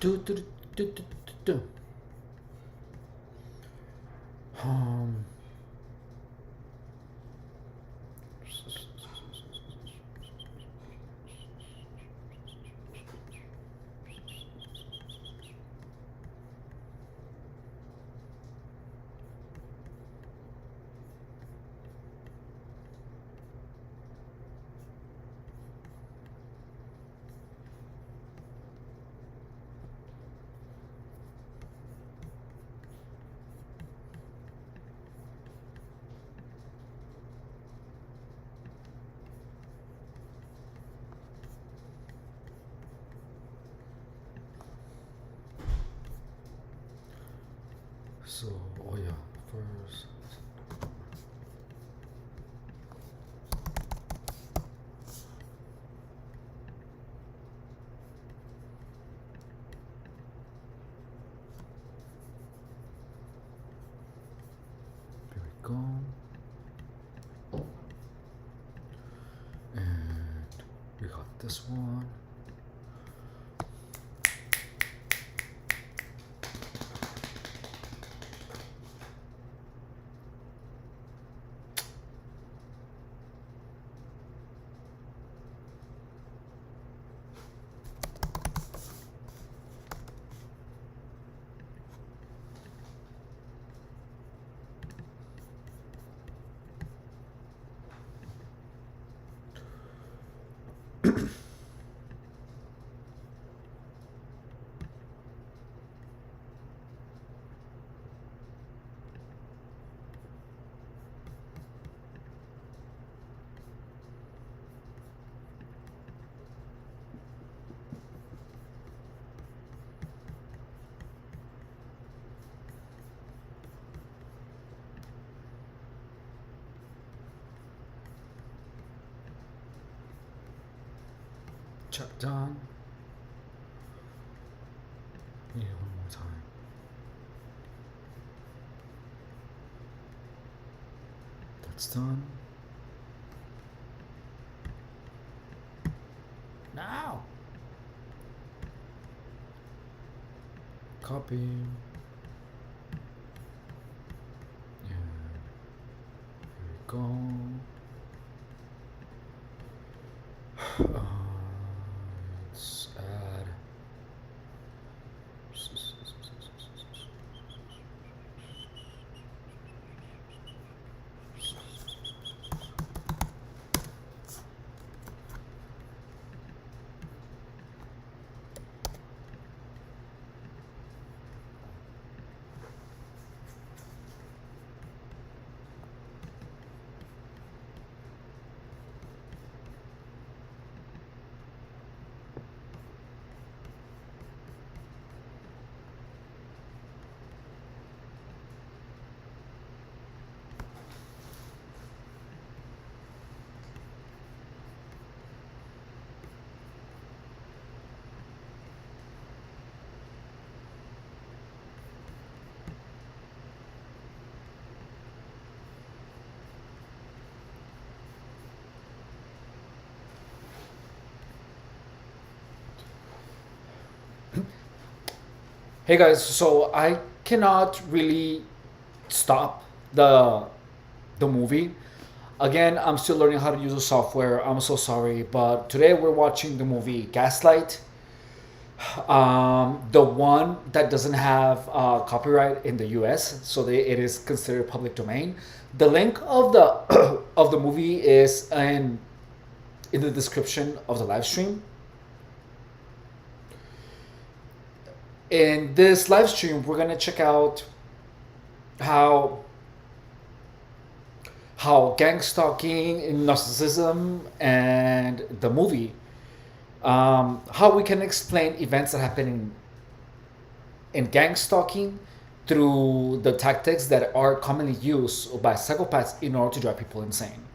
Do, do, do, do, do, do. Um, so, oh yeah, first. Here we go. And we got this one. Check done. Yeah, one more time. That's done. Now. Copy. And here we go. Let's add. Hey guys, so I cannot really stop the movie. Again, I'm still learning how to use the software. I'm so sorry, but today we're watching the movie Gaslight, the one that doesn't have copyright in the U.S., so it is considered public domain. The link of the of the movie is in the description of the live stream. In this live stream, we're gonna check out how Gangstalking, Narcissism, and the movie, how we can explain events that happen in Gangstalking through the tactics that are commonly used by psychopaths in order to drive people insane.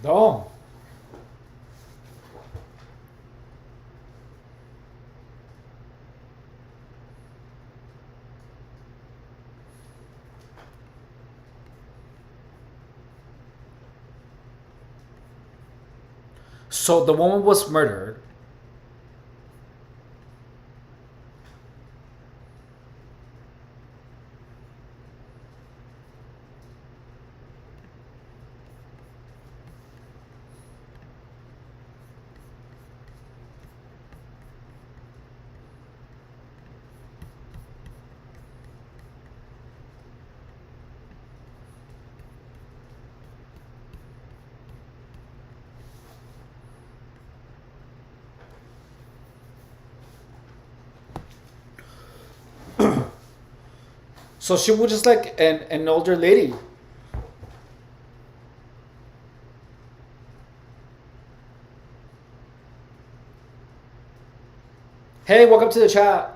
No. So the woman was murdered. So she was just like an older lady. Hey, welcome to the chat.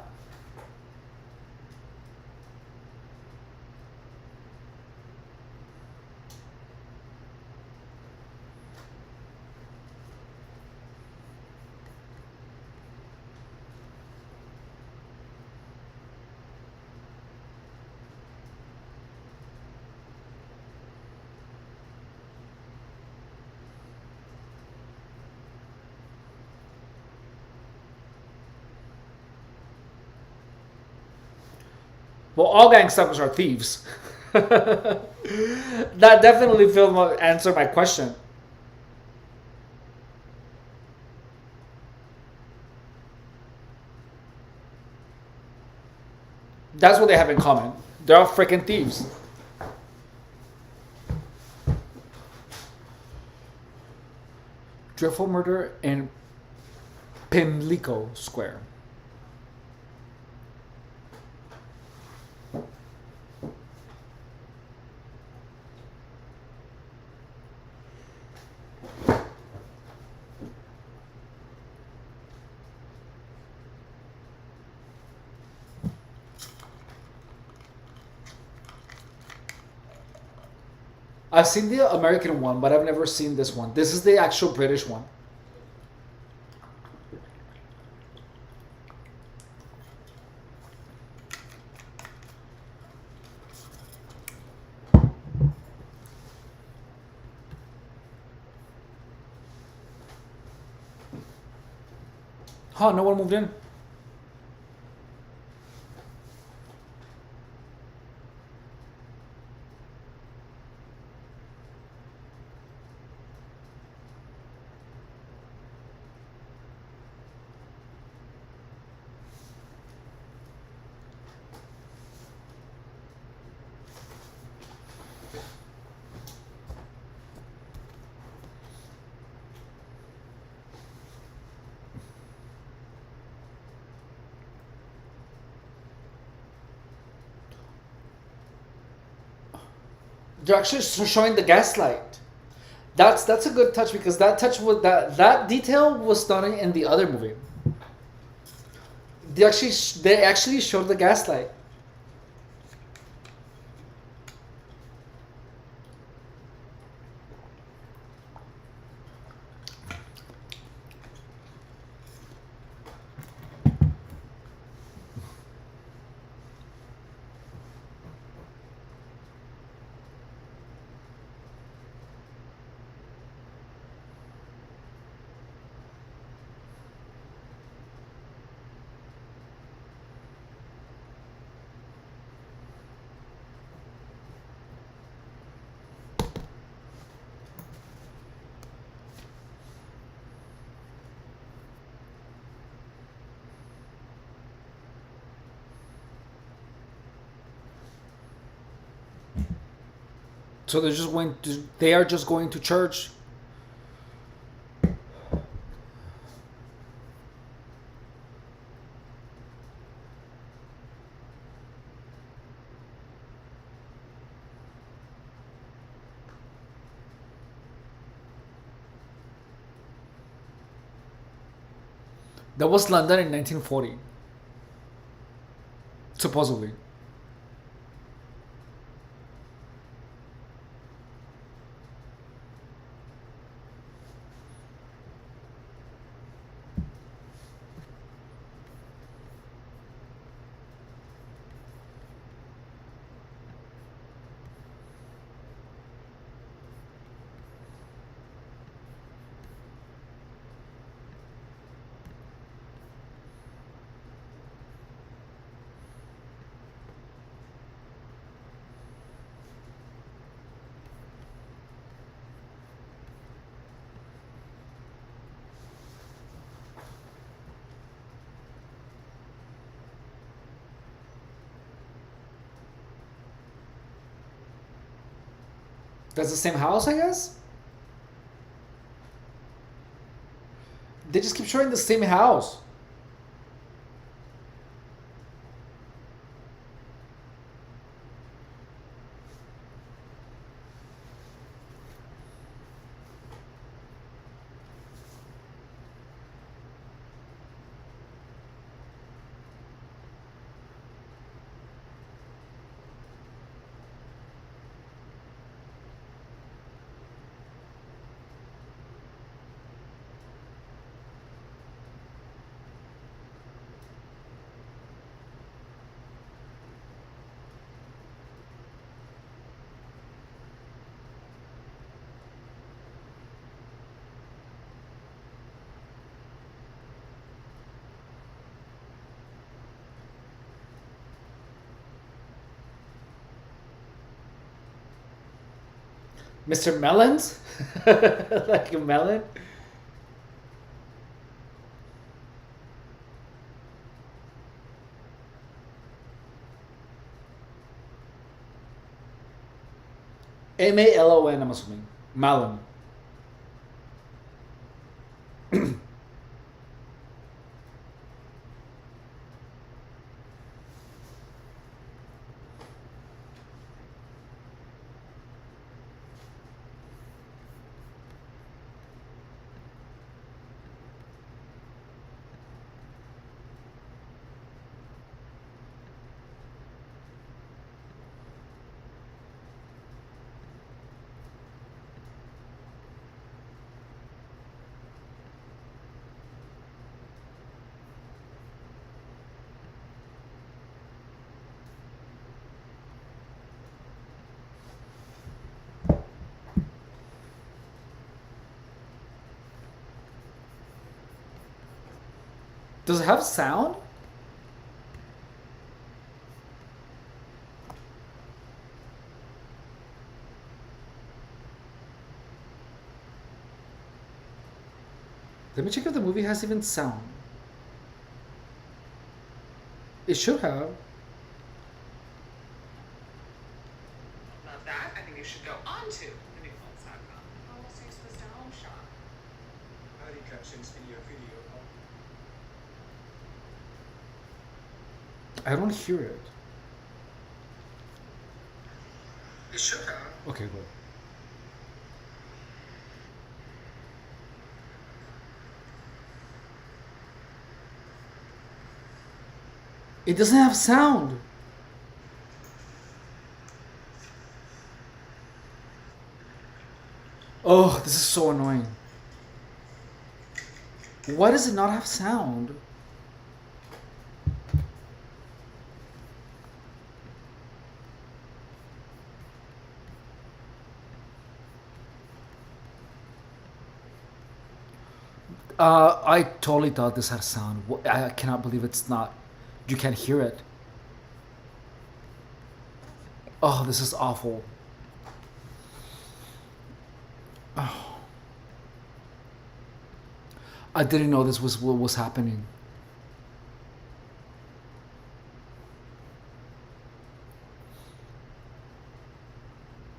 Well, all gangstalkers are thieves. That definitely film answer my question. That's what they have in common. They're all freaking thieves. Dreadful murder in Pimlico Square. I've seen the American one, but I've never seen this one. This is the actual British one. Huh, no one moved in. They're actually showing the gaslight. That's a good touch because that touch with that detail was done in the other movie. They actually showed the gaslight. So they are just going to church. That was London in 1940. Supposedly. That's the same house, I guess? They just keep showing the same house. Mr. Melons? Like a melon? Malon, I'm assuming. Malon. Does it have sound? Let me check if the movie has even sound. It should have. Love that. I think you should go on to theNewFalls.com. Almost you're supposed to home shop. Howdy captions in your video. I don't hear it. It should have. Okay, good. It doesn't have sound. Oh, this is so annoying. Why does it not have sound? I totally thought this had sound. I cannot believe it's not. You can't hear it. Oh, this is awful. Oh. I didn't know this was what was happening.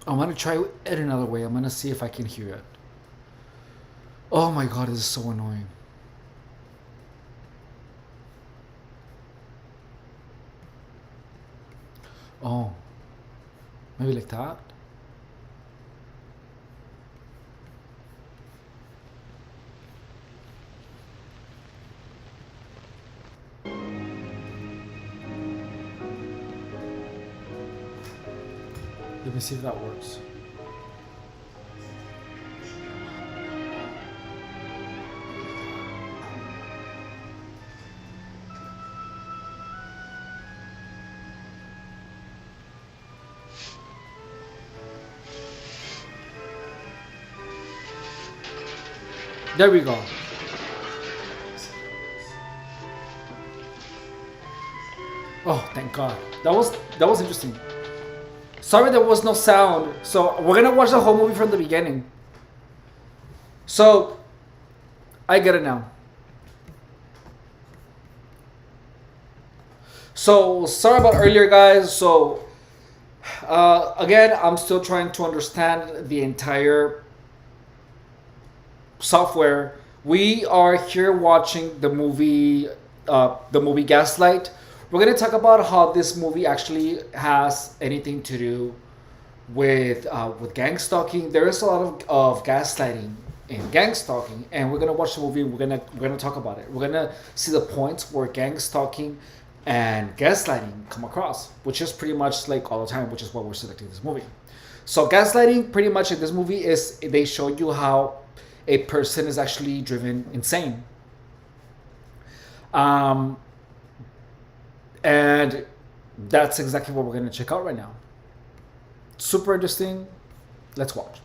I'm gonna try it another way. I'm gonna see if I can hear it. Oh my god, this is so annoying. Oh, maybe like that? Let me see if that works. There we go. Oh, thank God. That was interesting. Sorry there was no sound. So we're gonna watch the whole movie from the beginning. So I get it now. So sorry about earlier, guys. So Again, I'm still trying to understand the entire software. We are here watching the movie Gaslight. We're gonna talk about how this movie actually has anything to do with gang stalking. There is a lot of gaslighting and gang stalking, and we're gonna watch the movie. We're gonna talk about it. We're gonna see the points where gang stalking and gaslighting come across, which is pretty much like all the time, which is why we're selecting this movie. So gaslighting, pretty much in this movie, is they show you how a person is actually driven insane, um, and that's exactly what we're gonna check out right now. Super interesting. Let's watch.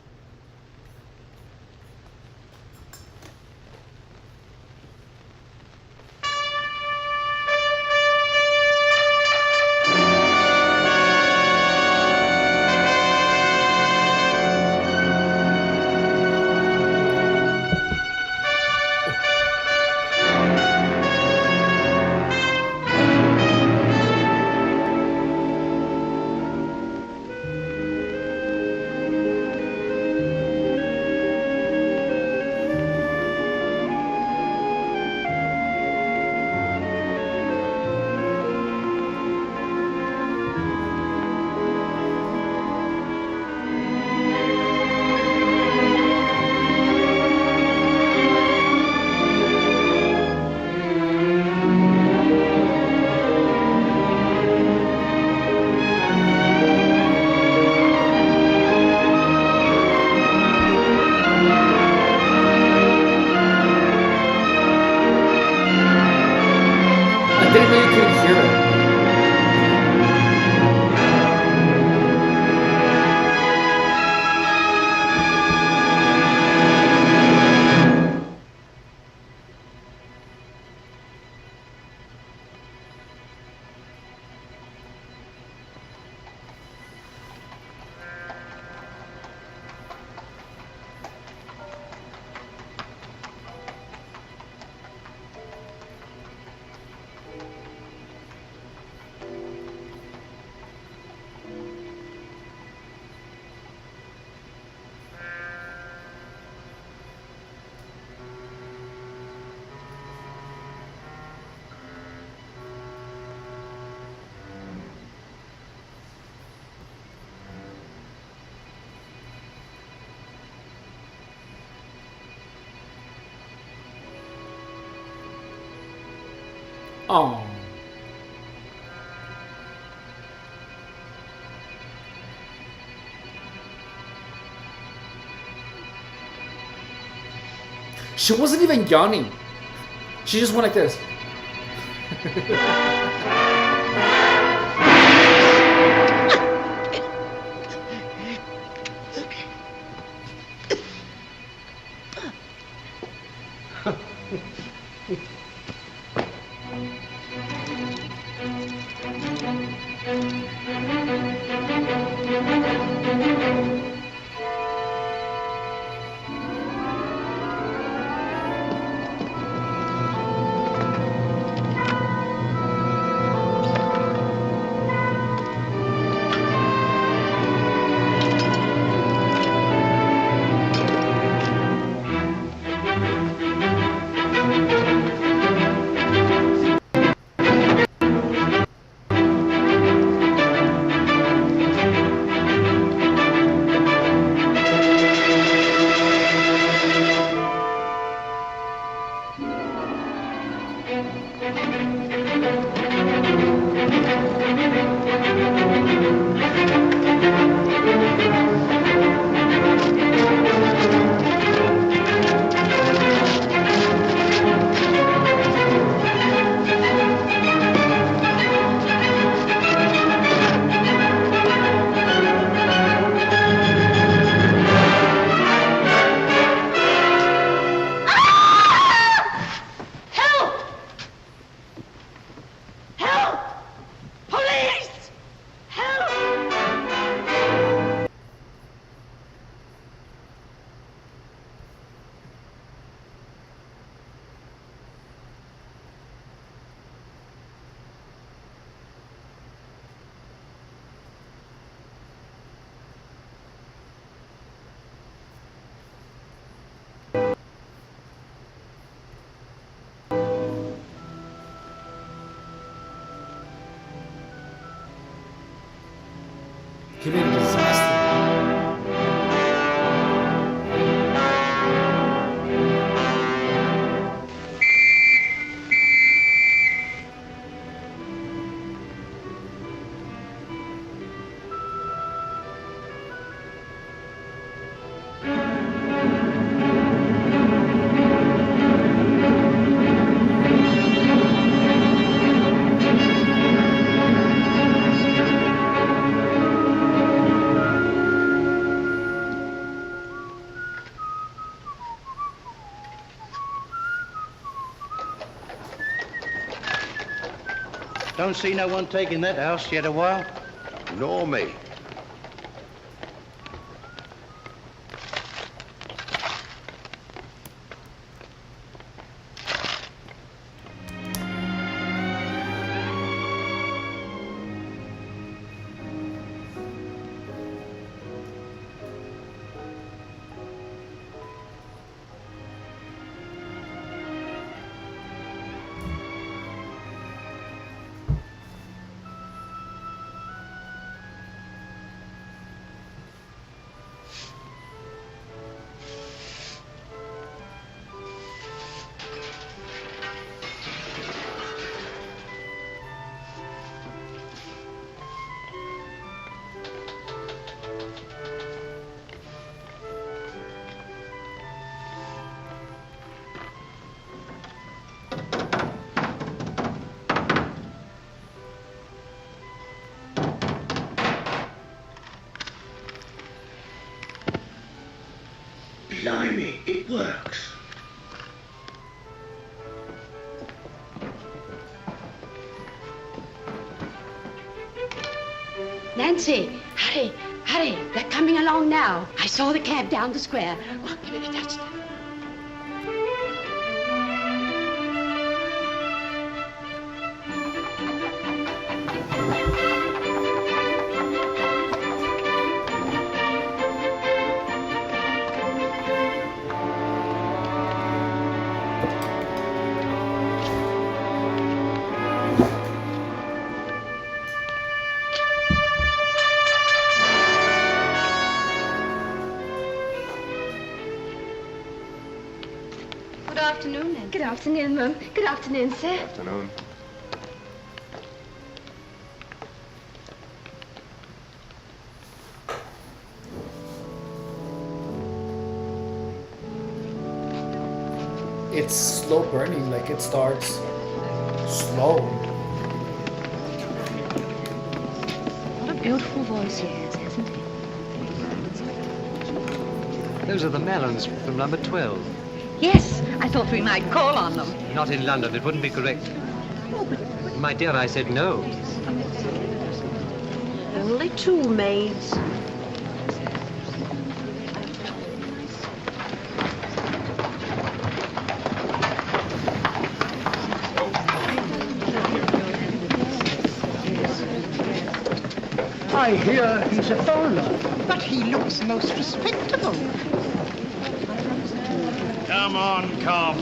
I didn't know you could hear it. Oh. She wasn't even yawning. She just went like this. He made a disaster. Don't see no one taking that house yet a while. Nor me. Blimey, it works. Nancy, hurry, hurry. They're coming along now. I saw the cab down the square. Oh, give it a touch. Good afternoon, then. Good afternoon, Mum. Good afternoon, sir. Afternoon. It's slow burning, like it starts slow. What a beautiful voice he has, hasn't he? Those are the melons from number 12. Yes, I thought we might call on them. Not in London, it wouldn't be correct. My dear, I said no. Only two maids. I hear he's a foreigner. But he looks most respectable. Come on, come.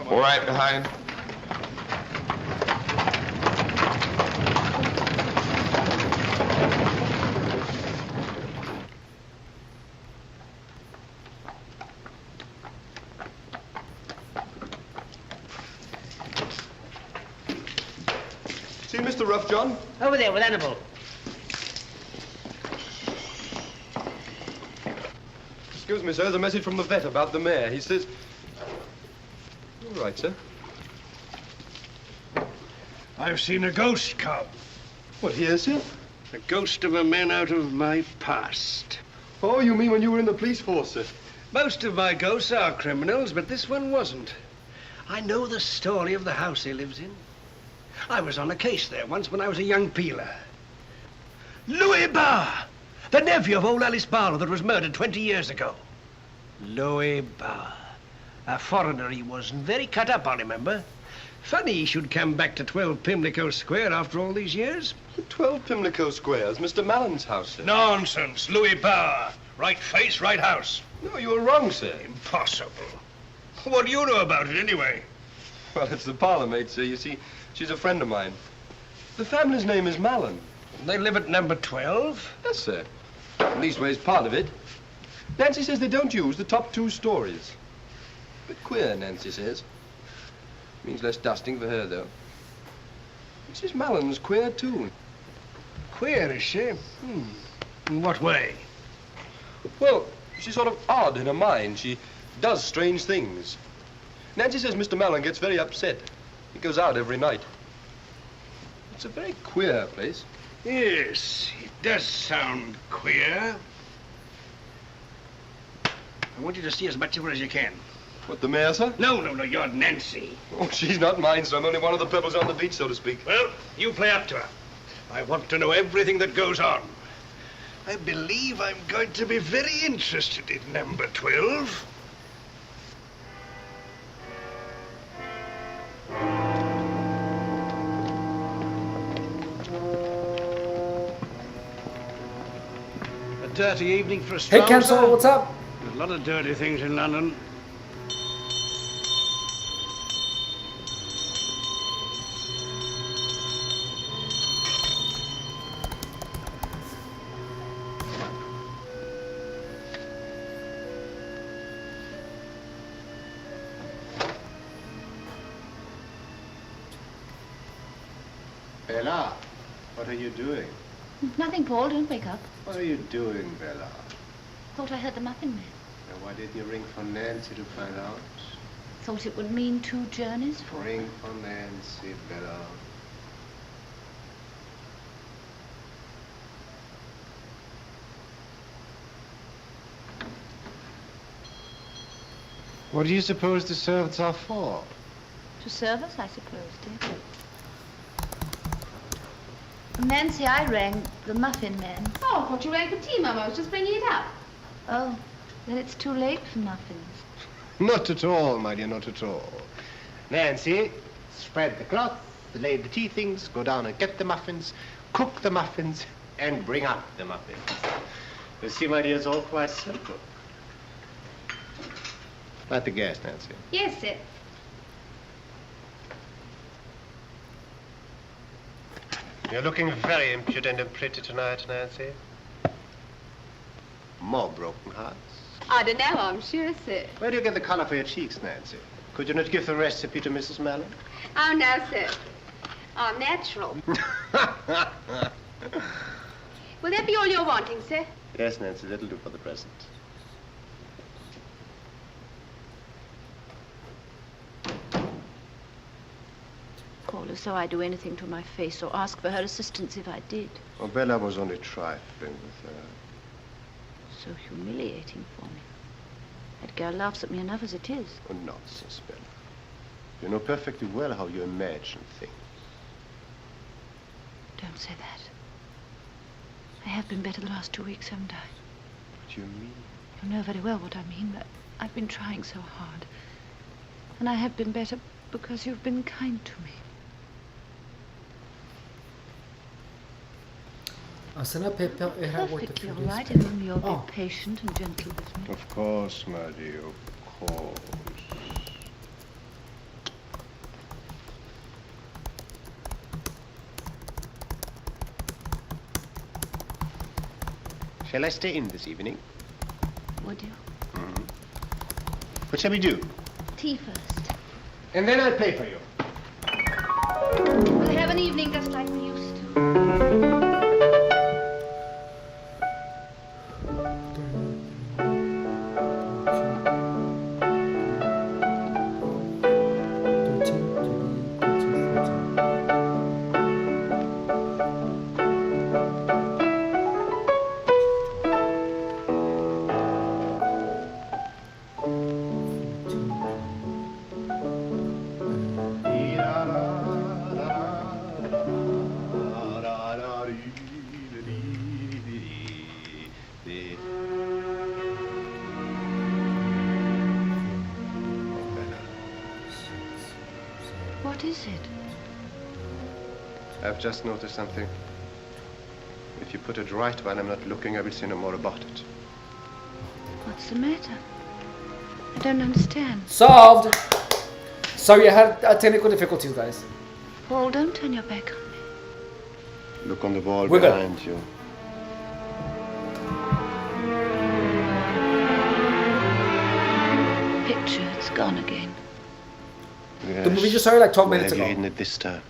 All right behind. See Mr. Rough John? Over there with Annabelle. Excuse me, sir. There's a message from the vet about the mare. He says... All right, sir. I've seen a ghost come. What, here, sir? The ghost of a man out of my past. Oh, you mean when you were in the police force, sir? Most of my ghosts are criminals, but this one wasn't. I know the story of the house he lives in. I was on a case there once when I was a young peeler. Louis Barr, the nephew of old Alice Barlow that was murdered 20 years ago. Louis Barr. A foreigner he was, and very cut up, I remember. Funny he should come back to 12 Pimlico Square after all these years. 12 Pimlico Square is Mr. Mallon's house, sir. Nonsense. Louis Power. Right face, right house. No, you were wrong, sir. Impossible. What do you know about it, anyway? Well, it's the parlour maid, sir. You see, she's a friend of mine. The family's name is Mallon. They live at number 12? Yes, sir. Leastways, part of it. Nancy says they don't use the top 2 stories. Bit queer, Nancy says. Means less dusting for her, though. Mrs. Mallon's queer, too. Queer, is she? In what way? Well, she's sort of odd in her mind. She does strange things. Nancy says Mr. Mallon gets very upset. He goes out every night. It's a very queer place. Yes, it does sound queer. I want you to see as much of her as you can. What, the mayor, sir? No, you're Nancy. Oh, she's not mine, sir. I'm only one of the pebbles on the beach, so to speak. Well, you play up to her. I want to know everything that goes on. I believe I'm going to be very interested in number 12. A dirty evening for a stroll, Hey, Cancel, sir? what's up? There's a lot of dirty things in London. Bella, what are you doing? Nothing, Paul. Don't wake up. What are you doing, Bella? Thought I heard the muffin man. And why didn't you ring for Nancy to find out? Thought it would mean 2 journeys for... Ring for Nancy, Bella. What do you suppose the servants are for? To serve us, I suppose, dear. Nancy, I rang the muffin man. Oh, I thought you rang for tea, Mama. I was just bringing it up. Oh, then it's too late for muffins. Not at all, my dear, not at all. Nancy, spread the cloth, lay the tea things, go down and get the muffins, cook the muffins, and bring up the muffins. You see, my dear, it's all quite simple. Light the gas, Nancy. Yes, sir. You're looking very impudent and pretty tonight, Nancy. More broken hearts. I don't know, I'm sure, sir. Where do you get the color for your cheeks, Nancy? Could you not give the recipe to Mrs. Mallon? Oh, no, sir. I'm natural. Will that be all you're wanting, sir? Yes, Nancy, that'll do for the present. Call as though I'd do anything to my face or ask for her assistance if I did. Oh, Bella was only trifling with her. So humiliating for me. That girl laughs at me enough as it is. Oh, nonsense, Bella. You know perfectly well how you imagine things. Don't say that. I have been better the last 2 weeks, haven't I? What do you mean? You know very well what I mean, but I've been trying so hard. And I have been better because you've been kind to me. Perfectly all right, if only you'll be patient and gentle with me. Of course, my dear, of course. Shall I stay in this evening? Would you? Mm-hmm. What shall we do? Tea first. And then I'll play for you. We'll have an evening just like we used to. is it? I've just noticed something. If you put it right while I'm not looking, I will say no more about it. What's the matter? I don't understand. Solved. Sorry, I had technical difficulties, guys. Paul, don't turn your back on me. Look on the wall We're good. behind you. Picture, it's gone again. Yes. The movie just started like 12 Where minutes have you ago. hidden it this time?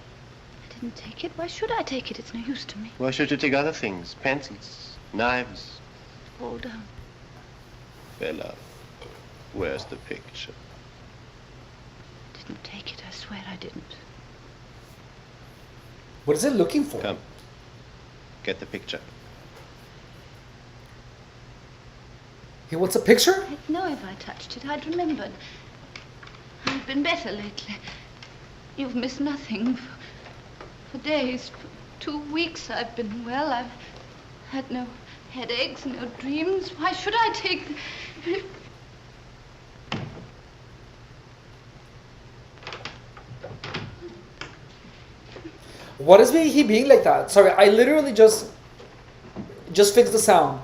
I didn't take it. Why should I take it? It's no use to me. Why should you take other things? Pencils, knives. Paul, don't. Bella, where's the picture? I didn't take it. I swear I didn't. What is it looking for? Come, get the picture. He wants a picture? I'd know if I touched it. I'd remembered. I've been better lately. You've missed nothing. For days, for 2 weeks I've been well. I've had no headaches, no dreams. Why should I take the... What is he being like that? Sorry, I literally just fixed the sound.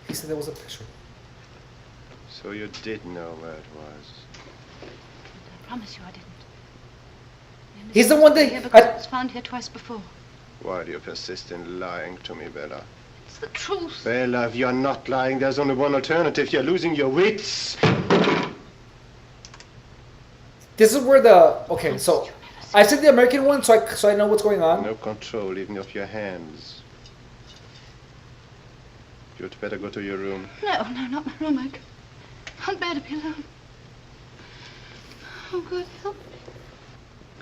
He said there was a picture. So you did know where it was. I promise you I didn't. He's the one that... Here because it was found here twice before. Why do you persist in lying to me, Bella? It's the truth. Bella, if you're not lying, there's only one alternative. You're losing your wits. This is where the... Okay, so... I said the American one so I know what's going on. No control, even of your hands. You'd better go to your room. No, not my room. I can't bear to be alone. Oh, God, help me.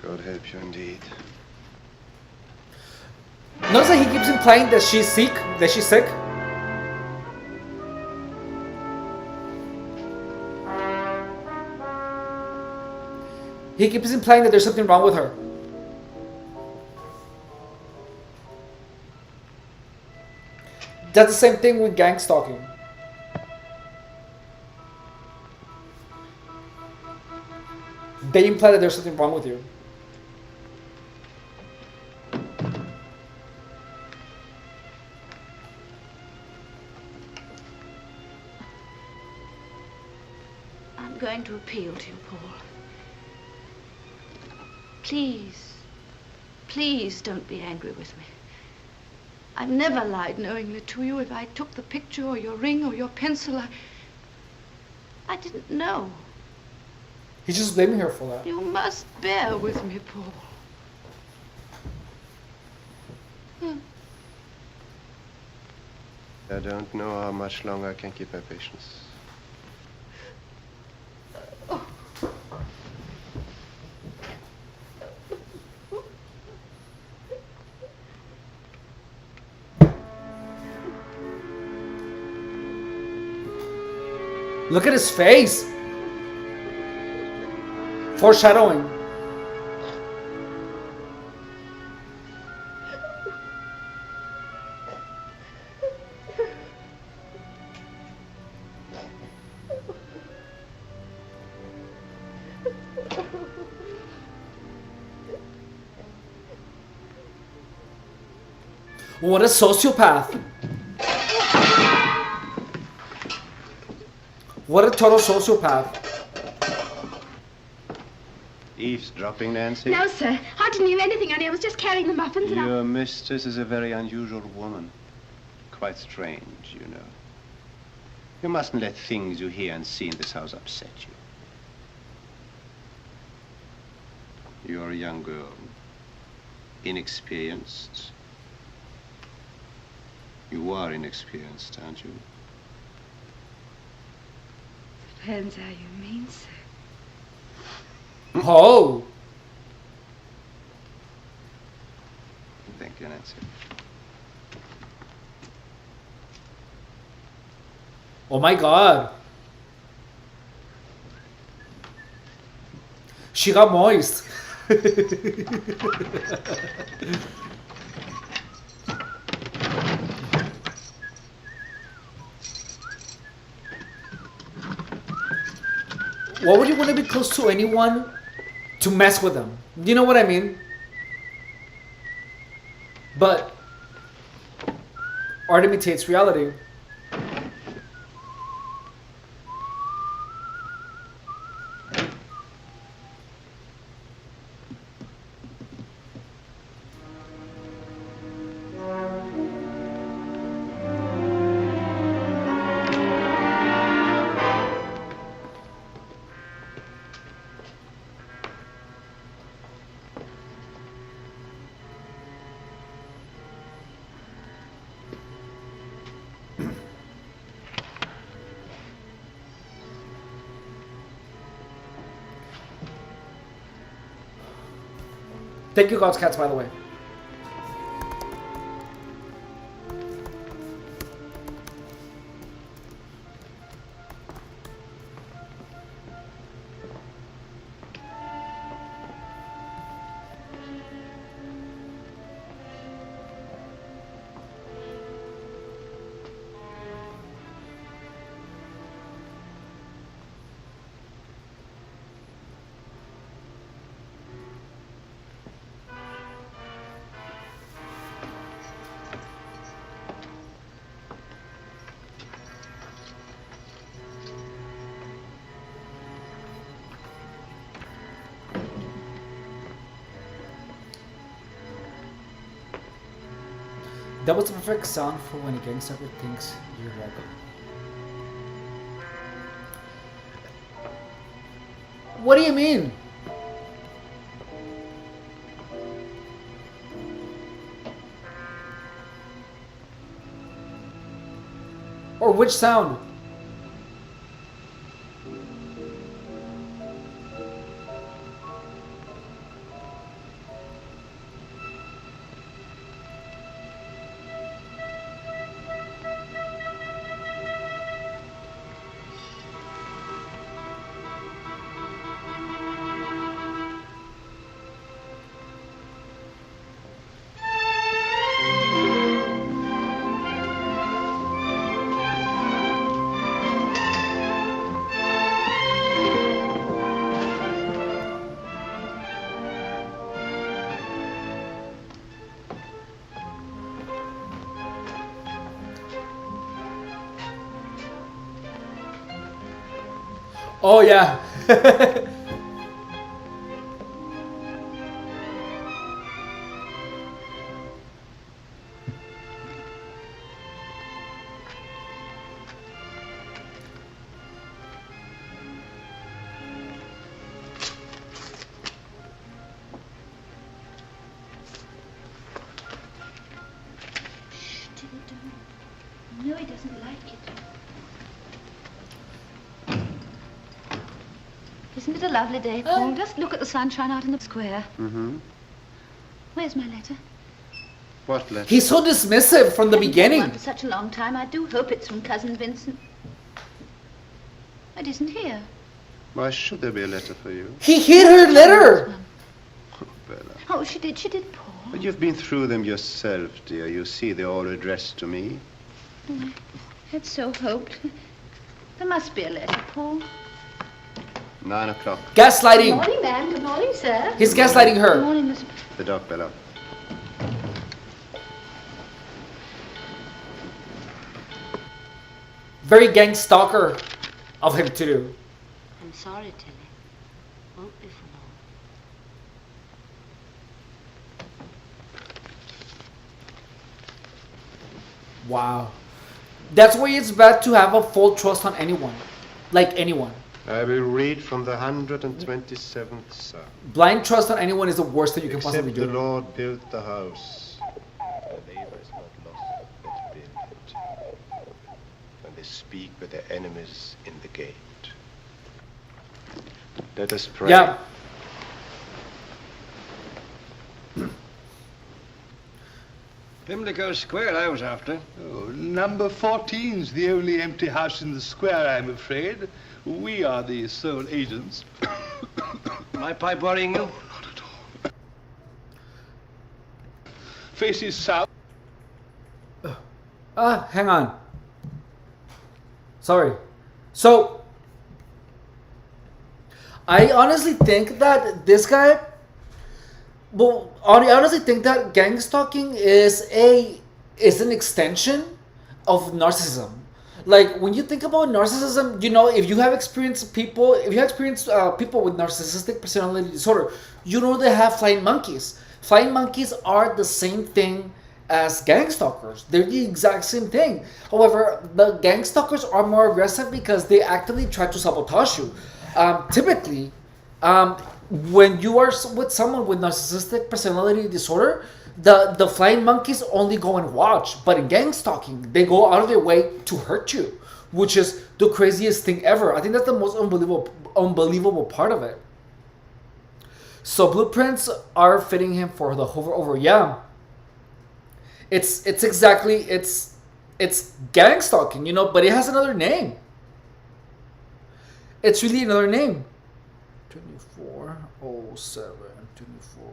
God help you indeed. Notice that he keeps implying that she's sick. He keeps implying that there's something wrong with her. That's the same thing with gang stalking. They imply that there's something wrong with you. I'm going to appeal to you, Paul. Please don't be angry with me. I've never lied knowingly to you. If I took the picture or your ring or your pencil, I didn't know. He's just blaming her for that. You must bear with me, Paul. I don't know how much longer I can keep my patience. Look at his face. Foreshadowing. What a sociopath. What a total sociopath. Eavesdropping, Nancy? No, sir. I didn't hear anything. I was just carrying the muffins and Your mistress is a very unusual woman. Quite strange, you know. You mustn't let things you hear and see in this house upset you. You're a young girl. Inexperienced. You are inexperienced, aren't you? Depends how you mean, sir. Oh. Thank you, Nancy. Oh my God. She got moist. Why would you want to be close to anyone to mess with them? You know what I mean? But art imitates reality. Thank you, God's Cats, by the way. That was the perfect sound for when a gangster thinks you're welcome. What do you mean? Or which sound? Oh yeah. No, he doesn't like it. Isn't it a lovely day, Paul? Just look at the sunshine out in the square. Mm-hmm. Where's my letter? What letter? He's so dismissive from the beginning. For such a long time, I do hope it's from Cousin Vincent. It isn't here. Why should there be a letter for you? He hid her letter. Oh, Bella. Oh, she did, Paul. But you've been through them yourself, dear. You see, they're all addressed to me. Oh, I had so hoped. There must be a letter, Paul. 9 o'clock. Gaslighting. Good morning, ma'am. Good morning, sir. He's gaslighting her. Good morning, Miss. The dog, Bella. Very gang stalker of him to do. I'm sorry, Tilly. Won't be for long. Wow. That's why it's bad to have a full trust on anyone. Like anyone. I will read from the 127th Psalm. Blind trust on anyone is the worst that you can possibly Except do. the Lord built the house. The labor is not lost, but built. When they speak with their enemies in the gate. Let us pray. Yeah. Pimlico Square I was after. Oh, number 14's the only empty house in the square, I'm afraid. We are the sole agents. My pipe worrying you? Not at all. faces south. Hang on. Sorry. So, I honestly think that this guy, well, I honestly think that gang stalking is an extension of narcissism. Like, when you think about narcissism, you know, if you have experienced people with narcissistic personality disorder, you know they have flying monkeys. Flying monkeys are the same thing as gang stalkers. They're the exact same thing. However, the gang stalkers are more aggressive because they actively try to sabotage you. Typically, when you are with someone with narcissistic personality disorder, the flying monkeys only go and watch. But in gang stalking, they go out of their way to hurt you, which is the craziest thing ever. I think that's the most unbelievable part of it. So blueprints are fitting him for the hover. Yeah. It's gang stalking, you know, but it has another name. It's really another name. 2407 24.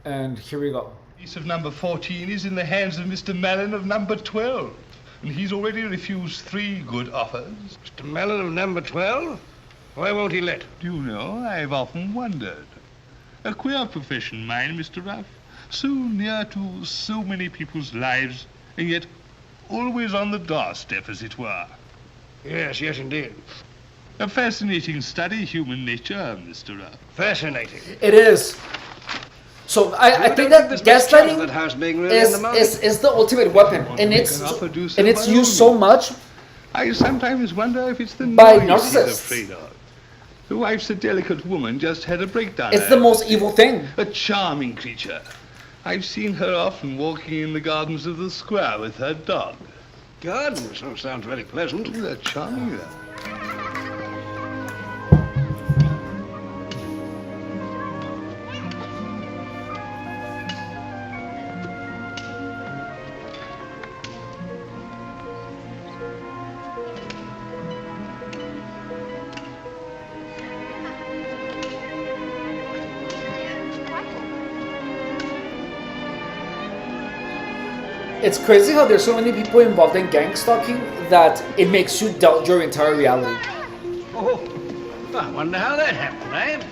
And here we go. Piece of number 14 is in the hands of Mr. Mellon of number 12. And he's already refused 3 good offers. Mr. Mellon of number 12? Why won't he let? Do you know, I've often wondered. A queer profession, mine, Mr. Ruff. So near to so many people's lives, and yet always on the doorstep, as it were. Yes, indeed. A fascinating study, human nature, Mr. Ruff. Fascinating. It is. So I think that gaslighting is the ultimate weapon, and it's used so much. I sometimes wonder if it's the by noise he's narcissists. afraid of. The wife's a delicate woman, just had a breakdown. It's the most evil thing. A charming creature. I've seen her often walking in the gardens of the square with her dog. Gardens? Oh, sounds very pleasant. Oh, they're charming, though. It's crazy how there's so many people involved in gang stalking that it makes you doubt your entire reality. Oh, I wonder how that happened, eh?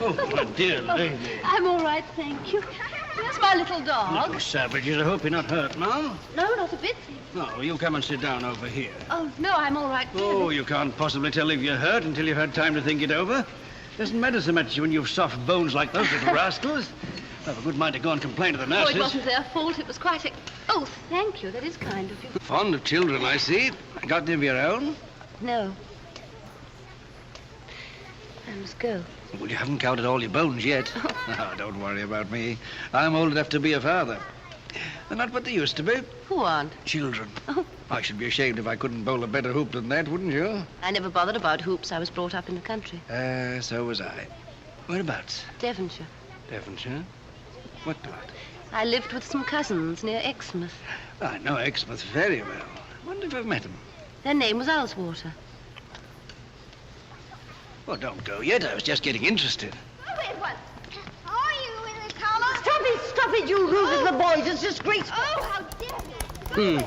Oh, my dear lady. I'm all right, thank you. Where's my little dog? Little savages, I hope you're not hurt, Mom. No, not a bit. No, you come and sit down over here. Oh, no, I'm all right. Oh, you can't possibly tell if you're hurt until you've had time to think it over. Doesn't matter so much when you've soft bones like those little rascals. I've a good mind to go and complain to the Oh, nurses. it wasn't their fault. It was quite a... Oh, thank you. That is kind of you. Fond of children, I see. Got any of your own? No. I must go. Well, you haven't counted all your bones yet. Oh, don't worry about me. I'm old enough to be a father. They're not what they used to be. Who aren't? Children. Oh. I should be ashamed if I couldn't bowl a better hoop than that, wouldn't you? I never bothered about hoops. I was brought up in the country. So was I. Whereabouts? Devonshire. Devonshire? What part? I lived with some cousins near Exmouth. I know Exmouth very well. Wonder if I've met them. Their name was Ullswater. Well, don't go yet. I was just getting interested. Oh, wait, what? Are you in the collar? Stop it, you rude little boys. It's disgraceful. Oh, how dare you?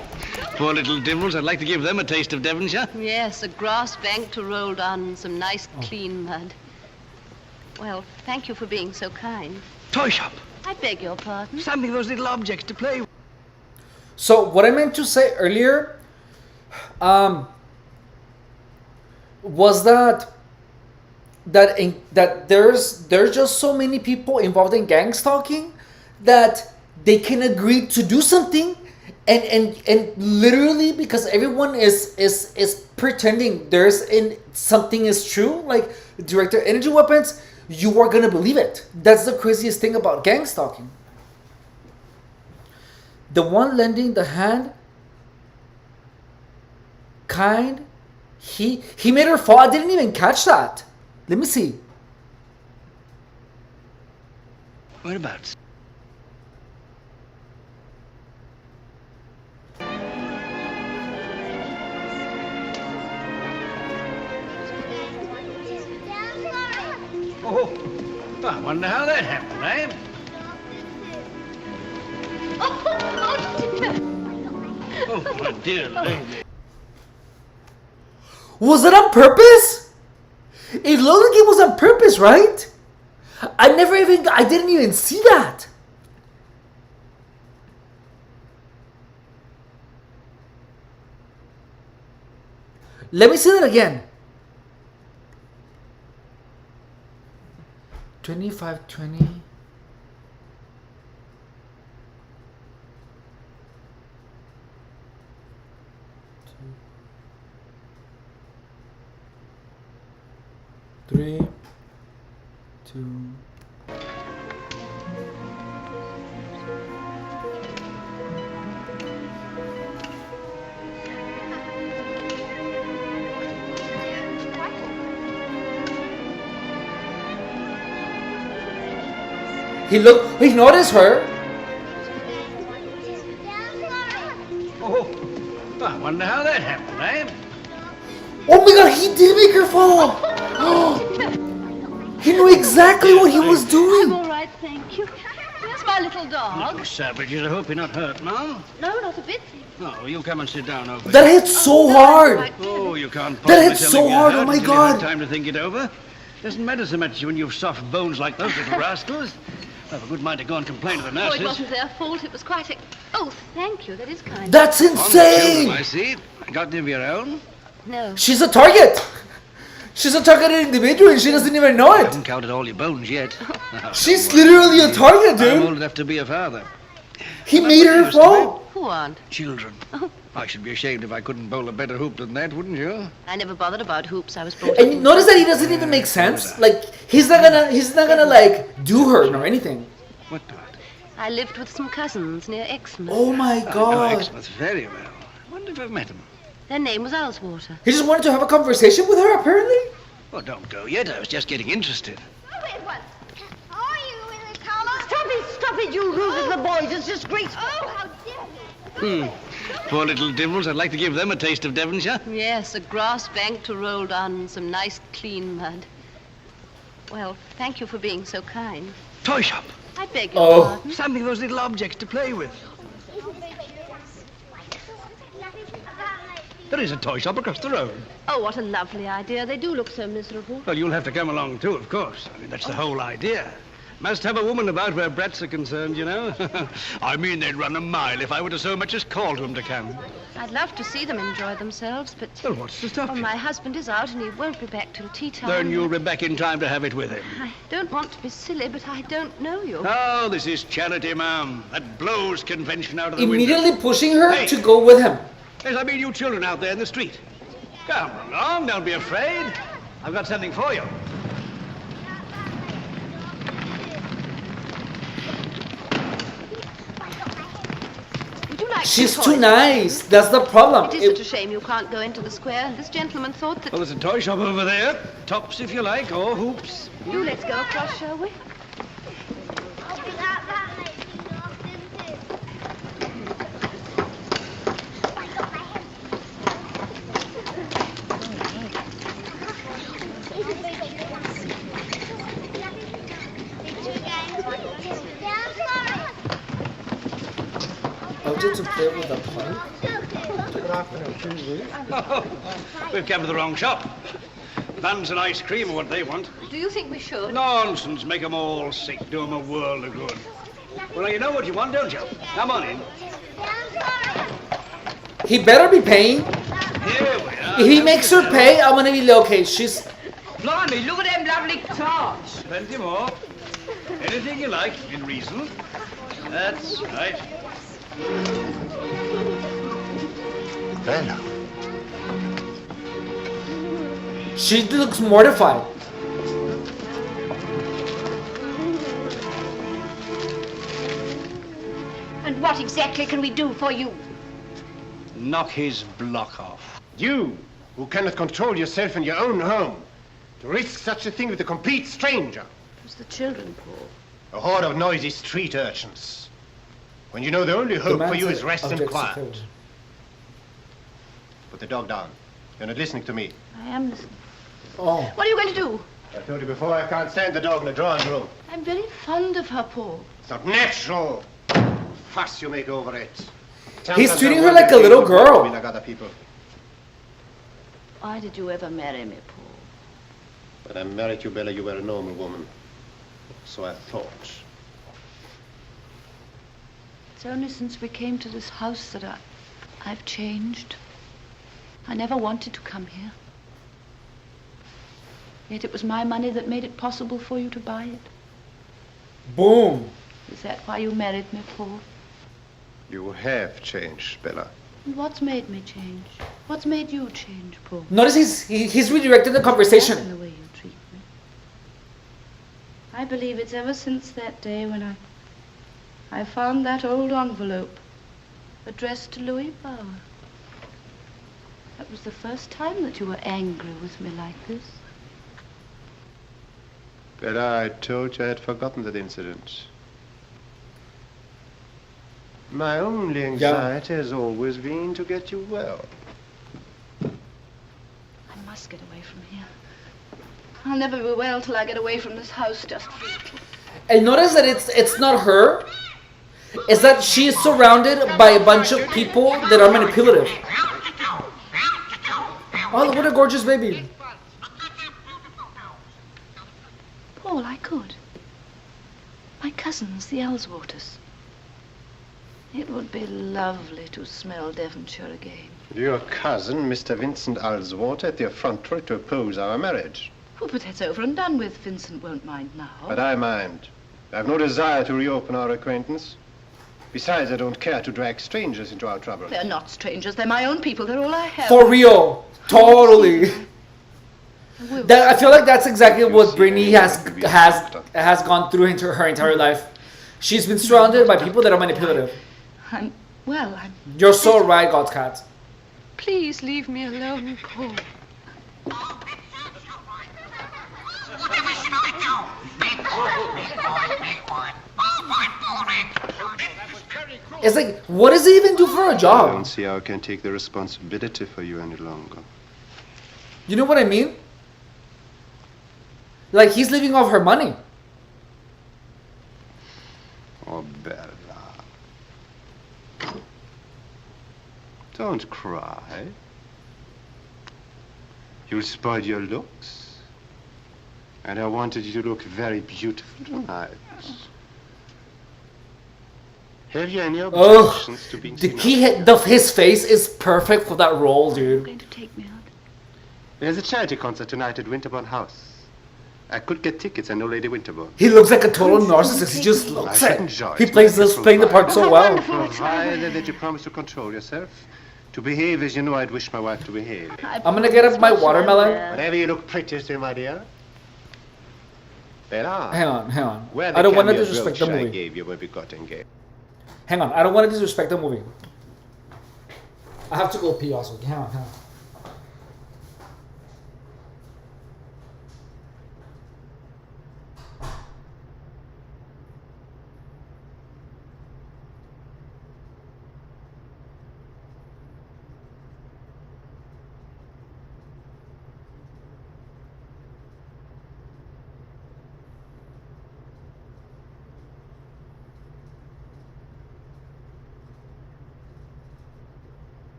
Poor little devils. I'd like to give them a taste of Devonshire. Yes, a grass bank to roll down and some nice, clean mud. Well, thank you for being so kind. Toy shop. I beg your pardon. Something those little objects to play with. So what I meant to say earlier was that there's just so many people involved in gang stalking that they can agree to do something and literally because everyone is pretending something is true, like director energy weapons, you are gonna believe it. That's the craziest thing about gang stalking. The one lending the hand, kind, he made her fall. I didn't even catch that. Let me see. Whereabouts? Oh, I wonder how that happened, eh? Oh, my dear lady. Was it on purpose? It looked like it was on purpose, right? I didn't even see that. Let me see that again. 2520. Three, two. He noticed her. Oh, I wonder how that happened, eh? Oh my god, he did make her fall. He knew exactly what he was doing. I'm all right, thank you. Where's my little dog? You savages, I hope you're not hurt, Mom. No, not a bit. No, you come and sit down over That here. hit so hard. Oh, you can't That hit possibly so tell me hard, you're oh my hurt until you've had God. time to think it over. Doesn't matter so much when you've soft bones like those little rascals. I have a good mind to go and complain to the Oh, nurses. it wasn't their fault. It was quite a... Oh, thank you. That is kind. That's On the insane. children, I see. Got any of your own? No. She's a target. She's a targeted individual and she doesn't even know I it. haven't counted all your bones yet. She's literally a target, I'm old dude. enough to be a father. He made her fall. Who aren't? Children. I should be ashamed if I couldn't bowl a better hoop than that, wouldn't you? I never bothered about hoops. I was brought And you notice that he doesn't even make sense. Like he's not gonna like do her or anything. What part? I lived with some cousins near Exmouth. Oh my I know god. Exmouth very well. I wonder if I've met him. Their name was Ullswater. He just wanted to have a conversation with her apparently. Oh, don't go yet. I was just getting interested. Oh, wait, what? Are you in the collar? Stop it, you rude little boys. It's disgraceful. Oh, how dare you! Poor little devils. I'd like to give them a taste of Devonshire. Yes, a grass bank to roll down in some nice clean mud. Well, thank you for being so kind. Toy shop. I beg your pardon. Something those little objects to play with. There is a toy shop across the road. Oh, what a lovely idea. They do look so miserable. Well, you'll have to come along too, of course. I mean, that's the whole idea. Must have a woman about where brats are concerned, you know. I mean, they'd run a mile if I were to so much as call to them to come. I'd love to see them enjoy themselves, but... Well, what's to stop well, you? my husband is out and he won't be back till tea time. Then you'll be back in time to have it with him. I don't want to be silly, but I don't know you. Oh, this is charity, ma'am. That blows convention out of the Immediately window. pushing her Hey. to go with him. Yes, I mean you children out there in the street. Come along, don't be afraid. I've got something for you. Would you like She's some too toys? nice. That's the problem. It is such a shame you can't go into the square, and this gentleman thought that... Well, there's a toy shop over there. Tops, if you like, or hoops. Do let's go across, shall we? To play with the punk. We've come to the wrong shop. Buns and ice cream are what they want. Do you think we should? Nonsense. Make them all sick. Do them a world of good. Well, now you know what you want, don't you? Come on in. He better be paying. Here we are. If he makes her pay, I'm gonna be okay. She's... Blimey, look at them lovely tarts. Plenty more. Anything you like, in reason. That's right. Bella. She looks mortified. And what exactly can we do for you? Knock his block off. You, who cannot control yourself in your own home, to risk such a thing with a complete stranger. It was the children, Paul. A horde of noisy street urchins. When you know the only hope for you is rest and quiet. Put the dog down. You're not listening to me. I am listening. Oh. What are you going to do? I told you before, I can't stand the dog in the drawing room. I'm very fond of her, Paul. It's not natural. Fuss you make over it. He's treating her like a little girl. Like other people. Why did you ever marry me, Paul? When I married you, Bella, you were a normal woman. So I thought. It's only since we came to this house that I've changed. I never wanted to come here. Yet it was my money that made it possible for you to buy it. Boom. Is that why you married me, Paul? You have changed, Bella. And what's made me change? What's made you change, Paul? Notice he's redirected the conversation. In the way you treat me. I believe it's ever since that day when I found that old envelope addressed to Louis Bauer. That was the first time that you were angry with me like this. Bella, I told you I had forgotten that incident. My only anxiety has always been to get you well. I must get away from here. I'll never be well till I get away from this house just for a little. And notice that it's not her. It's that she is surrounded by a bunch of people that are manipulative. Oh, what a gorgeous baby. Paul, I could. My cousins, the Ellswaters. It would be lovely to smell Devonshire again. Your cousin, Mr. Vincent Alswater, at the effrontery to oppose our marriage. Oh, but that's over and done with. Vincent won't mind now. But I mind. I've no desire to reopen our acquaintance. Besides, I don't care to drag strangers into our trouble. They're not strangers. They're my own people. They're all I have. For real. Totally. That, I feel like that's exactly what Brittany has gone through into her entire life. She's been surrounded by people that are manipulative. I'm... You're so right, God's cat. Please leave me alone, Paul. It's like, what does he even do for a job? I don't see how I can take the responsibility for you any longer. You know what I mean? Like, he's living off her money. Oh, Bella. Don't cry. You'll spoil your looks. And I wanted you to look very beautiful tonight. Have you any objections to being seen? His face is perfect for that role, dude. You're going to take me out? There's a charity concert tonight at Winterbourne House. I could get tickets. I know Lady Winterbourne. He looks like a total narcissist. He just looks like he plays playing the part so well. Provided that you promise to control yourself, to behave as you know I'd wish my wife to behave. I'm gonna get up my watermelon. Whatever you look pretty to, my dear. Bella. Hang on. I don't want to disrespect the movie. I gave you when we got engaged. Hang on, I don't want to disrespect the movie. I have to go pee also. Hang on.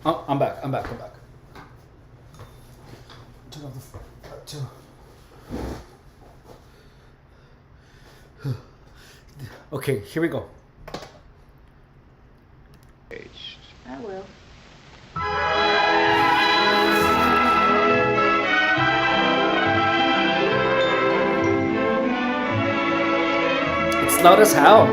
Oh, I'm back. Turn off the. Okay, here we go. I will. It's loud as hell.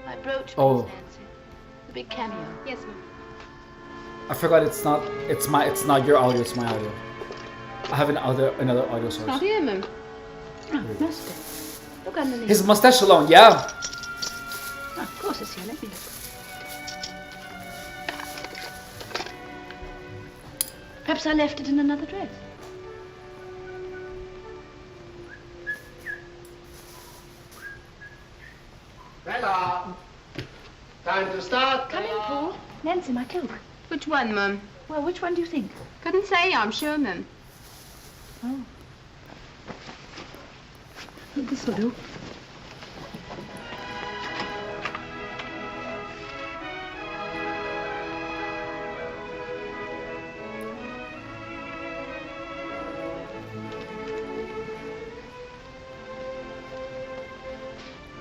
My brooch, Oh. Nancy. The big cameo. Yes, ma'am. I forgot it's not your audio, it's my audio. I have another audio source. Not here, ma'am. Oh, mustache. Look underneath. His mustache alone, yeah. Oh, of course it's here. Let me look. Perhaps I left it in another dress. Bella! Time to start. Come in, Paul. Nancy, my cloak. Which one, ma'am? Well, which one do you think? Couldn't say, I'm sure, ma'am. Oh. This will do.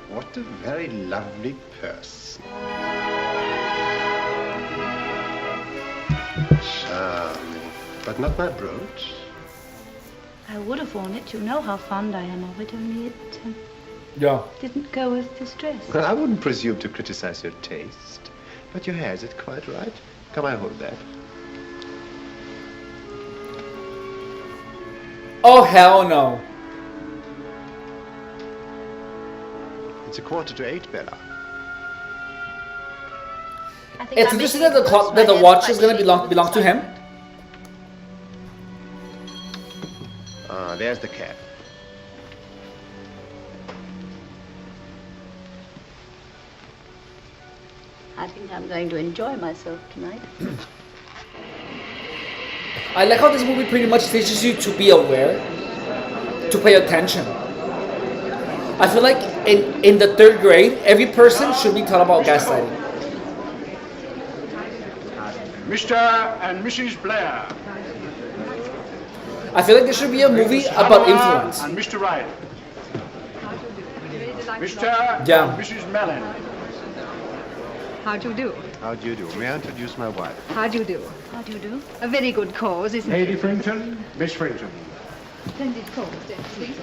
What a very lovely purse. Charming. But not my brooch. I would have worn it. You know how fond I am of it, only it Yeah. didn't go with this dress. Well, I wouldn't presume to criticize your taste. But your hair, is it quite right? Come, I hold that. Oh, hell no. It's 7:45, Bella. I think It's I'm interesting making that it the worse. clock, that the My watch hair's is gonna quite belong to him. Ah, there's the cab. I think I'm going to enjoy myself tonight. I like how this movie pretty much teaches you to be aware, to pay attention. I feel like in the 3rd grade, every person should be taught about gaslighting. Mr. and Mrs. Blair. I feel like there should be a movie about influence. And Mr. Wright. Mr. Yeah. and Mrs. Mellon. How do you do? How do you do? May I introduce my wife? How do you do? How do you do? A very good cause, isn't Lady it? Frinton, Miss Frinton. Splendid cause, Nancy.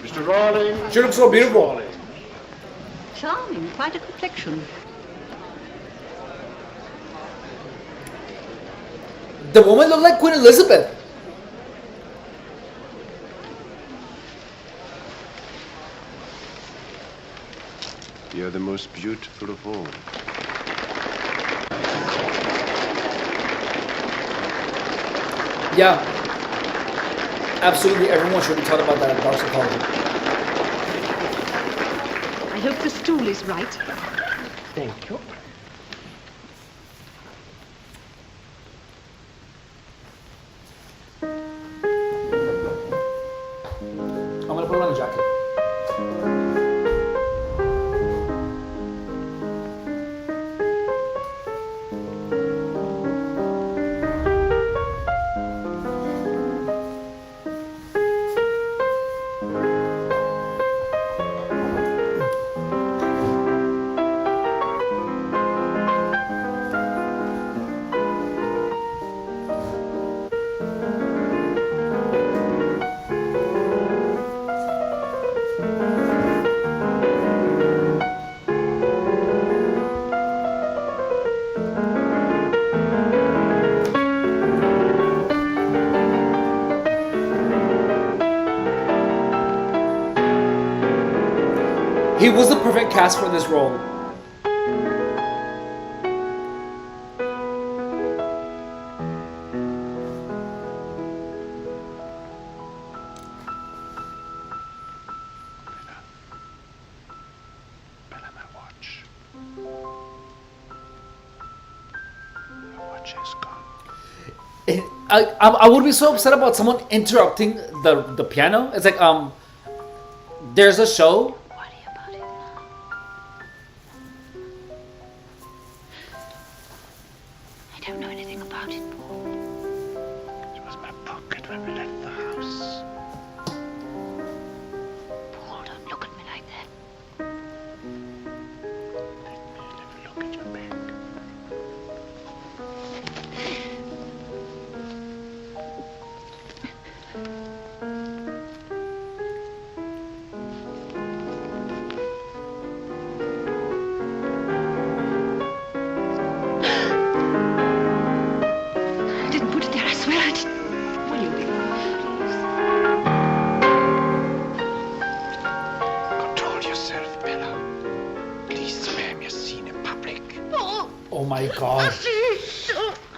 Mr. Rawling. She looks so Miss beautiful. Rawling. Charming, quite a complexion. The woman looked like Queen Elizabeth. You're the most beautiful of all. Yeah. Absolutely, everyone should be taught about that dark psychology. I hope the stool is right. Thank you. I'm gonna put on a jacket. He was the perfect cast for this role. Bella, my watch. My watch is gone. I would be so upset about someone interrupting the piano. It's like there's a show Oh my god.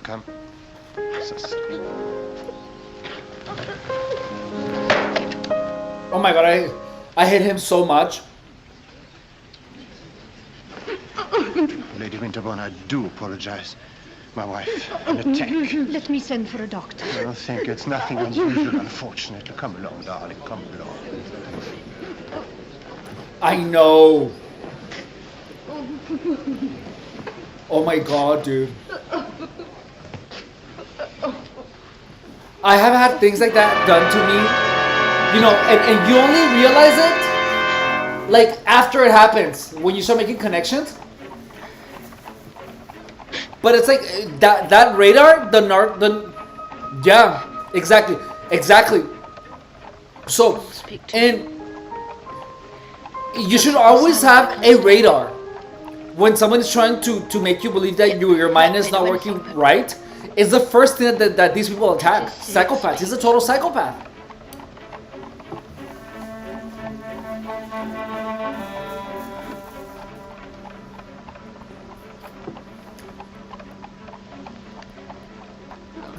Come. Oh my god, I hate him so much. Lady Winterbourne, I do apologize. My wife, an attack. Let me send for a doctor. Oh, thank you. It's nothing unusual, unfortunately. Come along, darling. Come along. I know. Oh my god, dude. I have had things like that done to me. You know, and you only realize it like after it happens, when you start making connections. But it's like that radar, yeah, exactly. So, and you should always have a radar when someone is trying to make you believe that your mind is not working right. It's the first thing that these people attack. Psychopaths. He's a total psychopath.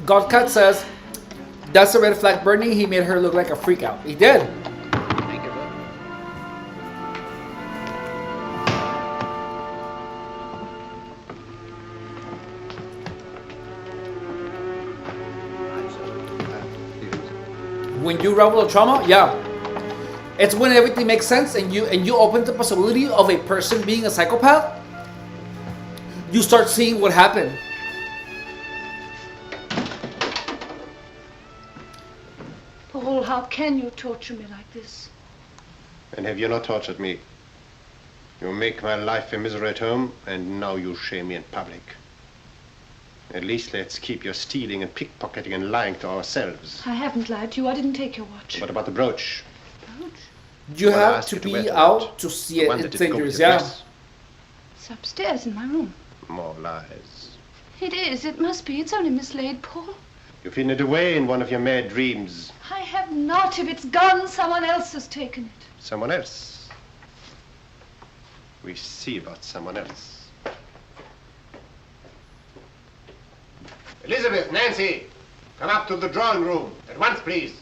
Godcat says, that's a red flag, Bernie. He made her look like a freak out. He did. When you revel in trauma, yeah. It's when everything makes sense and you open the possibility of a person being a psychopath. You start seeing what happened. Paul, how can you torture me like this? And have you not tortured me? You make my life a misery at home, and now you shame me in public. At least let's keep your stealing and pickpocketing and lying to ourselves. I haven't lied to you. I didn't take your watch. What about the brooch? You have to be out to see it. It's dangerous, yeah. It's upstairs in my room. More lies. It is. It must be. It's only mislaid, Paul. You've hidden it away in one of your mad dreams. I have not. If it's gone, someone else has taken it. Someone else. We see about someone else. Elizabeth, Nancy, come up to the drawing room at once, please.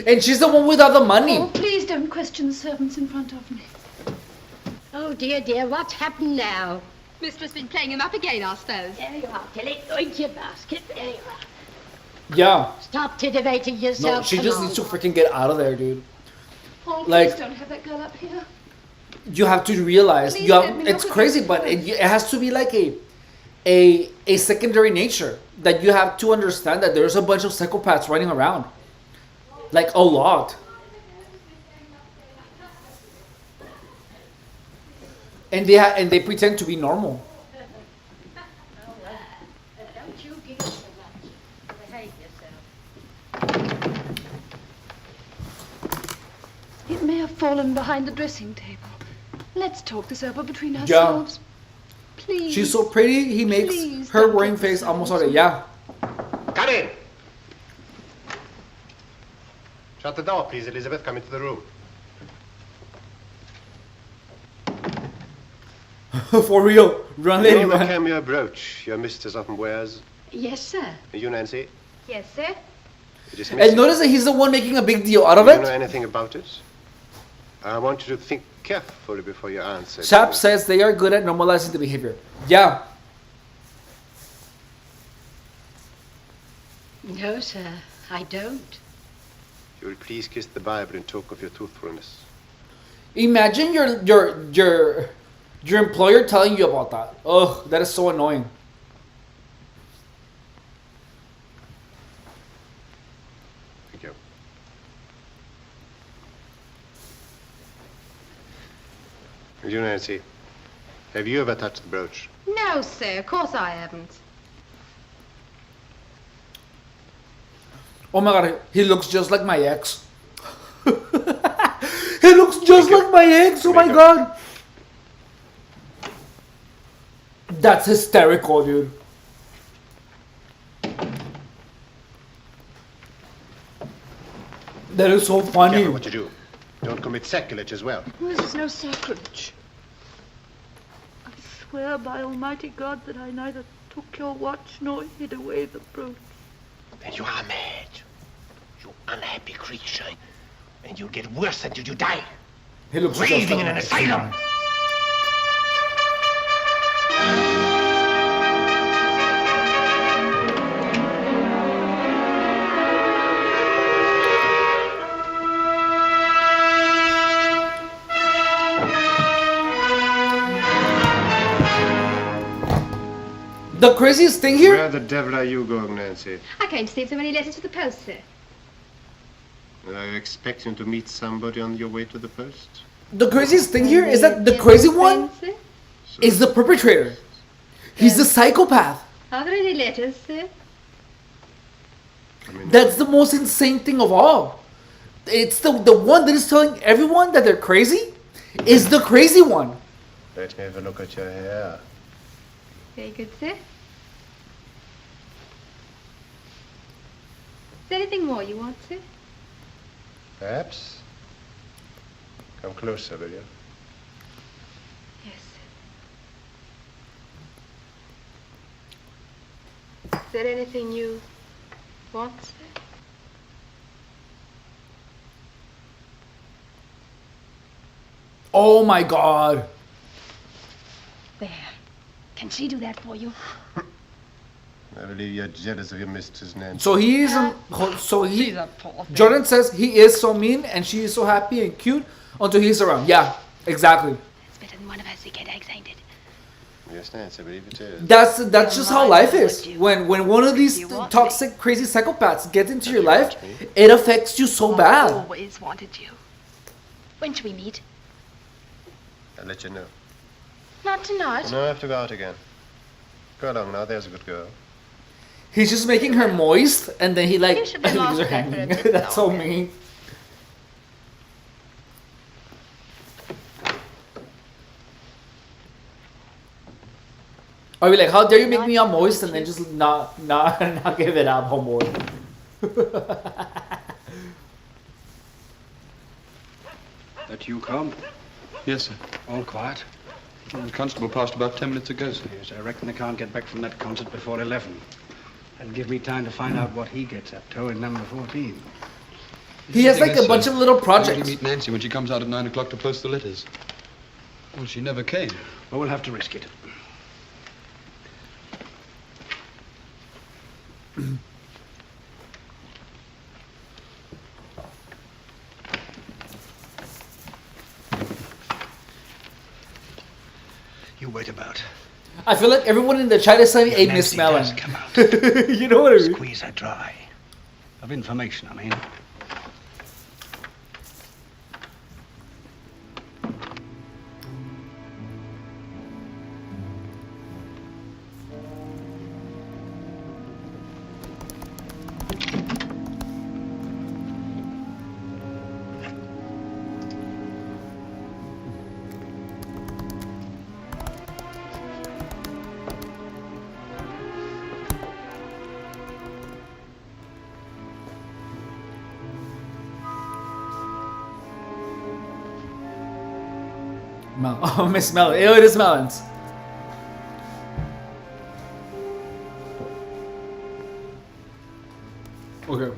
And she's the one with all the money. Oh, please don't question the servants in front of me. Oh, dear, what's happened now? Mistress been playing him up again, I suppose. There you are, Tilly. Go into your basket. There you are. Yeah. Stop titivating yourself. No, she Come just on. needs to freaking get out of there, dude. Paul, Like- please don't have that girl up here. You have to realize Please you let have, me look it's at crazy, this but first. it has to be like a secondary nature that you have to understand that there's a bunch of psychopaths running around, like a lot. And they pretend to be normal. Don't you give so much. Behave yourself. It may have fallen behind the dressing table. Let's talk this over between ourselves. Please. She's so pretty. He makes Please her don't wearing get face this almost out. already. Yeah. Come in. Shut the door, please, Elizabeth. Come into the room. For real. Run, lady, You know the run. cameo brooch your mistress often wears? Yes, sir. You, Nancy? Yes, sir. It is And missing. notice that he's the one making a big deal out of Do you know it. anything about it? I want you to think carefully before you answer. Chap says they are good at normalizing the behavior. Yeah. No, sir, I don't. You will please kiss the Bible in token of your truthfulness. Imagine your employer telling you about that. Ugh, that is so annoying. Thank you. You, Nancy, have you ever touched the brooch? No, sir. Of course I haven't. Oh my god, he looks just like my ex. He looks just like my ex. Oh my god. That's hysterical, dude. That is so funny. Careful what you do. Don't commit sacrilege as well. This is no sacrilege. swear by Almighty God that I neither took your watch nor hid away the brooch. Then you are mad. You unhappy creature. And you'll get worse until you die. He looks Raving in an asylum. The craziest thing here? Where the devil are you going, Nancy? I came to see if there were any letters to the post, sir. Are you expecting to meet somebody on your way to the post? The craziest thing here is that the crazy one is the perpetrator. He's the psychopath. Are there any letters, sir? That's the most insane thing of all. It's the one that is telling everyone that they're crazy is the crazy one. Let me have a look at your hair. Very good, sir. Is there anything more you want, sir? Perhaps. Come closer, will you? Yes, sir. Is there anything you want, sir? Oh my God. There. Can she do that for you? I believe you're jealous of your mistress, Nancy. So he is. Jordan says he is so mean and she is so happy and cute until he's around. Yeah, exactly. It's better than one of our sick eggs, ain't it? Yes, Nancy, I believe it is. That's just how life is. When one of these toxic, crazy psychopaths gets into your life, it affects you so I bad. always wanted you. When should we meet? I'll let you know. Not tonight. No, I have to go out again. Go along now, there's a good girl. He's just making her moist, and then he like You should be leaves her lost there for a hanging. bit That's so mean. Are we like, how dare you make me all moist and then just not give it up, homeboy? That you come? Yes, sir. All quiet? Well, the constable passed about 10 minutes ago, sir. Yes, I reckon they can't get back from that concert before 11. That'll give me time to find out what he gets up to in number 14. He has like a bunch of little Did projects. you meet Nancy when she comes out at 9 o'clock to post the letters? Well, she never came. Well, we'll have to risk it. You wait about. I feel like everyone in the chat is saying, "Hey, Miss Nancy Mellon." does come out. You know what I mean? Squeeze her dry. Of information, I mean. Oh, Miss Mellon. Oh, it is Mellon's. Okay.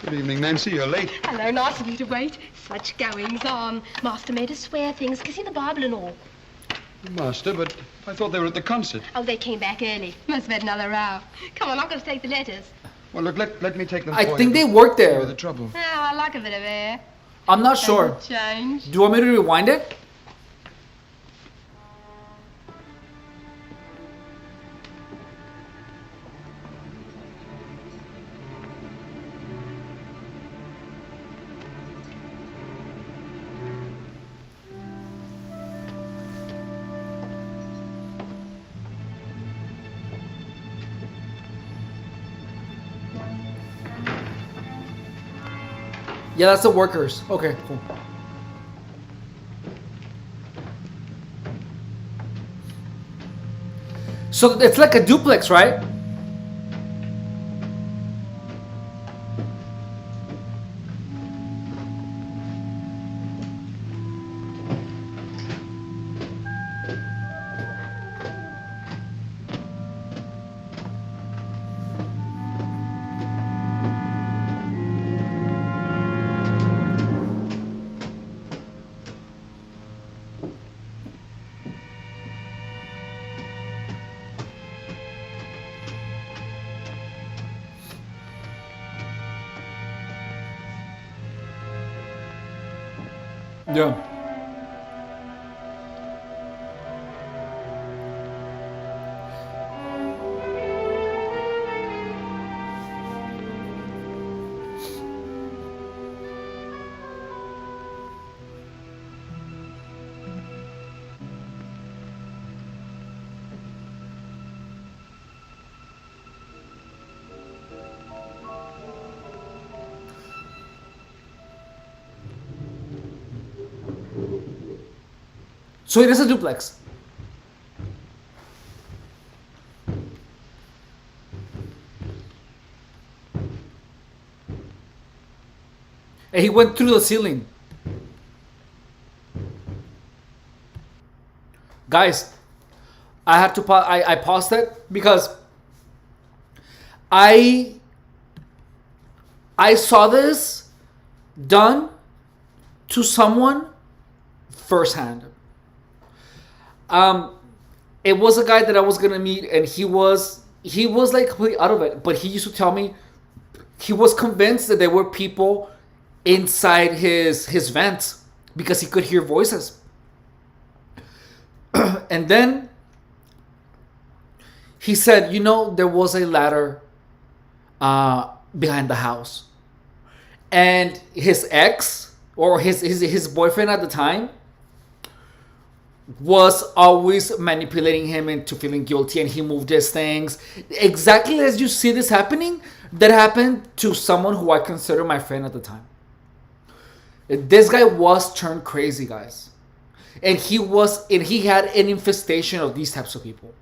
Good evening, Nancy. You're late. Hello, nice of you to wait. Such goings on. Master made us swear things, kiss in the Bible and all. Master, but I thought they were at the concert. Oh, they came back early. Must have had another row. Come on, I'm going to take the letters. Well, look, let me take them I for think you. they work there. You're the trouble. Oh, I like a bit of air. I'm not sure. Doesn't change. Do you want me to rewind it? Yeah, that's the workers. Okay, cool. So it's like a duplex, right? Yeah. So it is a duplex. And he went through the ceiling. Guys, I have to I paused it because I saw this done to someone firsthand. It was a guy that I was gonna meet, and he was like completely out of it. But he used to tell me he was convinced that there were people inside his vent because he could hear voices. And then he said, you know, there was a ladder behind the house, and his ex or his boyfriend at the time was always manipulating him into feeling guilty, and he moved his things. Exactly as you see this happening, that happened to someone who I consider my friend at the time. This guy was turned crazy, guys. And he had an infestation of these types of people.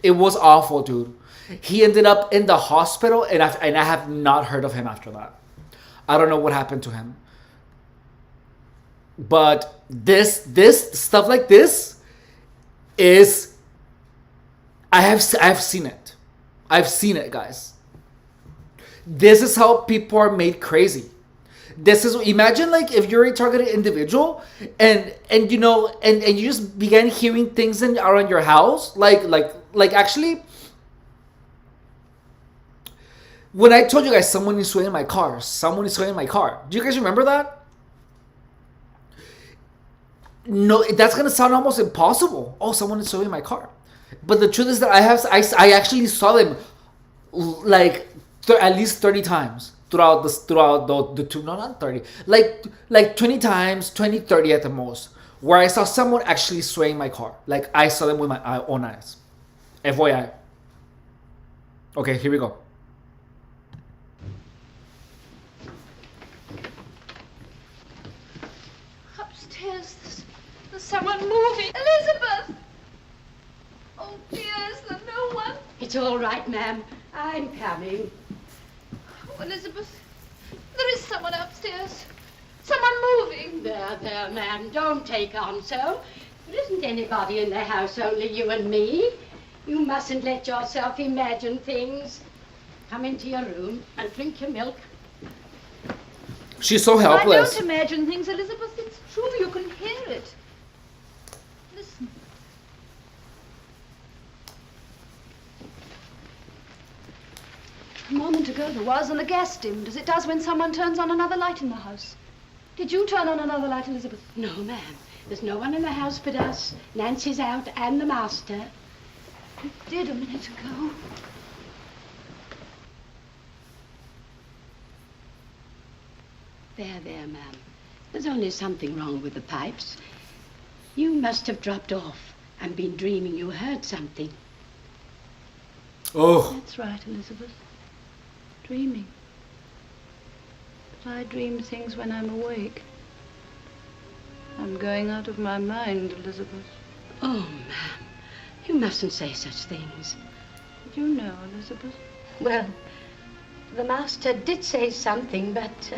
It was awful, dude. He ended up in the hospital, and I have not heard of him after that. I don't know what happened to him. But this stuff like this is, I've seen it. I've seen it, guys. This is how people are made crazy. This is, imagine like if you're a targeted individual and you know and you just began hearing things around your house, like actually, when I told you guys someone is swinging my car, do you guys remember that? No, that's gonna sound almost impossible. Oh, someone is swinging my car, but the truth is that I actually saw them like at least 30 times throughout the two, no, not 30, like 20 times, 20, 30 at the most, where I saw someone actually swaying my car. Like I saw them with my own eyes. FYI. Okay, here we go. Upstairs, there's someone moving. Elizabeth! Oh dear, is there no one? It's all right, ma'am. I'm coming. Oh, Elizabeth, there is someone upstairs. Someone moving. There, ma'am. Don't take on so. There isn't anybody in the house, only you and me. You mustn't let yourself imagine things. Come into your room and drink your milk. She's so helpless. I don't imagine things, Elizabeth. It's true. You can hear it. Listen. A moment ago there was, and the gas dimmed, as it does when someone turns on another light in the house. Did you turn on another light, Elizabeth? No, ma'am. There's no one in the house but us. Nancy's out and the master. It did a minute ago. There, ma'am. There's only something wrong with the pipes. You must have dropped off and been dreaming you heard something. Oh. That's right, Elizabeth. Dreaming. But I dream things when I'm awake. I'm going out of my mind, Elizabeth. Oh, ma'am. You mustn't say such things. Did you know, Elizabeth? Well, the master did say something, but...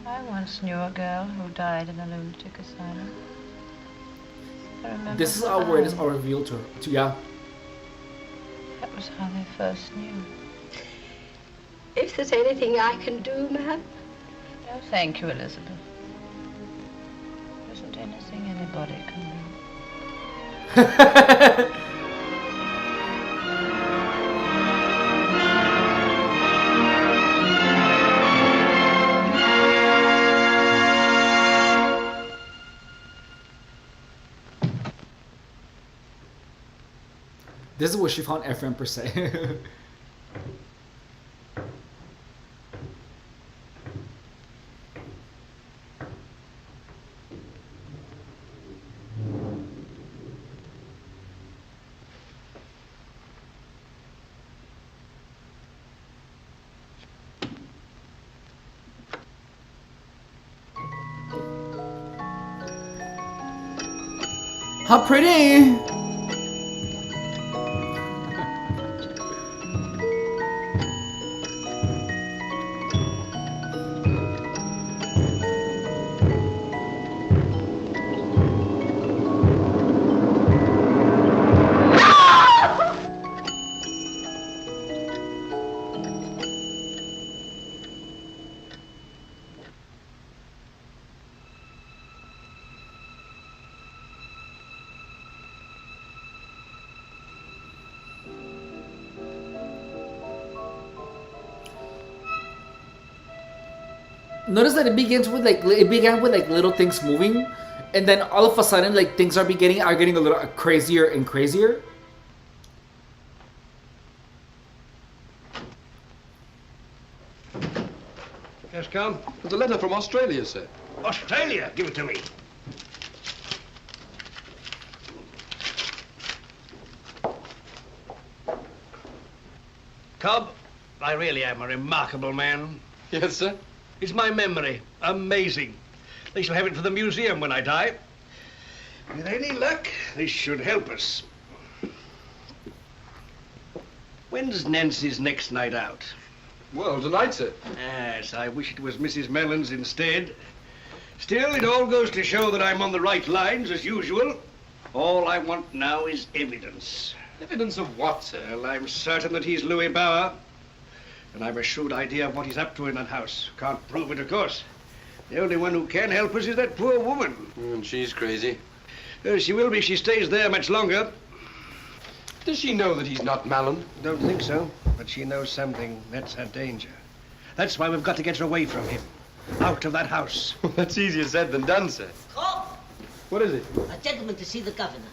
I once knew a girl who died in a lunatic asylum. I remember. This is how where it is all revealed to her. Yeah. That was how they first knew. If there's anything I can do, ma'am. No, thank you, Elizabeth. There isn't anything anybody can do. This is where she found FM per se. How pretty! Notice that it began with like little things moving, and then all of a sudden like things are getting a little crazier and crazier. Yes, come. There's a letter from Australia, sir. Australia? Give it to me. Cobb, I really am a remarkable man. Yes, sir. It's my memory. Amazing. They shall have it for the museum when I die. With any luck, this should help us. When's Nancy's next night out? Well, tonight, sir. Yes, I wish it was Mrs. Mellon's instead. Still, it all goes to show that I'm on the right lines, as usual. All I want now is evidence. Evidence of what, sir? Well, I'm certain that he's Louis Bauer. And I've a shrewd idea of what he's up to in that house. Can't prove it, of course. The only one who can help us is that poor woman. And she's crazy. She will be if she stays there much longer. Does she know that he's not Malin? Don't think so. But she knows something. That's her danger. That's why we've got to get her away from him. Out of that house. That's easier said than done, sir. Cobb! What is it? A gentleman to see the governor.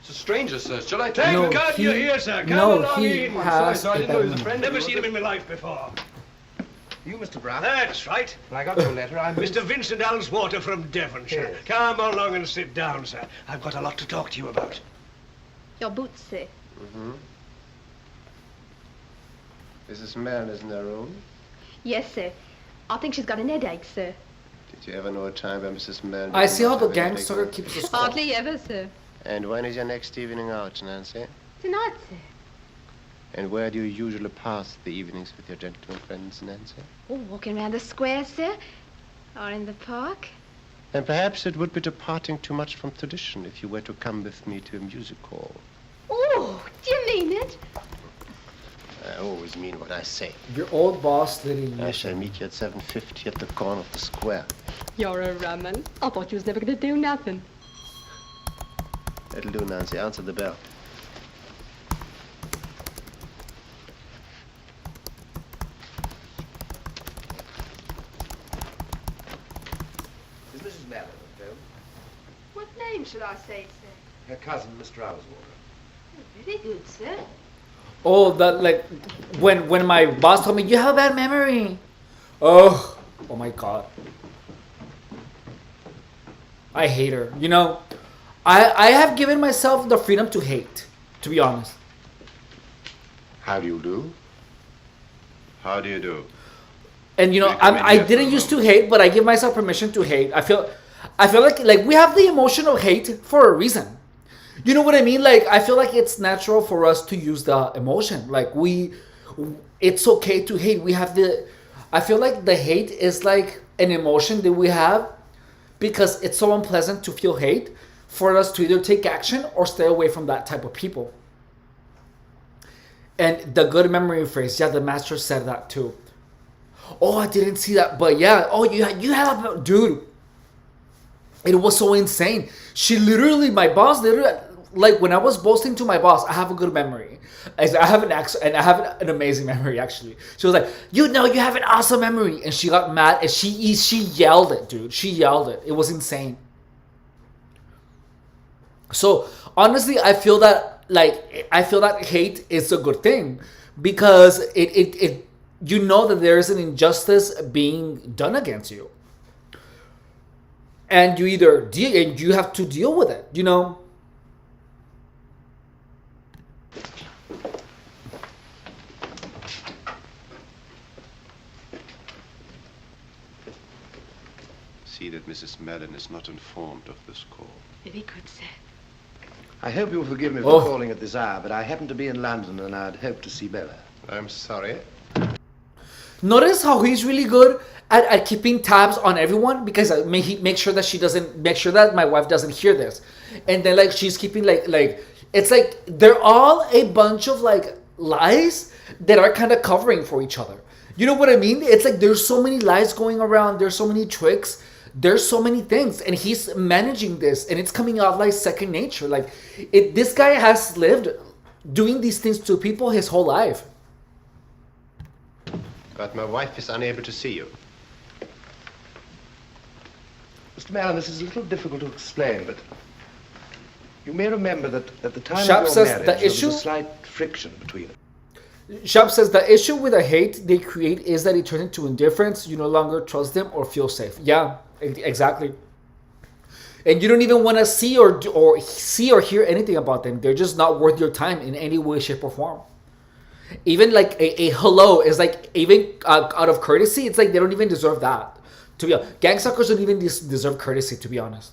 It's a stranger, sir. Shall I Thank take God you're here, sir. Come along in. has I didn't know he was a friend. Never seen him in my life before. You, Mr. Brown? That's right. Well, I got your letter. I'm Mr. Vincent Alswater from Devonshire. Yes. Come along and sit down, sir. I've got a lot to talk to you about. Your boots, sir. Mm-hmm. Mrs. Mellon is in her room. Yes, sir. I think she's got an headache, sir. Did you ever know a time when Mrs. Mellon... I see how the didn't have a gangster headache? keeps the score. Hardly ever, sir. And when is your next evening out, Nancy? Tonight, sir. And where do you usually pass the evenings with your gentleman friends, Nancy? Oh, walking around the square, sir. Or in the park. And perhaps it would be departing too much from tradition if you were to come with me to a music hall. Oh, do you mean it? I always mean what I say. Your old boss, Liddy. I shall meet you at 7:50 at the corner of the square. You're a rum un. I thought you was never going to do nothing. That'll do, Nancy. Answer the bell. Is Mrs. Mellon at home? What name should I say, sir? Her cousin, Mr. Alswater. Very good, sir. Oh, that like when my boss told me you have a bad memory. Oh my God. I hate her. You know, I have given myself the freedom to hate, to be honest. How do you do? How do you do? And you know, I didn't used to hate, but I give myself permission to hate. I feel like we have the emotion of hate for a reason. You know what I mean? Like, I feel like it's natural for us to use the emotion. Like, it's okay to hate. I feel like the hate is like an emotion that we have because it's so unpleasant to feel hate for us to either take action or stay away from that type of people. And the good memory phrase, yeah, the master said that too. Oh, I didn't see that, but yeah. Oh, you have, dude. It was so insane. My boss literally, like when I was boasting to my boss, I have a good memory. I have an amazing memory actually. She was like, you have an awesome memory, and she got mad and she yelled it, dude. She yelled it. It was insane. So honestly, I feel that hate is a good thing, because it you know that there is an injustice being done against you, and you have to deal with it, you know. See that Mrs. Mellon is not informed of this call. Very good, sir. I hope you'll forgive me for calling at this hour, but I happen to be in London and I'd hoped to see Bella. I'm sorry. Notice how he's really good at keeping tabs on everyone, because he make sure that my wife doesn't hear this, and then like she's keeping like it's like they're all a bunch of like lies that are kind of covering for each other. You know what I mean? It's like there's so many lies going around. There's so many tricks. There's so many things, and he's managing this, and it's coming out like second nature. Like this guy has lived doing these things to people his whole life. But my wife is unable to see you. Mr. Mellon, this is a little difficult to explain, but you may remember that at the time Shab of says your marriage, the there was issue- a slight friction between them. Shab says the issue with the hate they create is that it turns into indifference. You no longer trust them or feel safe. Yeah, exactly. And you don't even want to see or hear anything about them. They're just not worth your time in any way, shape, or form. Even like a hello is like, even out of courtesy, it's like they don't even deserve that. To be honest, gang suckers don't even deserve courtesy, to be honest.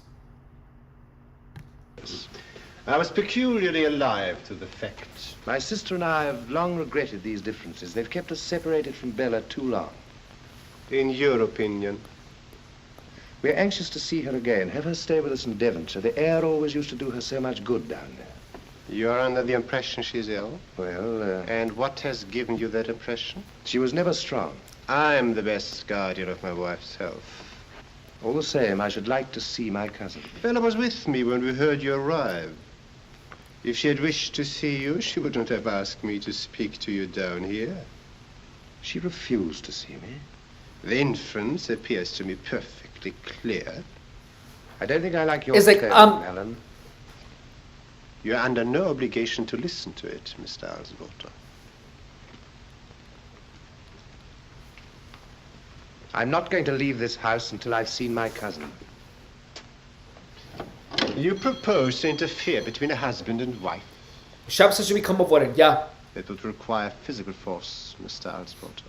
I was peculiarly alive to the fact. My sister and I have long regretted these differences. They've kept us separated from Bella too long. In your opinion? We're anxious to see her again, have her stay with us in Devonshire. The air always used to do her so much good down there. You're under the impression she's ill? Well, And what has given you that impression? she was never strong. I'm the best guardian of my wife's health. All the same, I should like to see my cousin. Bella was with me when we heard you arrive. If she had wished to see you, she wouldn't have asked me to speak to you down here. She refused to see me. The inference appears to me perfectly clear. I don't think I like your It's like, tone, Alan. You're under no obligation to listen to it, Mr. Alswater. I'm not going to leave this house until I've seen my cousin. You propose to interfere between a husband and wife? Shab says you become avoidant, yeah. That would require physical force, Mr. Alswater.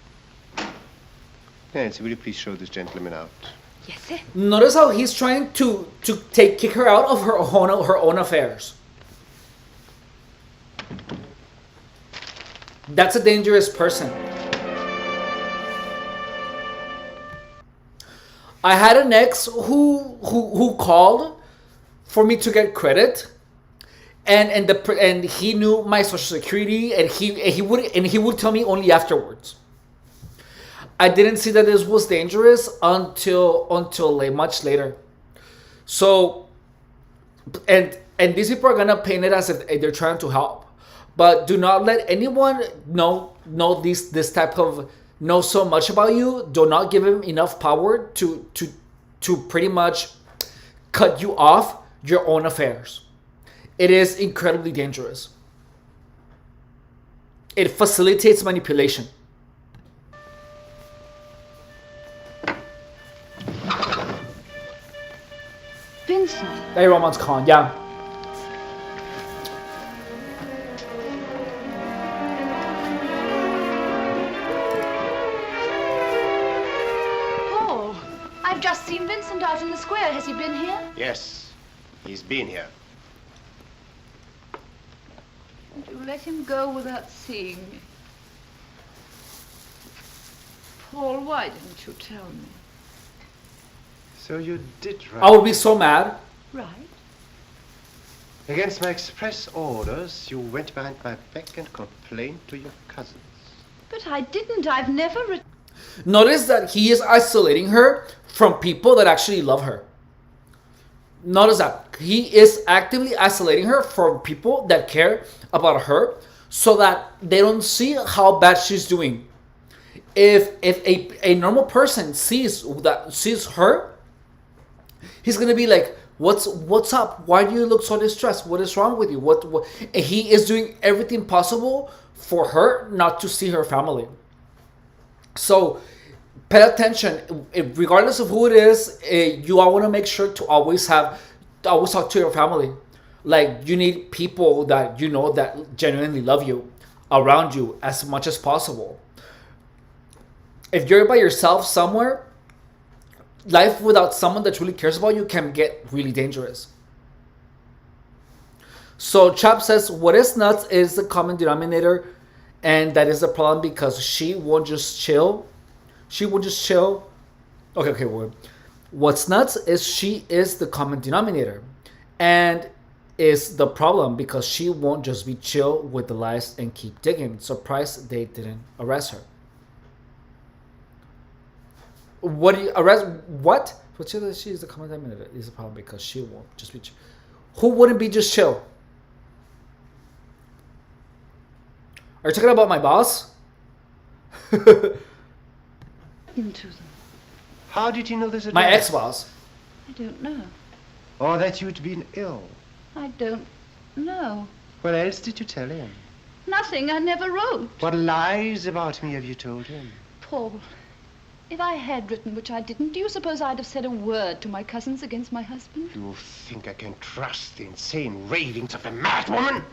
Nancy, will you please show this gentleman out? Yes, sir. Notice how he's trying to kick her out of her own affairs. That's a dangerous person. I had an ex who called for me to get credit, and he knew my social security, and he would tell me only afterwards. I didn't see that this was dangerous until much later. So, and these people are gonna paint it as if they're trying to help, but do not let anyone know this type of know so much about you. Do not give him enough power to pretty much cut you off your own affairs. It is incredibly dangerous. It facilitates manipulation. Vincent. Hey, Roman's calling, yeah. Paul, I've just seen Vincent out in the square. Has he been here? Yes, he's been here. Did you let him go without seeing me? Paul, why didn't you tell me? So you did right. I would be so mad. Right. Against my express orders, you went behind my back and complained to your cousins. But I didn't. I've never... Notice that he is isolating her from people that actually love her. Notice that. He is actively isolating her from people that care about her so that they don't see how bad she's doing. If a normal person sees her, he's going to be like, What's up? Why do you look so distressed? What is wrong with you? What? And he is doing everything possible for her not to see her family. So pay attention. Regardless of who it is, you all want to make sure to always talk to your family. Like, you need people that you know that genuinely love you around you as much as possible. If you're by yourself somewhere, life without someone that truly cares about you can get really dangerous. So Chap says, what is nuts is the common denominator, and that is the problem because she won't just chill. She won't just chill. Okay, well, what's nuts is she is the common denominator, and is the problem because she won't just be chill with the lies and keep digging. Surprised they didn't arrest her. What do you arrest? What? But she's the common denominator is the problem because she won't just be chill. Who wouldn't be just chill? Are you talking about my boss? Into them. How did you know this? My ex-boss. I don't know. Or that you'd been ill. I don't know. What else did you tell him? Nothing. I never wrote. What lies about me have you told him? Paul, if I had written, which I didn't, do you suppose I'd have said a word to my cousins against my husband? You think I can trust the insane ravings of a mad woman?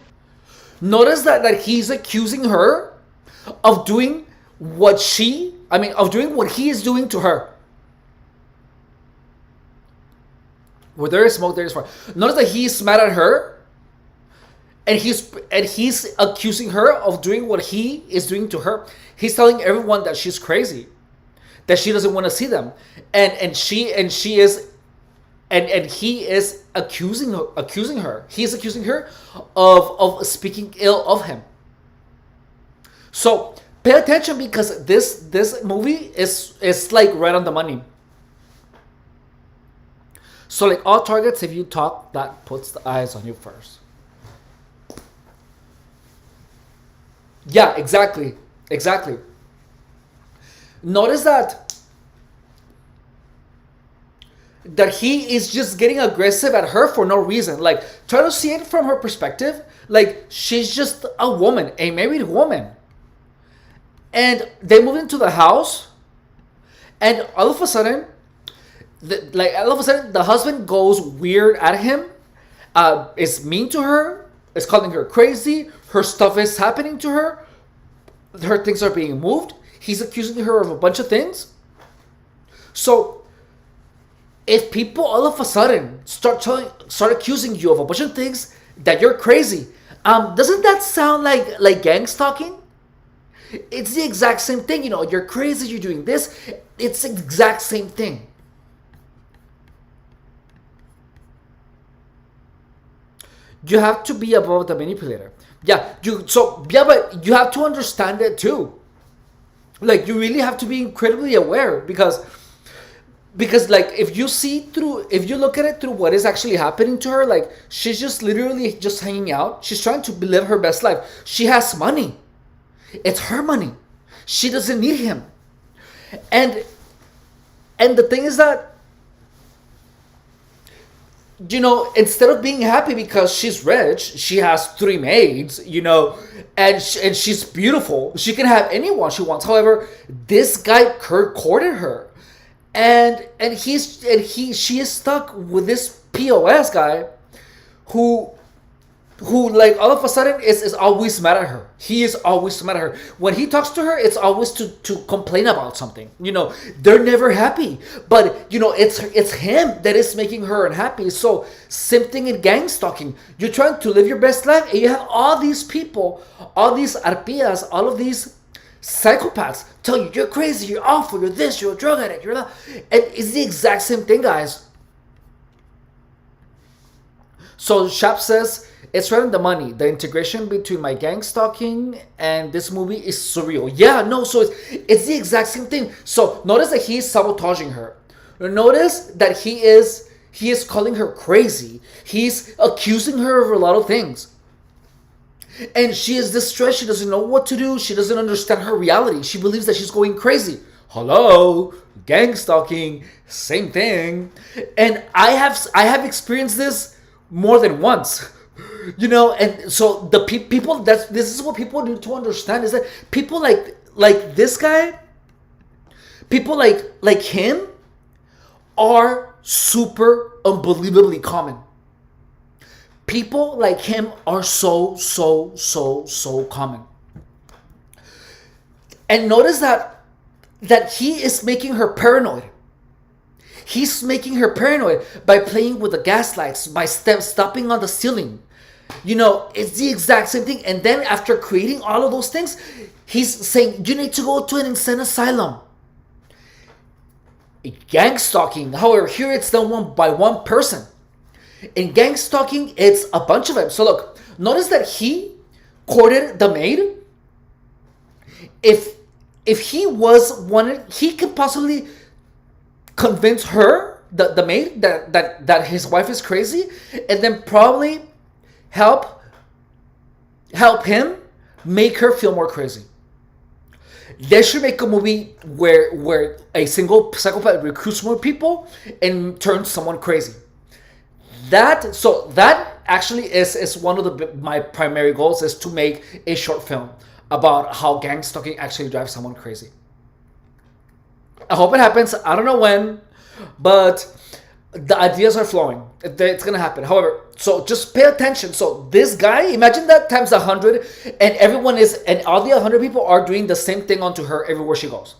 Notice that he's accusing her of doing of doing what he is doing to her. Where there is smoke, there is fire. Notice that he's mad at her, and he's accusing her of doing what he is doing to her. He's telling everyone that she's crazy, that she doesn't want to see them, and he is accusing her. He is accusing her of speaking ill of him. So pay attention because this movie is like right on the money. So like all targets, if you talk, that puts the eyes on you first. Yeah, exactly. Notice that he is just getting aggressive at her for no reason. Like, try to see it from her perspective. Like, she's just a woman, a married woman. And they move into the house, and all of a sudden, the husband goes weird at him, is mean to her, is calling her crazy, her stuff is happening to her, her things are being moved, he's accusing her of a bunch of things. So, if people all of a sudden start accusing you of a bunch of things that you're crazy, doesn't that sound like gang stalking? It's the exact same thing, you're crazy, you're doing this, it's the exact same thing. You have to be above the manipulator. But you have to understand it too. Like, you really have to be incredibly aware because like if you look at it through what is actually happening to her, like she's just literally just hanging out. She's trying to live her best life. She has money. It's her money. She doesn't need him. And the thing is that, instead of being happy because she's rich, she has 3 maids, and she's beautiful. She can have anyone she wants. However, this guy courted her, and she is stuck with this POS guy, who like all of a sudden is always mad at her. He is always mad at her. When he talks to her, it's always to complain about something. They're never happy. But it's him that is making her unhappy. So same thing in gang stalking. You're trying to live your best life, and you have all these people, all these arpías, all of these psychopaths tell you you're crazy, you're awful, you're this, you're a drug addict, you're that. And it's the exact same thing, guys. So Shap says, it's right on the money. The integration between my gang stalking and this movie is surreal. Yeah, no, so it's the exact same thing. So notice that he's sabotaging her. Notice that he is calling her crazy. He's accusing her of a lot of things. And she is distressed. She doesn't know what to do. She doesn't understand her reality. She believes that she's going crazy. Hello, gang stalking, same thing. And I have experienced this more than once. You know, and so the people this is what people need to understand is that people like this guy, people like him are super unbelievably common. People like him are so common. And notice that he is making her paranoid. He's making her paranoid by playing with the gaslights, by stopping on the ceiling. You know, it's the exact same thing. And then after creating all of those things, he's saying, you need to go to an insane asylum. Gang stalking, however, here it's done by one person. In gang stalking, it's a bunch of them. So look, notice that he courted the maid. If he was wanted, he could possibly convince her, the maid, that his wife is crazy, and then probably help him make her feel more crazy. They should make a movie where a single psychopath recruits more people and turns someone crazy. That actually is one of my primary goals, is to make a short film about how gang stalking actually drives someone crazy. I hope it happens. I don't know when, but the ideas are flowing. It's gonna happen. However, so just pay attention. So this guy, imagine that times 100, and all the 100 people are doing the same thing onto her everywhere she goes.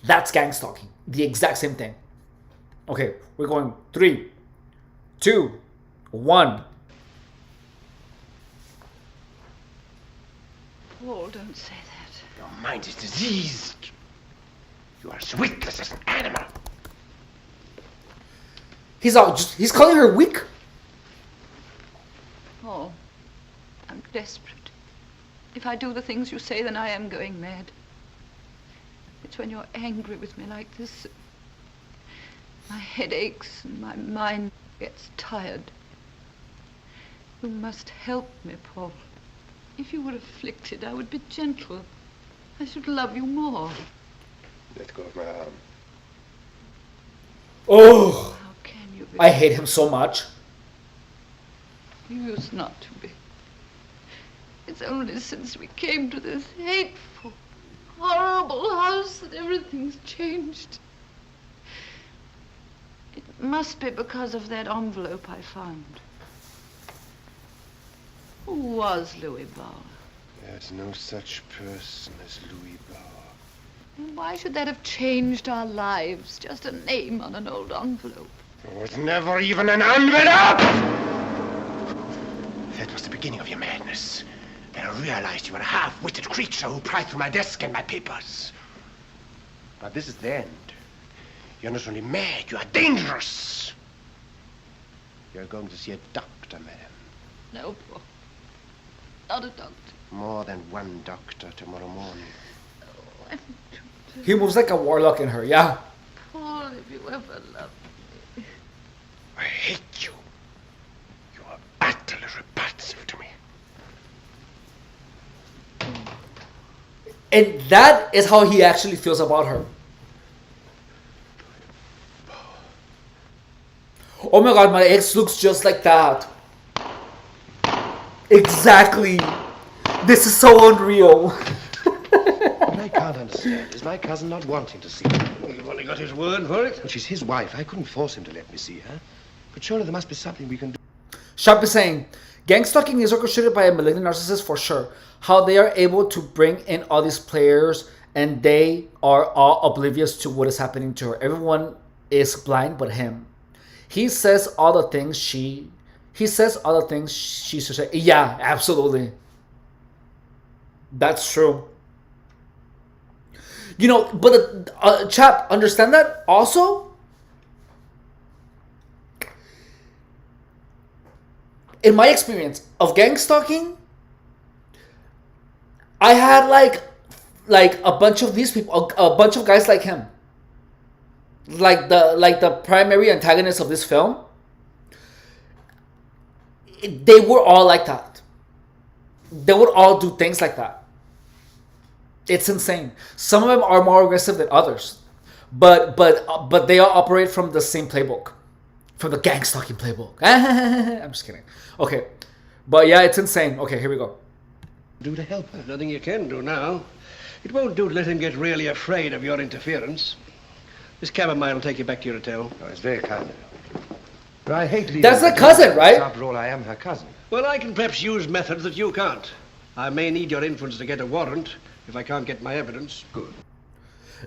That's gang stalking. The exact same thing. Okay, we're going 3, 2, 1. Paul, don't say that. Your mind is diseased. You are as witless as an animal. He's calling her weak. Paul, I'm desperate. If I do the things you say, then I am going mad. It's when you're angry with me like this, my head aches and my mind gets tired. You must help me, Paul. If you were afflicted, I would be gentle. I should love you more. Let go of my arm. Oh, how can you be? I hate him so much. You used not to be. It's only since we came to this hateful, horrible house that everything's changed. It must be because of that envelope I found. Who was Louis Bauer? There's no such person as Louis Bauer. And why should that have changed our lives? Just a name on an old envelope. There was never even an envelope! That was the beginning of your madness. Then I realized you were a half-witted creature who pried through my desk and my papers. But this is the end. You're not only mad, you are dangerous. You're going to see a doctor, madam. No, Paul. Not a doctor. More than one doctor tomorrow morning. Oh, He moves like a warlock in her, yeah. Paul, if you ever loved me. I hate you. You are utterly repulsive to me. And that is how he actually feels about her. Oh my god, my ex looks just like that. Exactly. This is so unreal. What I can't understand is my cousin not wanting to see her. Well, you've only got his word for it. Well, she's his wife. I couldn't force him to let me see her. But surely there must be something we can do. Sharp is saying, gang stalking is orchestrated by a malignant narcissist for sure. How they are able to bring in all these players and they are all oblivious to what is happening to her. Everyone is blind but him. He says all the things she should say. Yeah, absolutely. That's true. You know, but chap, understand that also. In my experience of gang stalking, I had like a bunch of these people, a bunch of guys like him, like the primary antagonist of this film. They were all like that. They would all do things like that. It's insane. Some of them are more aggressive than others. but they all operate from the same playbook, from the Gangstalking playbook. I'm just kidding. Okay, but yeah, it's insane. Okay, here we go. Do to help her? Nothing you can do now. It won't do to let him get really afraid of your interference. This chamomile will take you back to your hotel. Oh, it's very kind of you. But I hate leaving. That's the cousin, right? After all, I am her cousin. Well, I can perhaps use methods that you can't. I may need your influence to get a warrant if I can't get my evidence. Good.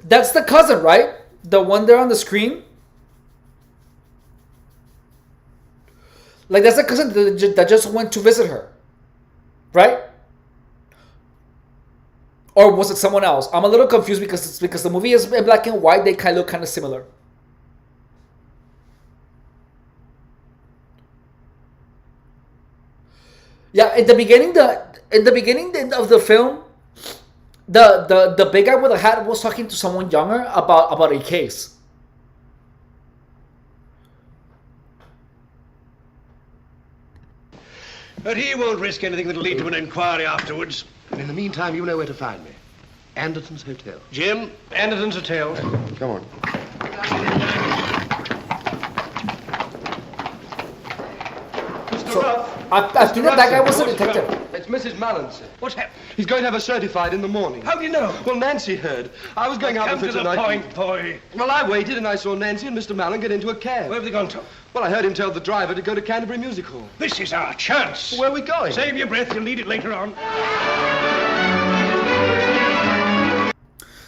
That's the cousin, right? The one there on the screen. Like, that's the cousin that just went to visit her, right? Or was it someone else? I'm a little confused because the movie is in black and white. They kind of look kind of similar. Yeah, in the beginning of the film, the big guy with a hat was talking to someone younger about a case. But he won't risk anything that'll lead to an inquiry afterwards. And in the meantime, you know where to find me. Anderton's Hotel. Jim, Anderton's Hotel. Come on. So, I think that guy was a detective. It's Mrs. Mallon, sir. What's happened? He's going to have her certified in the morning. How do you know? Well, Nancy heard. I was going out Come with her to the tonight. point, boy. Well, I waited and I saw Nancy and Mr. Mallon get into a cab. Where have they gone to? Well, I heard him tell the driver to go to Canterbury Music Hall. This is our chance. Well, where are we going? Save your breath. You'll need it later on.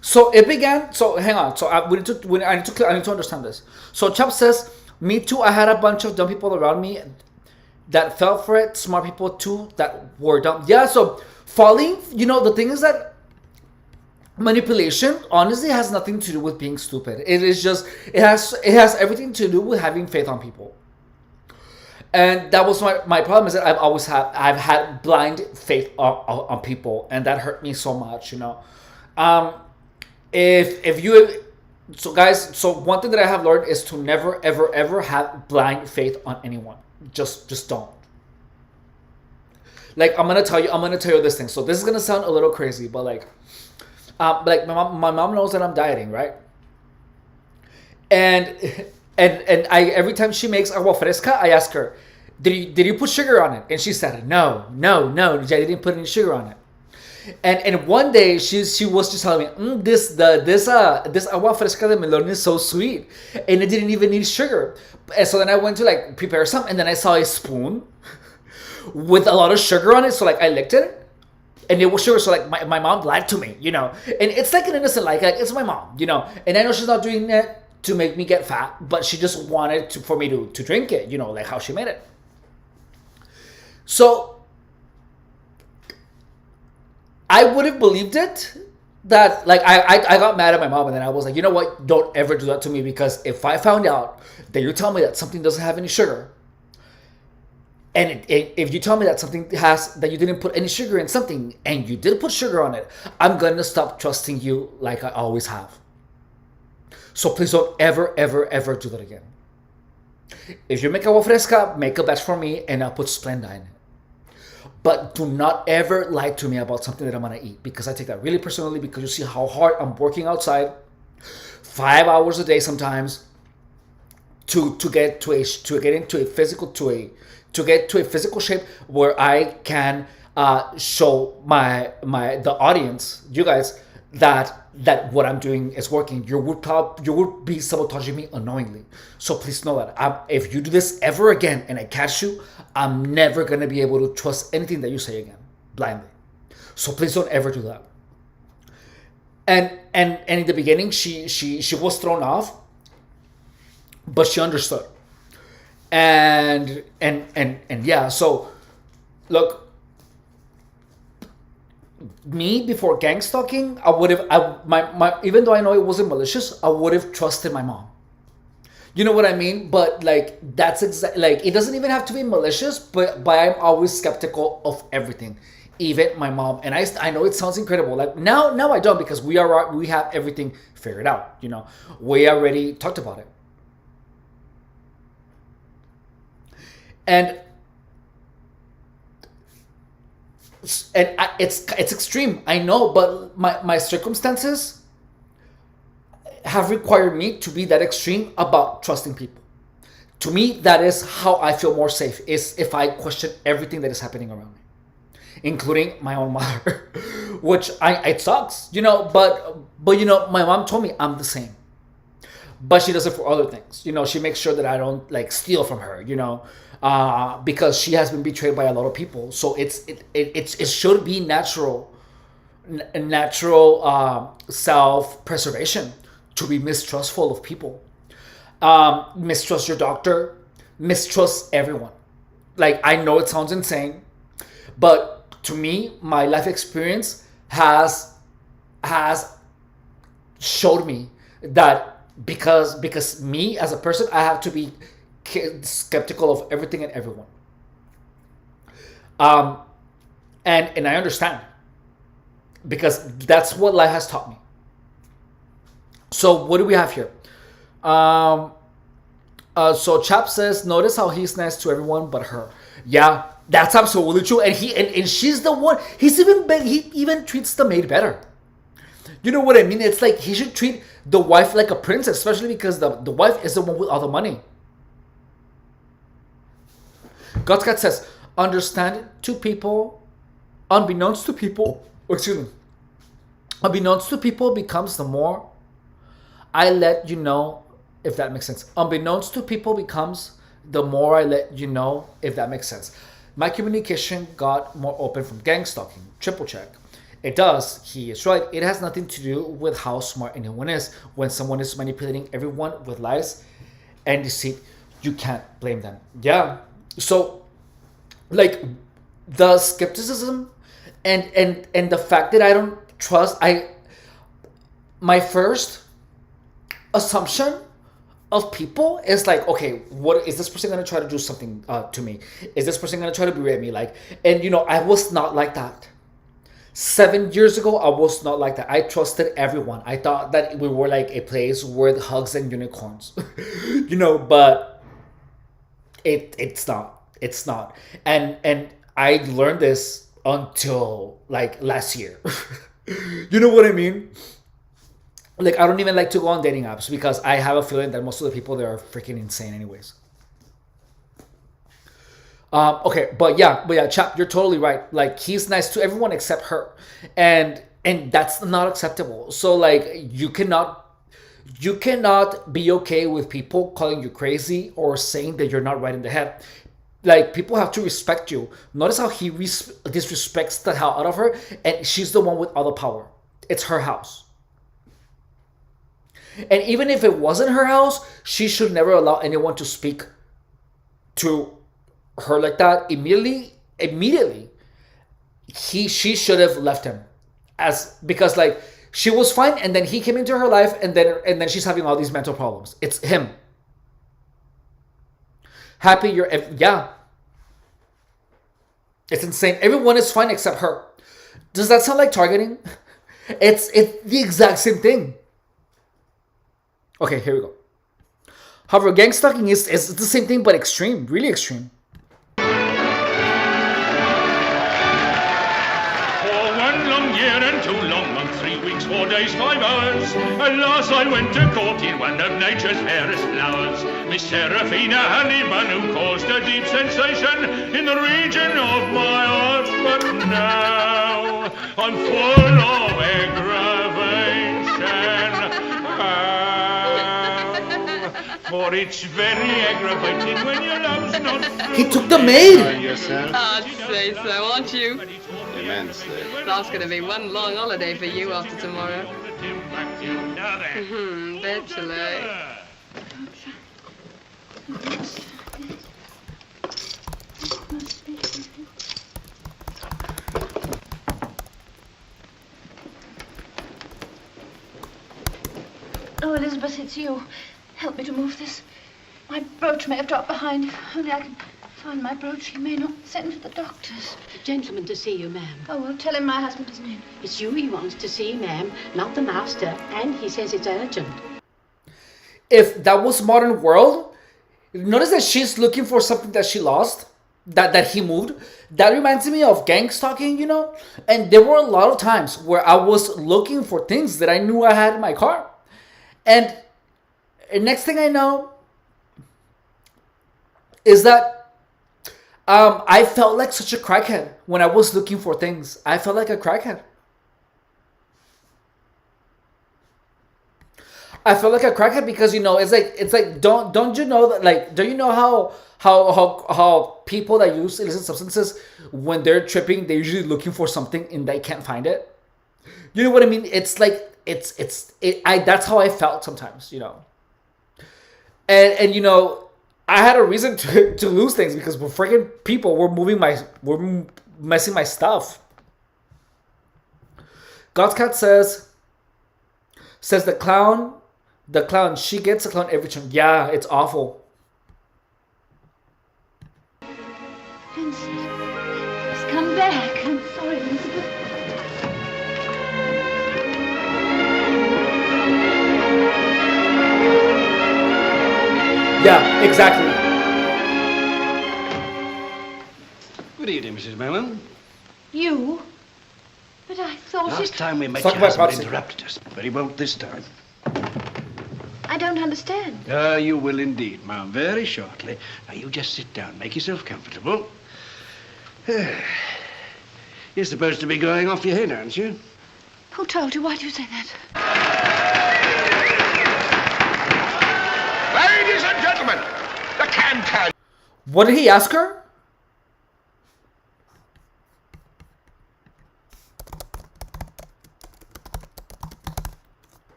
So it began. So hang on. So I need to understand this. So Chop says, "Me too. I had a bunch of dumb people around me that fell for it. Smart people too that were dumb." Yeah. So falling. You know, the thing is that manipulation honestly has nothing to do with being stupid. It is just it has everything to do with having faith on people. And that was my problem, is that I've had blind faith on people, and that hurt me so much. You know. If you, so guys, so one thing that I have learned is to never ever have blind faith on anyone. Just don't. Like I'm gonna tell you this thing. So this is gonna sound a little crazy, but like my mom knows that I'm dieting, right? And I every time she makes agua fresca, I ask her, did you put sugar on it? And she said, no, I didn't put any sugar on it. And one day she was just telling me, this agua fresca de melon is so sweet, and it didn't even need sugar. And so then I went to like prepare some, and then I saw a spoon with a lot of sugar on it. So like I licked it, and it was sugar. So like my mom lied to me, you know. And it's like an innocent lie, like it's my mom, you know. And I know she's not doing it to make me get fat, but she just wanted for me to drink it, you know, like how she made it. So I would have believed it, that like I got mad at my mom, and then I was like, you know what, don't ever do that to me, because if I found out that you tell me that something doesn't have any sugar, and if you tell me that something that you didn't put any sugar in something, and you did put sugar on it, I'm gonna stop trusting you like I always have. So please don't ever do that again. If you make agua fresca, make a batch for me, and I'll put Splenda in it. But do not ever lie to me about something that I'm gonna eat, because I take that really personally, because you see how hard I'm working outside, 5 hours a day sometimes, to get to a physical shape where I can show the audience, you guys, that what I'm doing is working. You would be sabotaging me unknowingly. So please know that if you do this ever again and I catch you, I'm never gonna be able to trust anything that you say again blindly. So please don't ever do that. And in the beginning, she was thrown off, but she understood. And yeah. So look. Me, before Gangstalking, I would have, even though I know it wasn't malicious, I would have trusted my mom. You know what I mean? But like, that's exactly, like, it doesn't even have to be malicious, but I'm always skeptical of everything, even my mom. And I know it sounds incredible. Like now I don't, because we have everything figured out. You know, we already talked about it. And it's extreme, I know, but my circumstances, have required me to be that extreme about trusting people. To me, that is how I feel more safe, is if I question everything that is happening around me, including my own mother, which it sucks, you know, but you know, my mom told me I'm the same, but she does it for other things. You know, she makes sure that I don't like steal from her, you know, because she has been betrayed by a lot of people. So it should be natural self-preservation to be mistrustful of people. Mistrust your doctor, mistrust everyone. Like, I know it sounds insane, but to me, my life experience has showed me that because me as a person, I have to be skeptical of everything and everyone. And I understand, because that's what life has taught me. So what do we have here? So Chap says, notice how he's nice to everyone but her. Yeah, that's absolutely true. And she's the one. He even treats the maid better. You know what I mean? It's like he should treat the wife like a princess, especially because the wife is the one with all the money. Godscat says, unbeknownst to people becomes the more I let you know, if that makes sense. Unbeknownst to people becomes the more I let you know, if that makes sense. My communication got more open from Gangstalking. Triple check. It does. He is right. It has nothing to do with how smart anyone is. When someone is manipulating everyone with lies and deceit, you can't blame them. Yeah. So, like, the skepticism and the fact that I don't trust, my first assumption of people is like, okay, what is this person going to try to do something to me? Is this person going to try to berate me? Like, and you know, I was not like that. 7 years ago, I was not like that. I trusted everyone. I thought that we were like a place with hugs and unicorns, you know, but it's not. It's not. And I learned this until like last year. You know what I mean? Like, I don't even like to go on dating apps because I have a feeling that most of the people there are freaking insane anyways. Okay, but yeah, Chap, you're totally right. Like, he's nice to everyone except her. And that's not acceptable. So, like, you cannot be okay with people calling you crazy or saying that you're not right in the head. Like, people have to respect you. Notice how he disrespects the hell out of her, and she's the one with all the power. It's her house. And even if it wasn't her house, she should never allow anyone to speak to her like that. Immediately, she should have left him, because like, she was fine, and then he came into her life, and then she's having all these mental problems. It's him. Happy yeah. It's insane. Everyone is fine except her. Does that sound like targeting? It's the exact same thing. Okay, here we go. However, gangstalking is the same thing, but extreme, really extreme. For 1 long year and 2 long months, 3 weeks, 4 days, 5 hours, at last I went to court in one of nature's fairest flowers, Miss Serafina Honeyman, who caused a deep sensation in the region of my heart. But now I'm full of aggravation. For it's very aggravating when your love's not true. He took the maid. I'd say so, aren't you? Immensely. That's going to be one long holiday for you after tomorrow. Betrayal. Oh, Elizabeth, it's you. Help me to move this. My brooch may have dropped behind. If only I can find my brooch, he may not send for the doctors. A gentleman to see you, ma'am. Oh, well, tell him my husband isn't in. It's you he wants to see, ma'am, not the master, and he says it's urgent. If that was modern world, notice that she's looking for something that she lost, that he moved. That reminds me of Gangstalking, you know? And there were a lot of times where I was looking for things that I knew I had in my car. And next thing I know is that I felt like such a crackhead when I was looking for things. I felt like a crackhead. I felt like a crackhead because, you know, it's like don't you know that, like, do you know how people that use illicit substances, when they're tripping, they're usually looking for something and they can't find it? You know what I mean? It's like that's how I felt sometimes, you know. And you know, I had a reason to lose things because freaking people were messing my stuff. God's Cat says the clown, she gets a clown every time. Yeah, it's awful. Vincent, he's come back. I'm sorry, Elizabeth. Yeah, exactly. Good evening, Mrs. Mellon. You? But I thought Last time we met, Talk your about husband Patsy. interrupted us, but he won't this time. I don't understand. You will indeed, ma'am, very shortly. Now, you just sit down, make yourself comfortable. You're supposed to be going off your head, aren't you? Who told you? Why do you say that? Ladies and gentlemen, the can-can. What did he ask her?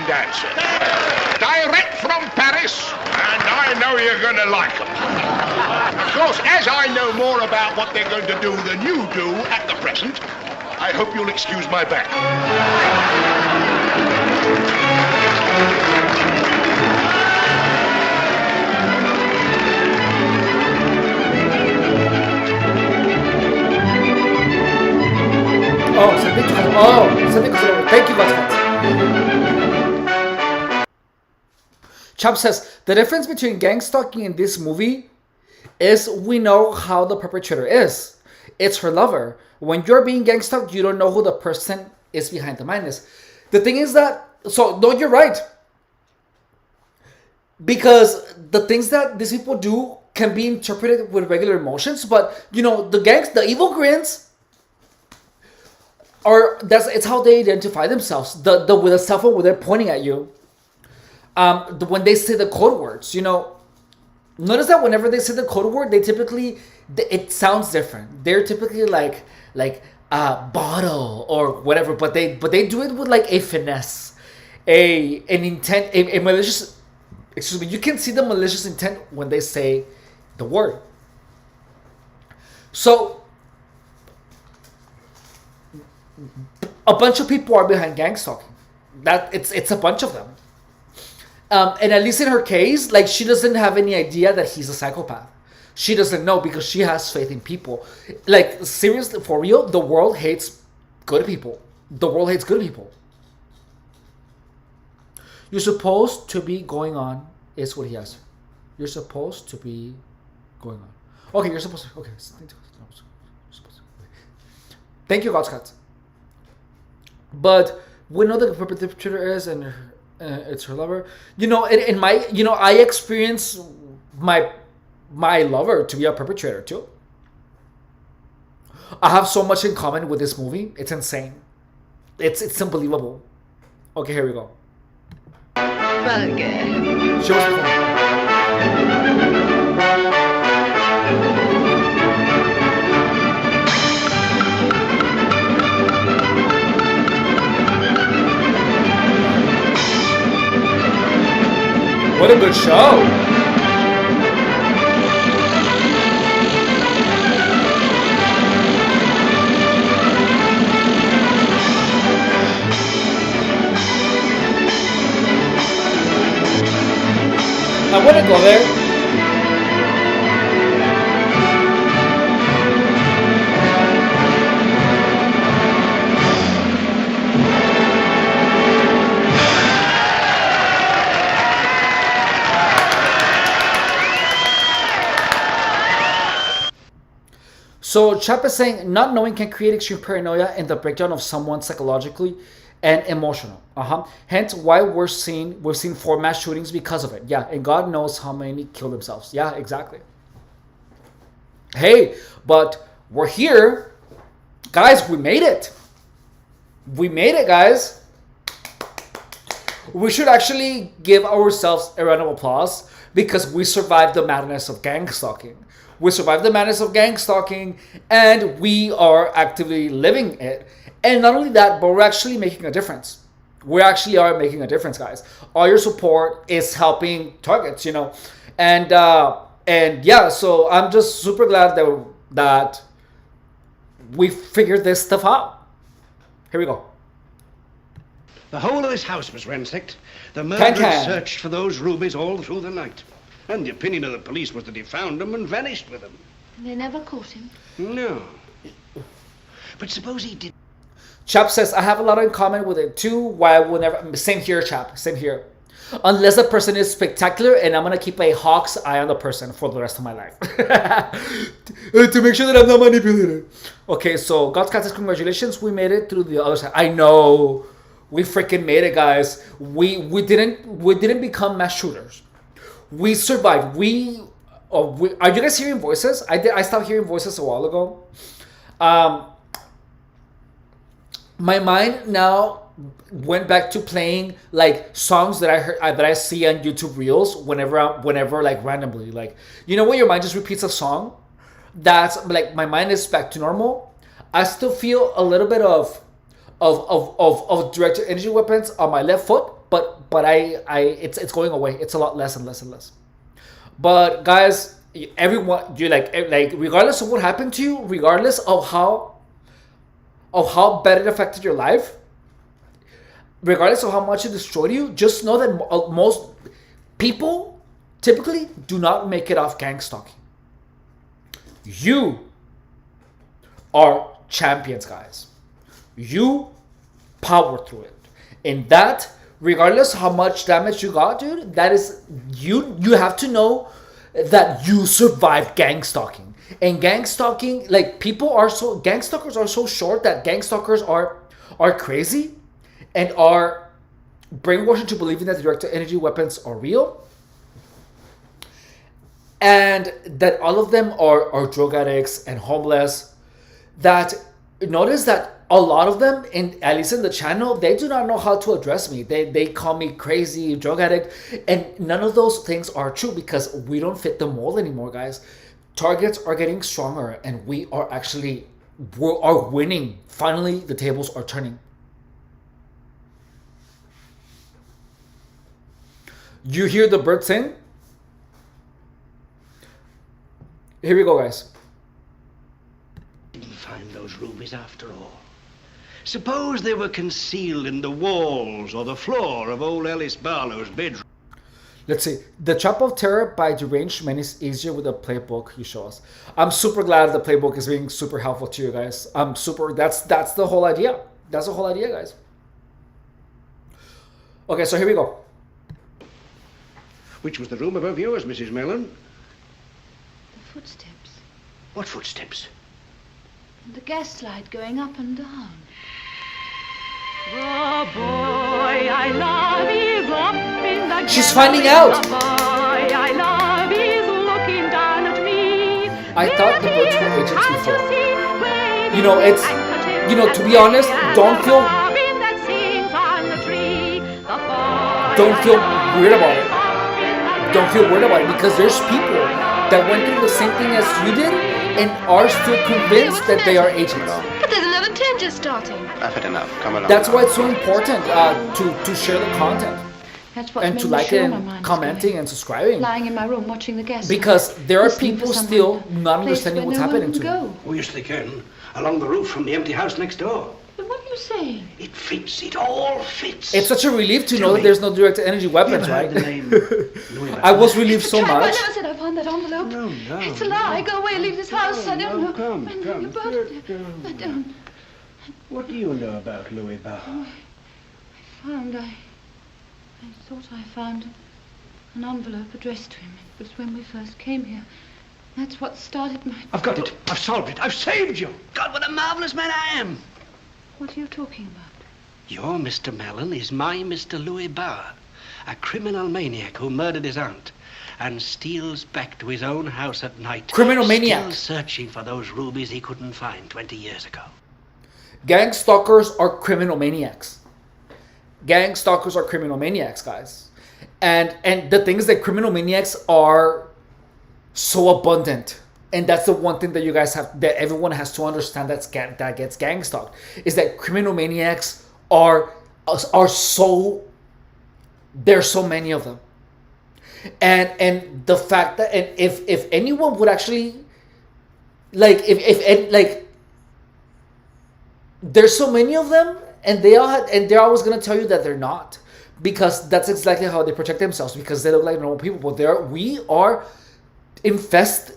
Dancer. Direct from Paris, and I know you're going to like them. Of course, as I know more about what they're going to do than you do at the present, I hope you'll excuse my back. Thank you, God's Chop says, the difference between Gangstalking and this movie is we know how the perpetrator is. It's her lover. When you're being gangstalked, you don't know who the person is behind the madness. The thing is that, so no, you're right. Because the things that these people do can be interpreted with regular emotions, but you know, the evil grins it's how they identify themselves. With a cell phone where they're pointing at you. When they say the code words, you know, notice that whenever they say the code word, it sounds different. They're typically like bottle or whatever, but they do it with like a finesse, an intent, a malicious. Excuse me. You can see the malicious intent when they say the word. So a bunch of people are behind gangstalking. That it's a bunch of them. And at least in her case, like, she doesn't have any idea that he's a psychopath. She doesn't know because she has faith in people. Like, seriously, for real, the world hates good people. The world hates good people. You're supposed to be going on, is what he asked. You're supposed to be going on. Okay, you're supposed to. Okay. Thank you, God's Cat. But we know the perpetrator is, and it's her lover. You know, in my, you know, I experience my lover to be a perpetrator too. I have so much in common with this movie. It's insane. It's unbelievable. Okay, here we go. Vulgar. She was What a good show! I want to go there. So Chap is saying not knowing can create extreme paranoia and the breakdown of someone psychologically and emotional. Hence why we've seen 4 mass shootings because of it. Yeah, and God knows how many killed themselves. Yeah, exactly. Hey, but we're here. Guys, we made it. We made it, guys. We should actually give ourselves a round of applause because we survived the madness of gang stalking. We survived the madness of gang stalking, and we are actively living it. And not only that, but we're actually making a difference. We actually are making a difference, guys. All your support is helping targets, you know. And yeah, so I'm just super glad that we figured this stuff out. Here we go. The whole of this house was ransacked. The murderers searched for those rubies all through the night. And the opinion of the police was that he found them and vanished with them. They never caught him? No. But suppose he did. Chap says, I have a lot in common with it too. Why I will never... Same here, Chap. Same here. Unless the person is spectacular, and I'm going to keep a hawk's eye on the person for the rest of my life. To make sure that I'm not manipulated. Okay, so God's Cat says, congratulations. We made it through the other side. I know. We freaking made it, guys. We didn't become mass shooters. We survived. Are you guys hearing voices? I stopped hearing voices a while ago. My mind now went back to playing like songs that I heard that I see on YouTube Reels whenever like randomly, like, you know when your mind just repeats a song. That's like my mind is back to normal. I still feel a little bit of directed energy weapons on my left foot, but it's going away. It's a lot less and less and less. But guys, everyone, you like regardless of what happened to you, regardless of how bad it affected your life, regardless of how much it destroyed you, just know that most people typically do not make it off gang stalking. You are champions, guys. You power through it. And that, regardless how much damage you got, dude, that is, you have to know that you survived gang stalking. And gang stalking, like, gang stalkers are so short that gang stalkers are crazy and are brainwashed into believing that directed energy weapons are real. And that all of them are drug addicts and homeless. That, notice that a lot of them, at least in the channel, they do not know how to address me. They call me crazy, drug addict. And none of those things are true because we don't fit the mold anymore, guys. Targets are getting stronger and we are winning. Finally, the tables are turning. You hear the bird sing? Here we go, guys. Didn't find those rubies after all. Suppose they were concealed in the walls or the floor of old Ellis Barlow's bedroom. Let's see. The Trap of Terror by Deranged Men is easier with the playbook you show us. I'm super glad the playbook is being super helpful to you guys. That's the whole idea. That's the whole idea, guys. Okay, so here we go. Which was the room above yours, Mrs. Mellon? The footsteps. What footsteps? The gaslight going up and down. The boy I love is up in the She's finding out. The boy I love is looking down at me. I thought the birds were agents before. You know, it's, you know, to be honest, don't feel weird about it. Don't feel weird about it because there's people that went through the same thing as you did and are still convinced that they are agents. But there's 11:10 just starting. I've had enough. Come along. That's why it's so important to share the content. That's what's and to like it and commenting and subscribing. Lying in my room watching the gas. Because there are people still not understanding what's happening to them. Oh, yes, they can. Along the roof from the empty house next door. But what are you saying? It fits. It all fits. It's such a relief to know that there's no direct energy weapons, right? I was relieved so much. I never said I found that envelope. No. It's a lie. Go away. Leave this house. I don't know. Come. I don't. What do you know about Louis Barr? Oh, I thought I found an envelope addressed to him. It was when we first came here. That's what started my... I've got it. I've solved it. I've saved you. God, what a marvelous man I am. What are you talking about? Your Mr. Mellon is my Mr. Louis Barr, a criminal maniac who murdered his aunt and steals back to his own house at night. Criminal maniac. Still searching for those rubies he couldn't find 20 years ago. Gang stalkers are criminal maniacs. Gang stalkers are criminal maniacs, guys. And the thing is that criminal maniacs are so abundant. And that's the one thing that you guys have, that everyone has to understand that gets gang stalked, is that criminal maniacs are so, there's so many of them. And the fact that, and if anyone would actually, like, if there's so many of them, and they're always gonna tell you that they're not, because that's exactly how they protect themselves, because they look like normal people. But we are infested.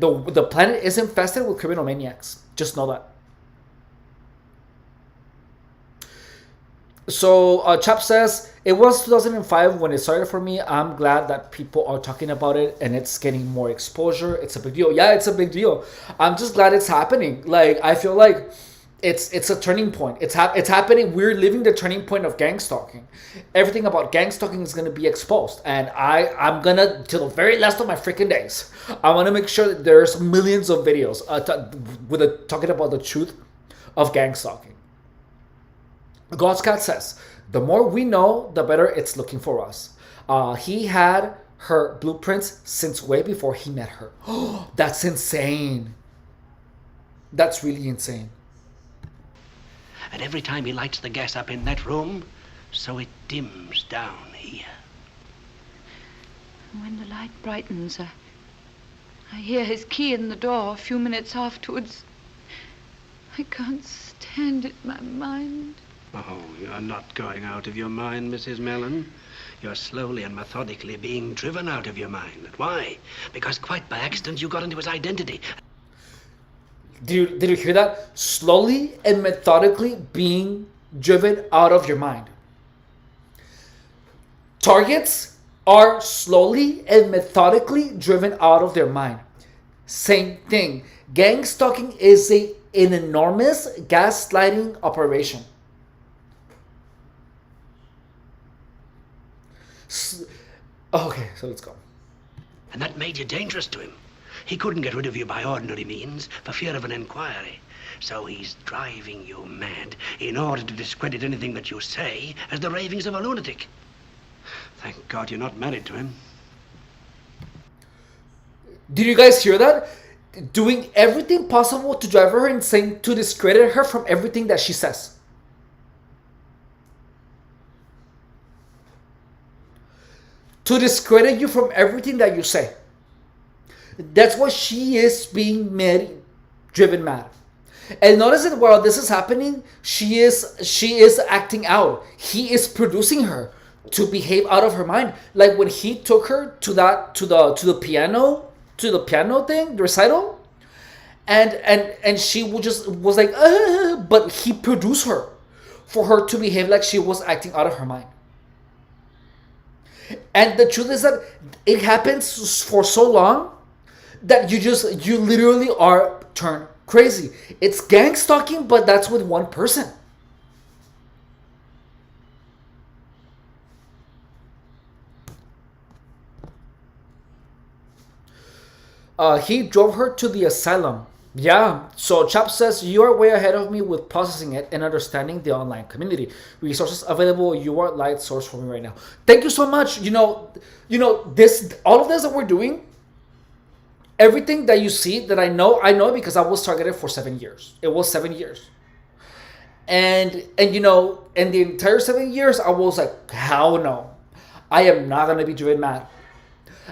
The planet is infested with criminal maniacs. Just know that. So Chap says, it was 2005 when it started for me. I'm glad that people are talking about it and it's getting more exposure. It's a big deal. Yeah, it's a big deal. I'm just glad it's happening. Like, I feel like it's a turning point. It's happening. We're living the turning point of gang stalking. Everything about gang stalking is going to be exposed. And I'm going to, till the very last of my freaking days, I want to make sure that there's millions of videos talking about the truth of gang stalking. God's Cat says, the more we know, the better it's looking for us. He had her blueprints since way before he met her. Oh, that's insane. That's really insane. And every time he lights the gas up in that room, so it dims down here. When the light brightens, I hear his key in the door a few minutes afterwards. I can't stand it, my mind. Oh, you're not going out of your mind, Mrs. Mellon. You're slowly and methodically being driven out of your mind. Why? Because quite by accident you got into his identity. Did you hear that? Slowly and methodically being driven out of your mind. Targets are slowly and methodically driven out of their mind. Same thing. Gang stalking is an enormous gaslighting operation. Okay, so let's go. And that made you dangerous to him. He couldn't get rid of you by ordinary means for fear of an inquiry. So he's driving you mad in order to discredit anything that you say as the ravings of a lunatic. Thank God you're not married to him. Did you guys hear that? Doing everything possible to drive her insane, to discredit her from everything that she says. To discredit you from everything that you say. That's why she is being driven mad. And notice that while this is happening, she is acting out. He is producing her to behave out of her mind. Like when he took her to the piano thing, the recital, and she was like, but he produced her for her to behave like she was acting out of her mind. And the truth is that it happens for so long that you literally are turned crazy. It's gang stalking, but that's with one person. He drove her to the asylum. Yeah, so Chap says, you are way ahead of me with processing it and understanding the online community. Resources available, you are light source for me right now. Thank you so much. You know, all of this that we're doing, everything that you see that I know because I was targeted for 7 years. It was 7 years. And you know, in the entire 7 years, I was like, hell no. I am not going to be driven mad.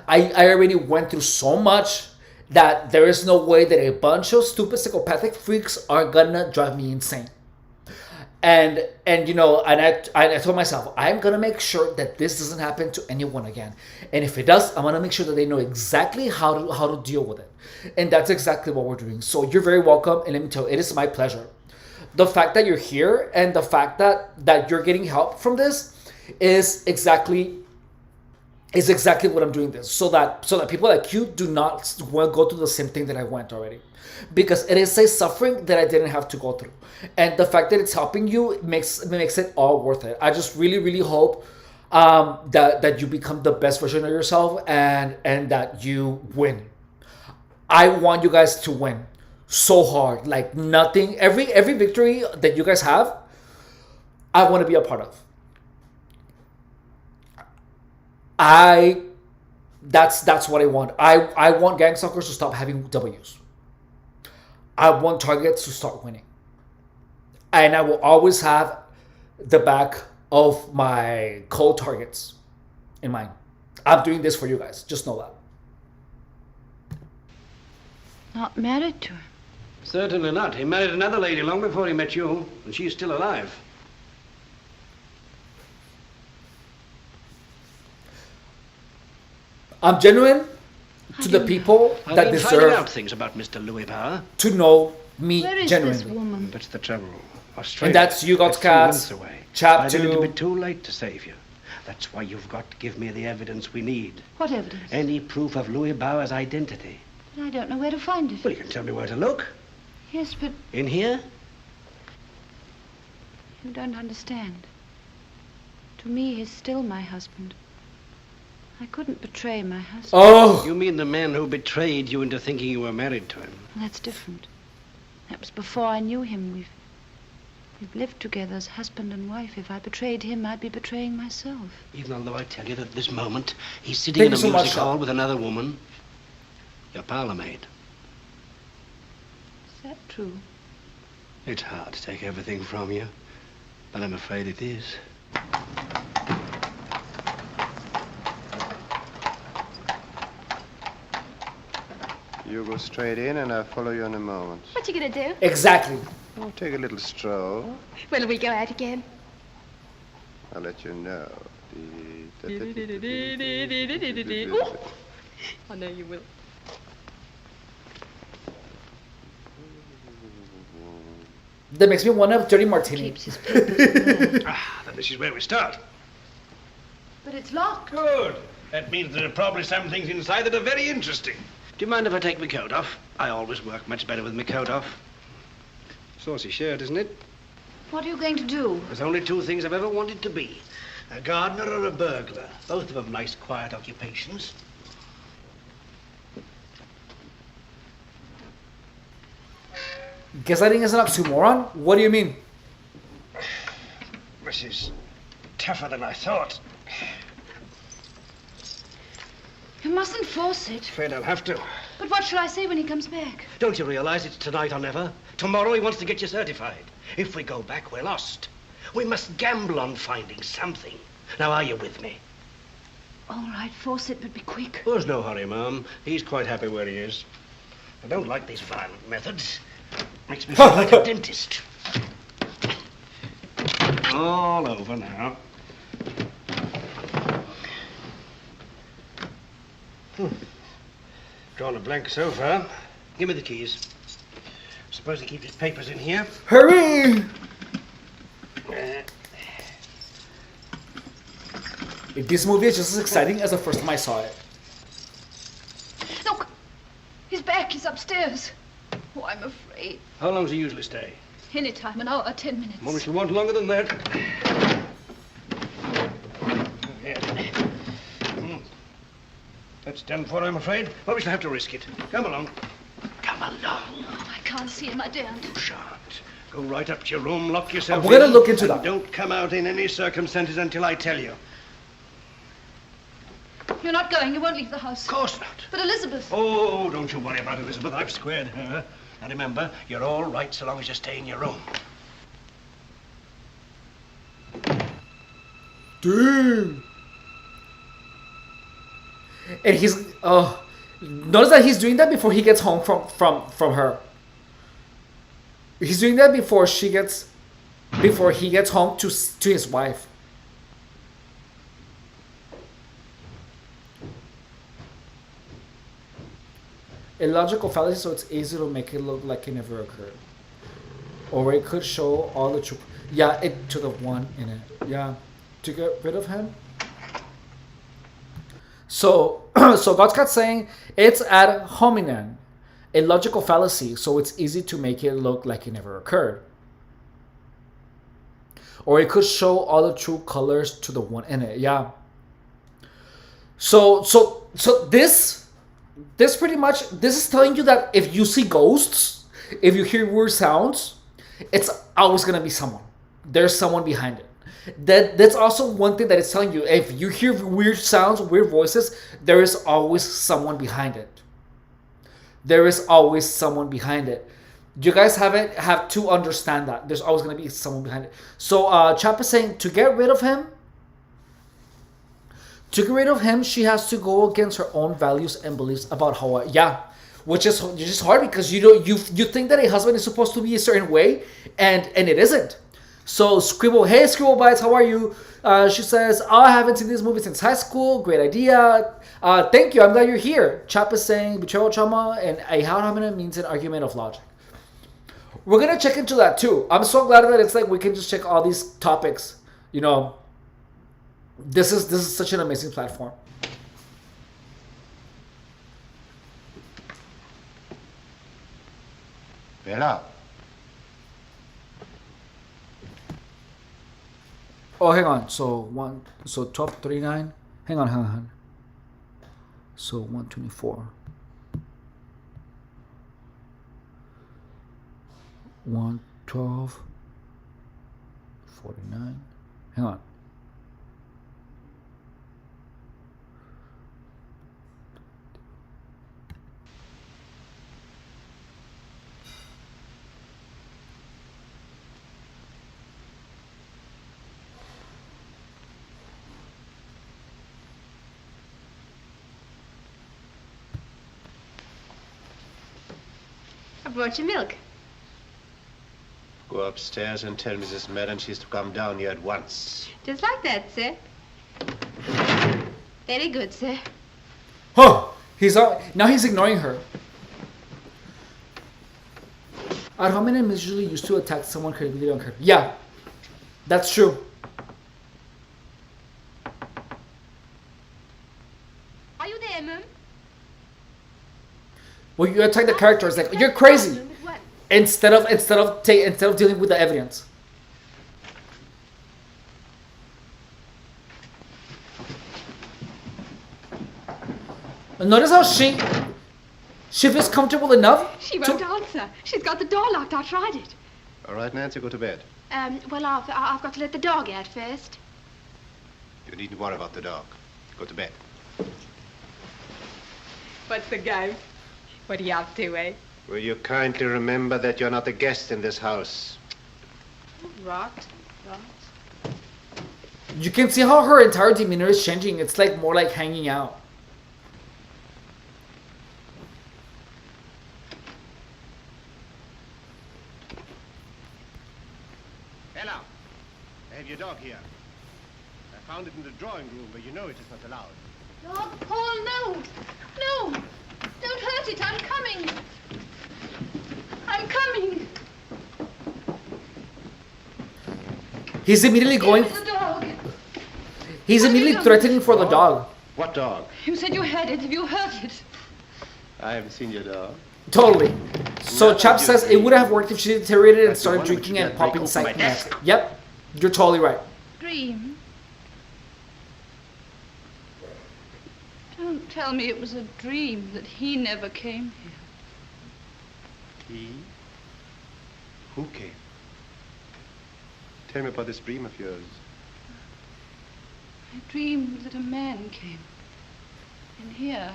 I already went through so much that there is no way that a bunch of stupid psychopathic freaks are gonna drive me insane. And you know, and I told myself, I'm gonna make sure that this doesn't happen to anyone again. And if it does, I'm gonna make sure that they know exactly how to deal with it. And that's exactly what we're doing. So you're very welcome, and let me tell you, it is my pleasure. The fact that you're here and the fact that you're getting help from this is exactly is exactly what I'm doing this so that people like you do not go through the same thing that I went already, because it is a suffering that I didn't have to go through, and the fact that it's helping you makes it all worth it. I just really hope that you become the best version of yourself and that you win. I want you guys to win so hard, like nothing. Every victory that you guys have, I want to be a part of. That's what I want. I want gangstalkers to stop having W's. I want targets to start winning. And I will always have the back of my cold targets in mind. I'm doing this for you guys. Just know that. Not married to him? Certainly not. He married another lady long before he met you, and she's still alive. I'm genuine to the people that I've been finding out deserve things about Mr. Louis Bauer. to know me Where is genuinely. this woman? That's the trouble. Australia. And that's You Got It's 2 Cats, months away. Chap By then 2. it'll be too late to save you. That's why you've got to give me the evidence we need. What evidence? Any proof of Louis Bauer's identity. But I don't know where to find it. Well, you can tell me where to look. Yes, but In here? you don't understand. To me, he's still my husband. I couldn't betray my husband. Oh! You mean the man who betrayed you into thinking you were married to him? That's different. That was before I knew him. We've lived together as husband and wife. If I betrayed him, I'd be betraying myself. Even although I tell you that at this moment, he's sitting Thank in a you so much, music sir. hall with another woman. Your parlor maid. Is that true? It's hard to take everything from you, but I'm afraid it is. You go straight in and I'll follow you in a moment. What you gonna do? Exactly. I'll take a little stroll. Will we go out again? I'll let you know. Ooh. I know you will. That makes me want a dirty martini. Then this is where we start. But it's locked. Good. That means there are probably some things inside that are very interesting. Do you mind if I take my coat off? I always work much better with my coat off. Saucy shirt, isn't it? What are you going to do? There's only 2 things I've ever wanted to be. A gardener or a burglar. Both of them nice, quiet occupations. Gaslighting is an oxymoron? What do you mean? This is tougher than I thought. You mustn't force it. Afraid I'll have to. But what shall I say when he comes back? Don't you realize it's tonight or never? Tomorrow he wants to get you certified. If we go back, we're lost. We must gamble on finding something. Now, are you with me? All right, force it, but be quick. There's no hurry, Mum. He's quite happy where he is. I don't like these violent methods. Makes me feel like a dentist. All over now. Drawn a blank so far. Give me the keys. Suppose he keeps his papers in here. Hurry! This movie is just as exciting as the first time I saw it. Look! He's back. He's upstairs. Oh, I'm afraid. How long does he usually stay? Any time, an hour, 10 minutes. Well, we shall want longer than that. Here. That's done for, I'm afraid. Well, we shall have to risk it. Come along. Come along. Oh, I can't see him. I daren't. You shan't. Go right up to your room, lock yourself We're gonna in, look into and that. Don't come out in any circumstances until I tell you. You're not going. You won't leave the house. Of course not. But Elizabeth. Oh, don't you worry about Elizabeth. I've squared her. And remember, you're all right so long as you stay in your room. Dude. And he's notice that he's doing that before he gets home from her. He's doing that before he gets home to his wife. A logical fallacy, so it's easy to make it look like it never occurred. Or it could show all the truth. Yeah, it to the one in it. Yeah. To get rid of him. So, so God's saying it's ad hominem, a logical fallacy, so it's easy to make it look like it never occurred. Or it could show all the true colors to the one in it. Yeah. So this pretty much, this is telling you that if you see ghosts, if you hear weird sounds, it's always gonna be someone. There's someone behind it. That's also one thing that it's telling you. If you hear weird sounds, weird voices, there is always someone behind it. There is always someone behind it. You guys have to understand that. There's always going to be someone behind it. So Chap is saying to get rid of him, she has to go against her own values and beliefs about how, which is just hard because you think that a husband is supposed to be a certain way, and it isn't. So Scribble, hey Scribble Bites, how are you? She says, I haven't seen this movie since high school. Great idea. Thank you. I'm glad you're here. Chap is saying betrayal trauma and a how hominem means an argument of logic. We're gonna check into that too. I'm so glad that it's like we can just check all these topics. You know, this is such an amazing platform. Bella. Oh, hang on. So 1239. Hang on. So 124. 112. 49. Hang on. I brought you milk. Go upstairs and tell Mrs. Madden she's to come down here at once. Just like that, sir. Very good, sir. Oh, now he's ignoring her. Ad hominem is usually used to attack someone creatively on her. Yeah, that's true. Are you there, Mum? Well, you attack the characters like you're crazy instead of dealing with the evidence. Notice how she feels comfortable enough. She won't answer. She's got the door locked. I tried it. All right, Nancy, go to bed. Well, I've got to let the dog out first. You needn't worry about the dog. Go to bed. What's the game? What are you up to, eh? Will you kindly remember that you're not a guest in this house? Right. You can see how her entire demeanor is changing. It's like more like hanging out. Ella, I have your dog here. I found it in the drawing room, but you know it is not allowed. Dog, Paul, no! No! Don't hurt it, I'm coming! I'm coming! He's immediately going... The dog! He's immediately threatening for the dog. What dog? You said you had it. Have you hurt it? I haven't seen your dog. Totally. So Chap says it would have worked if she deteriorated and started drinking and popping psych meds. Yep, you're totally right. Dream. Don't tell me it was a dream that he never came here. He? Who came? Tell me about this dream of yours. I dreamed that a man came in here.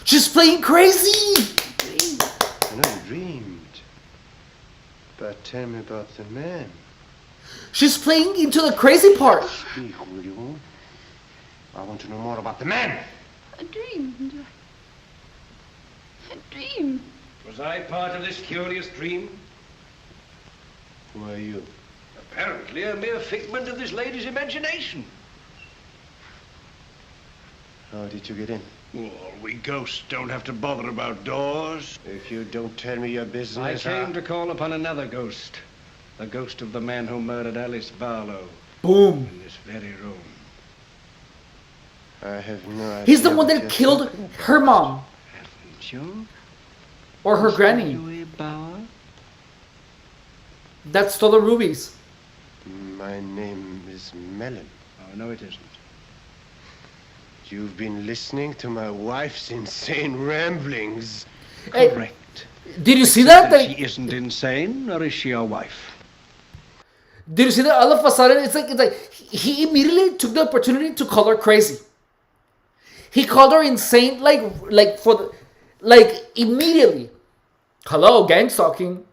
She's playing crazy! I know you dreamed. But tell me about the man. She's playing into the crazy part. Speak, will you? I want to know more about the man. I dreamed. I dreamed. Was I part of this curious dream? Who are you? Apparently a mere figment of this lady's imagination. How did you get in? Well, we ghosts don't have to bother about doors. If you don't tell me your business, I came to call upon another ghost. The ghost of the man who murdered Alice Barlow. Boom. In this very room. I have no idea. He's the one what that you're killed talking her mom. You? Or her granny. That stole the rubies. My name is Melon. Oh, no, it isn't. You've been listening to my wife's insane ramblings. Hey, Correct. did you see Except that? she isn't insane, or is she your wife? Did you see that? All of a sudden, it's like he immediately took the opportunity to call her crazy. He called her insane, immediately. Hello, Gangstaking.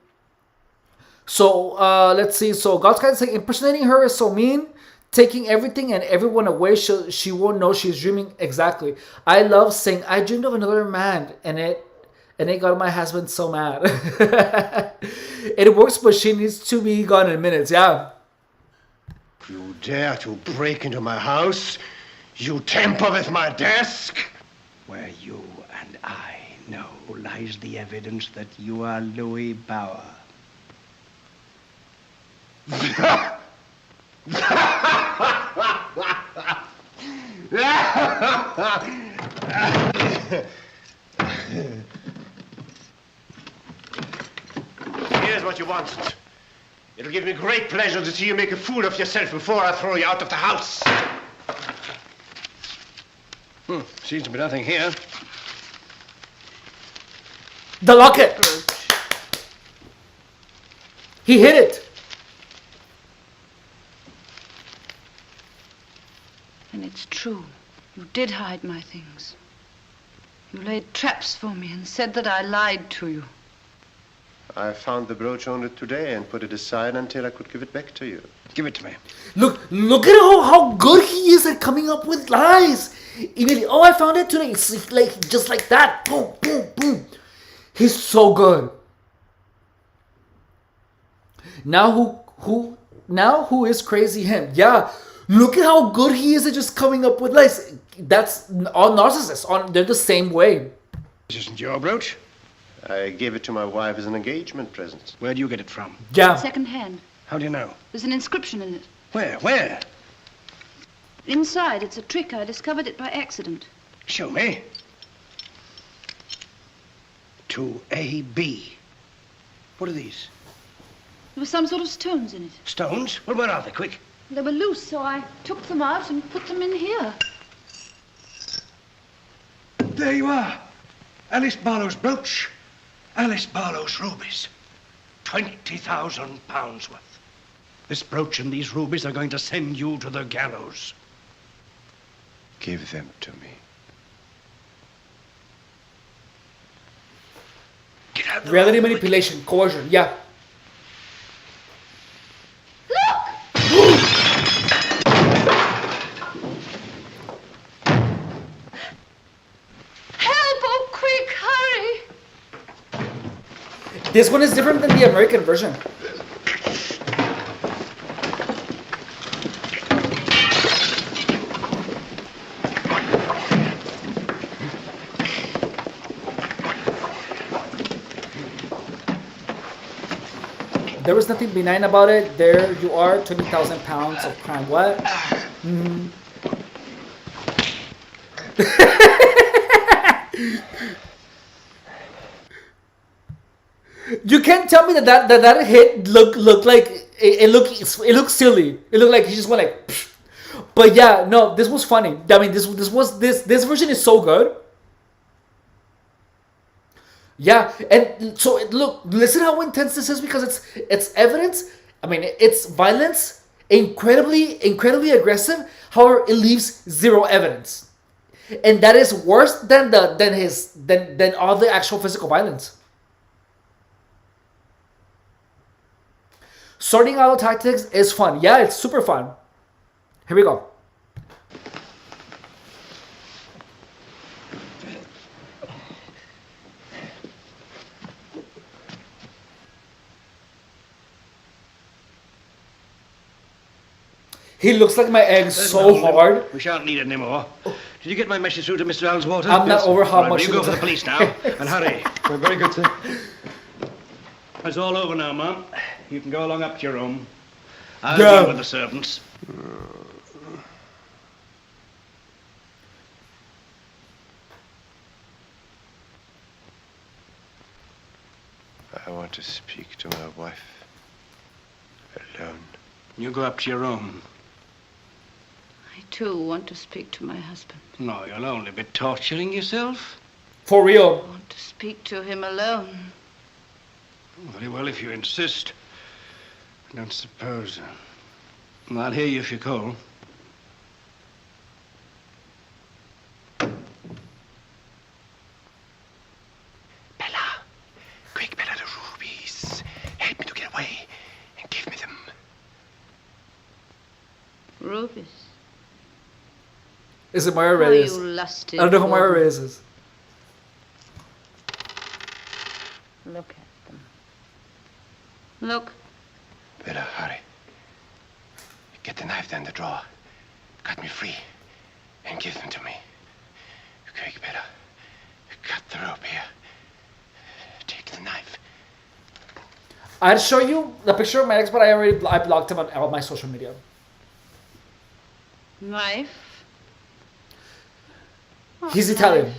So let's see. So God's kind of saying impersonating her is so mean, taking everything and everyone away. She won't know she's dreaming. Exactly. I love saying I dreamed of another man, and it got my husband so mad. It works, but she needs to be gone in minutes. Yeah. You dare to break into my house? You tamper with my desk? Where you and I know lies the evidence that you are Louis Bauer. Here's what you wanted. It'll give me great pleasure to see you make a fool of yourself before I throw you out of the house. Seems to be nothing here. The locket. He hid it. And it's true. You did hide my things. You laid traps for me and said that I lied to you. I found the brooch on it today and put it aside until I could give it back to you. Give it to me. Look at how good he is at coming up with lies. Immediately, oh, I found it today. It's like just like that. Boom, boom, boom. He's so good. Now who is crazy? Him. Yeah. Look at how good he is at just coming up with lies. That's all narcissists. They're the same way. This isn't your brooch? I gave it to my wife as an engagement present. Where do you get it from? Yeah. Second hand. How do you know? There's an inscription in it. Where? Inside, it's a trick. I discovered it by accident. Show me. To A.B. What are these? There were some sort of stones in it. Stones? Well, where are they? Quick. They were loose, so I took them out and put them in here. There you are. Alice Barlow's brooch. Alice Barlow's rubies. £20,000 worth. This brooch and these rubies are going to send you to the gallows. Give them to me. Get out of the Reality room. manipulation, coercion. Yeah. This one is different than the American version. There was nothing benign about it. There you are, 20,000 pounds of crime. What? Mm-hmm. You can't tell me that hit looked like it looked silly. It looked like he just went like. Psh. But yeah, no, this was funny. I mean, this version is so good. Yeah, and so listen how intense this is because it's evidence. I mean, it's violence, incredibly aggressive. However, it leaves zero evidence, and that is worse than all the actual physical violence. Sorting out tactics is fun. Yeah, it's super fun. Here we go. He looks like my egg so hard. We shan't need it anymore. Did you get my message through to Mr. Ellswater? I'm not over how right, much. You go for the police now, and hurry. Very good, sir. It's all over now, Mum. You can go along up to your room. I'll Go. deal with the servants. want to speak to my wife. Alone. You go up to your room. I too want to speak to my husband. No, you'll only be torturing yourself. For real. I want to speak to him alone. Very well, if you insist. I don't suppose. I'll hear you if you call. Quick, Bella, the rubies. Help me to get away and give me them. Rubies. Is it Moira How Reyes? you lusted I don't know who for Moira them. Reyes is. Look at them. Look. Bella, hurry. Get the knife down the drawer. Cut me free and give them to me. Quick, Bella. Cut the rope here. Take the knife. I'd show you the picture of my ex, but I blocked him on all my social media. Knife? He's Italian.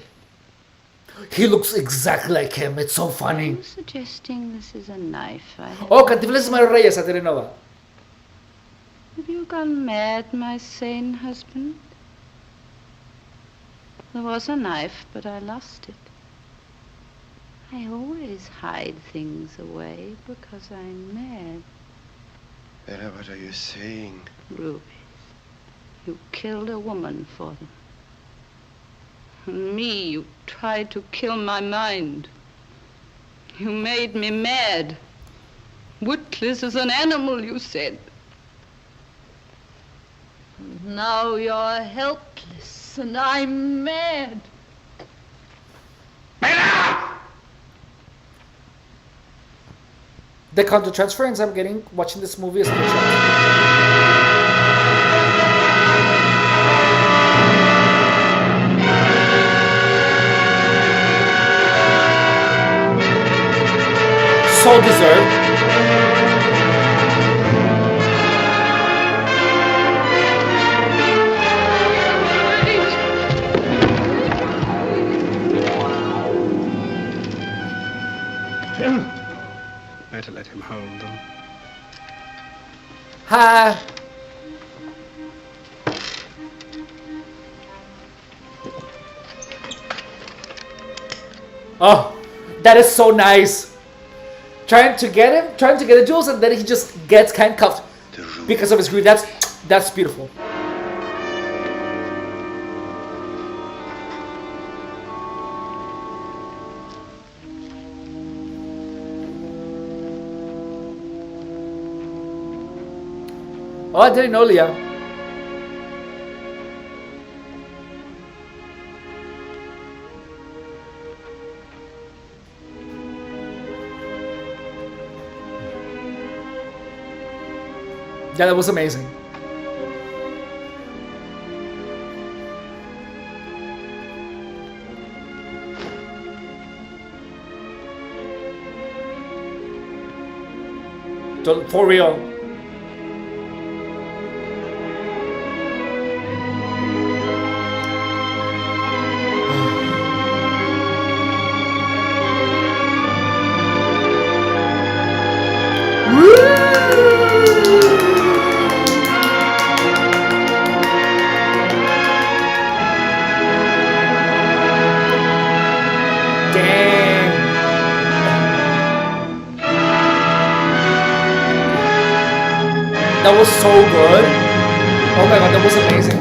He looks exactly like him. It's so Are funny. you suggesting this is a knife? Oh, Cantinflas is Moira Reyes. I didn't know that. Have you gone mad, my sane husband? There was a knife, but I lost it. I always hide things away because I'm mad. Bella, what are you saying? Rubies. You killed a woman for them. And me, you tried to kill my mind. You made me mad. Witless as an animal, you said. And now you're helpless, and I'm mad. The counter transference I'm getting watching this movie is bullshit. So deserved. Better let him hold them. Hi. Oh, that is so nice. Trying to get the jewels, and then he just gets handcuffed because of his greed. That's beautiful. Oh, I didn't know, Leah. Yeah, that was amazing. For real. That was so good. Oh my god, that was amazing.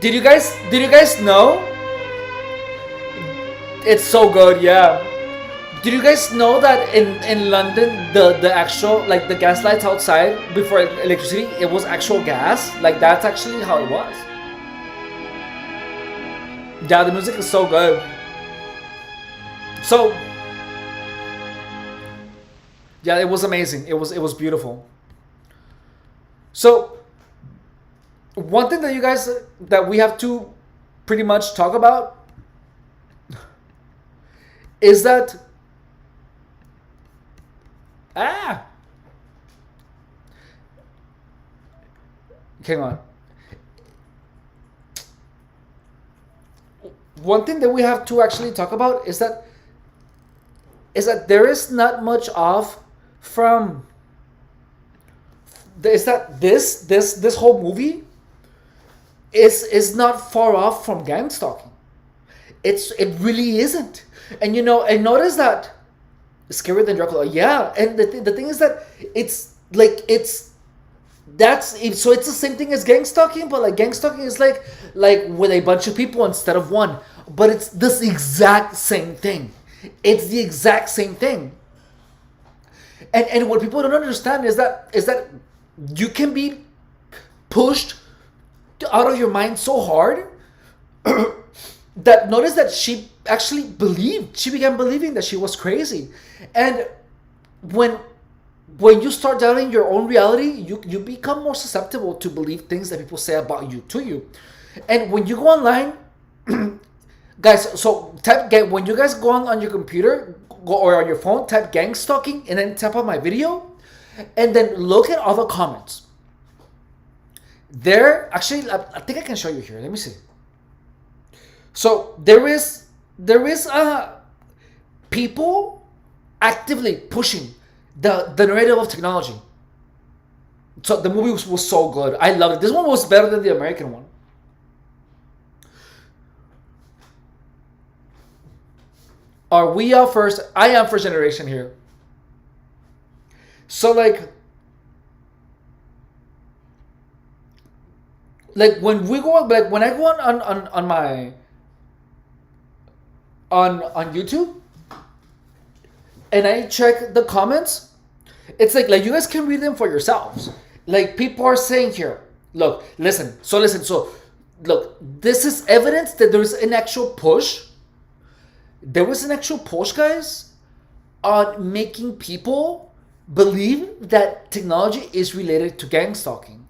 Did you guys know? It's so good, yeah. Did you guys know that in London the actual, like, the gas lights outside before electricity, it was actual gas? Like, that's actually how it was. Yeah, the music is so good. So yeah, it was amazing. It was beautiful. So one thing that we have to pretty much talk about is that hang on. One thing that we have to actually talk about is that is that there is not much off from. Is that this whole movie is not far off from gang stalking. It really isn't. And you know, and notice that scarier than Dracula. Yeah, and the thing is that it's like it's the same thing as gang stalking, but like gang stalking is like with a bunch of people instead of one. But it's this exact same thing. It's the exact same thing. And what people don't understand is that you can be pushed out of your mind so hard that notice that she actually began believing that she was crazy. And when you start doubting your own reality, you become more susceptible to believe things that people say about you to you. And when you go online, guys, so when you guys go on your computer or on your phone, type gang stalking and then tap on my video and then look at all the comments. There, actually, I think I can show you here. Let me see. So there is people actively pushing the narrative of technology. So the movie was so good. I loved it. This one was better than the American one. Are we all first? I am first generation here. So like when we go like when I go on my on YouTube and I check the comments, it's like you guys can read them for yourselves. Like people are saying here, look, listen, look, this is evidence that there's an actual push. There was an actual push, guys, on making people believe that technology is related to gang stalking.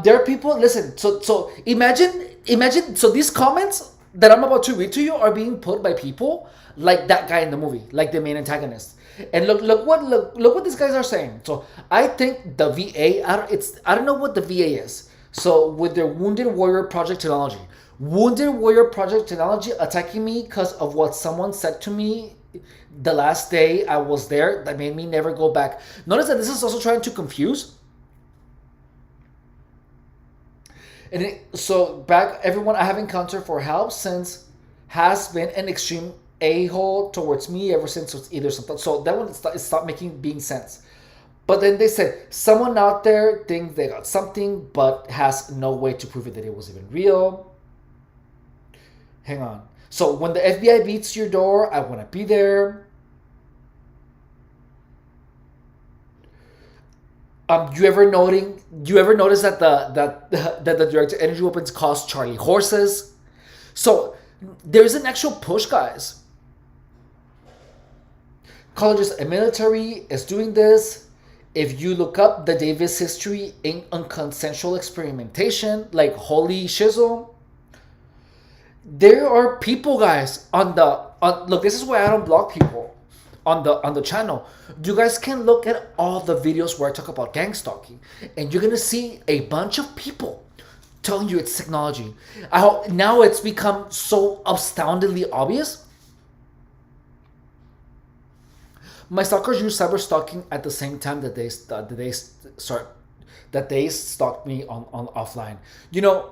There are people, listen, so imagine, so these comments that I'm about to read to you are being put by people like that guy in the movie, like the main antagonist. And look what these guys are saying. So I think the VA, I don't know what the VA is. So with their Wounded Warrior Project technology. Wounded Warrior Project technology attacking me because of what someone said to me the last day I was there that made me never go back. Notice that this is also trying to confuse. And so back, everyone I have encountered for help since has been an extreme a-hole towards me ever since. It's either something. So that one it stopped being sense. But then they said someone out there thinks they got something but has no way to prove it that it was even real. Hang on. So when the FBI beats your door, I want to be there. You ever notice that the directed energy weapons cost Charlie horses? So there's an actual push, guys. Colleges and military is doing this. If you look up the Davis history in unconsensual experimentation, like holy shizzle. There are people, guys, look, this is why I don't block people on the channel. You guys can look at all the videos where I talk about gang stalking, and you're gonna see a bunch of people telling you it's technology. Now it's become so astoundingly obvious. My stalkers use cyber stalking at the same time that they stalked me on offline. You know.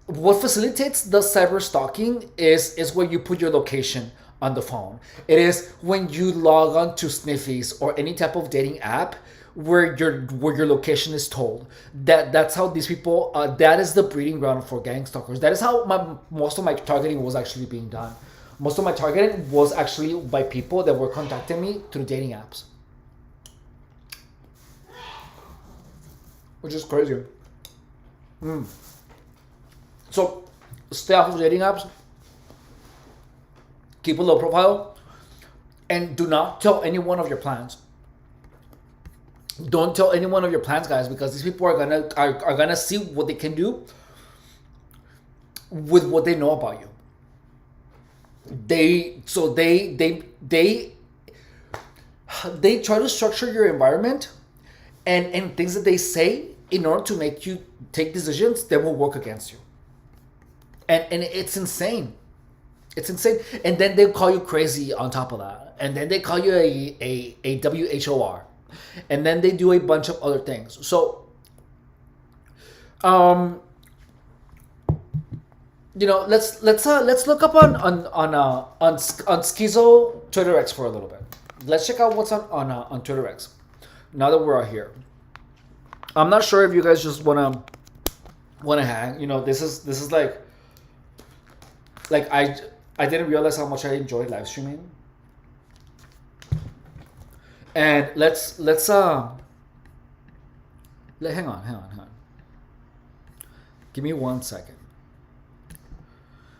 What facilitates the cyber stalking is when you put your location on the phone. It is when you log on to Sniffies or any type of dating app where your location is told. That's how these people. That is the breeding ground for gang stalkers. That is how most of my targeting was actually being done. Most of my targeting was actually by people that were contacting me through dating apps, which is crazy. So, stay off of dating apps, keep a low profile, and do not tell anyone of your plans. Don't tell anyone of your plans, guys, because these people are gonna see what they can do with what they know about you. They try to structure your environment and things that they say in order to make you take decisions that will work against you. And it's insane. It's insane. And then they call you crazy on top of that. And then they call you a WHOR. And then they do a bunch of other things. So, you know, let's look up on Schizo Twitter X for a little bit. Let's check out what's on Twitter X. Now that we're out here, I'm not sure if you guys just wanna hang. You know, this is like I didn't realize how much I enjoyed live streaming. And let's hang on. Give me 1 second.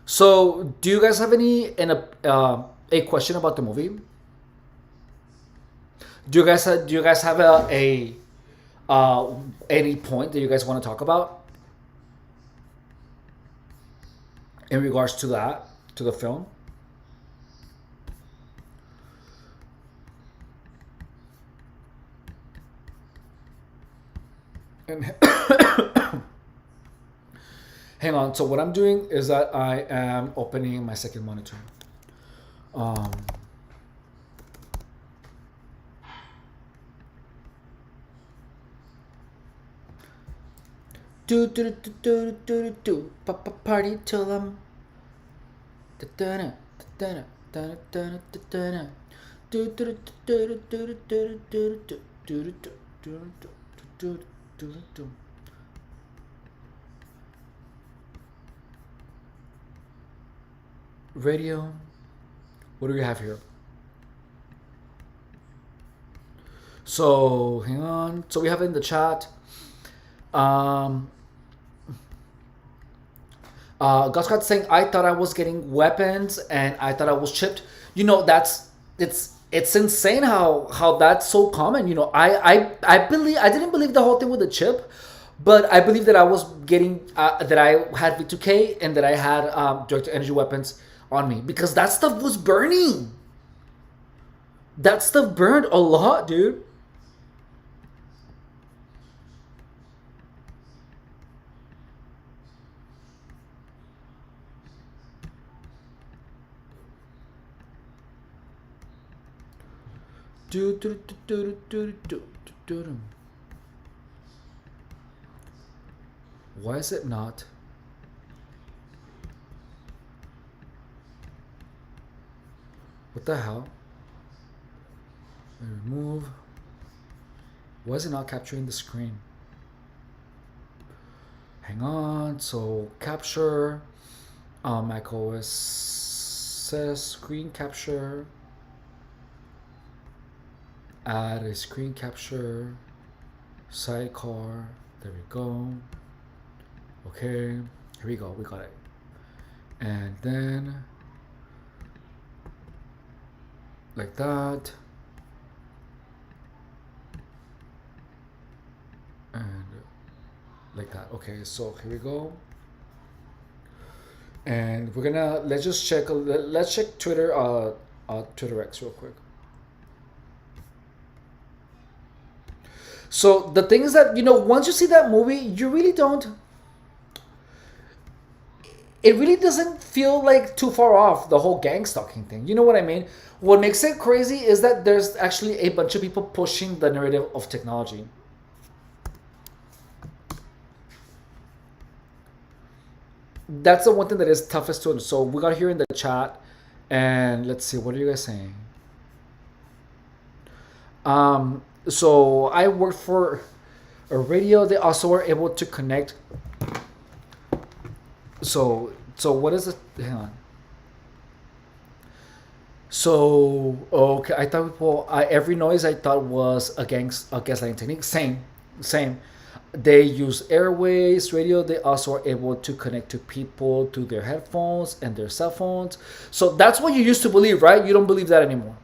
So, do you guys have a question about the movie? Do you guys have any point that you guys want to talk about in regards to the film? And hang on. So what I'm doing is that I am opening my second monitor. Party till I'm radio. What do we have here? So hang on. So we have it in the chat. Gaslight saying, I thought I was getting weapons and I thought I was chipped. You know, it's insane how that's so common. You know, I didn't believe the whole thing with the chip, but I believe that I was getting that I had V2K and that I had direct energy weapons on me, because that stuff was burning. That stuff burned a lot, dude. Why is it not? What the hell? Remove. Why is it not capturing the screen? Hang on. So capture. Mac OS says screen capture. Add a screen capture. Sidecar. There we go. Okay. Here we go. We got it. And then like that. And like that. Okay, so here we go. And we're gonna let's check Twitter Twitter X real quick. So the thing is that, you know, once you see that movie, you really don't, it really doesn't feel like too far off the whole gang stalking thing. You know what I mean? What makes it crazy is that there's actually a bunch of people pushing the narrative of technology. That's the one thing that is toughest to understand. So we got here in the chat, and let's see, what are you guys saying? So I worked for a radio. They also were able to connect. So what is it? Hang on. So okay, I thought every noise I thought was a gaslighting technique. Same. They use airways, radio. They also are able to connect to people through their headphones and their cell phones. So that's what you used to believe, right? You don't believe that anymore.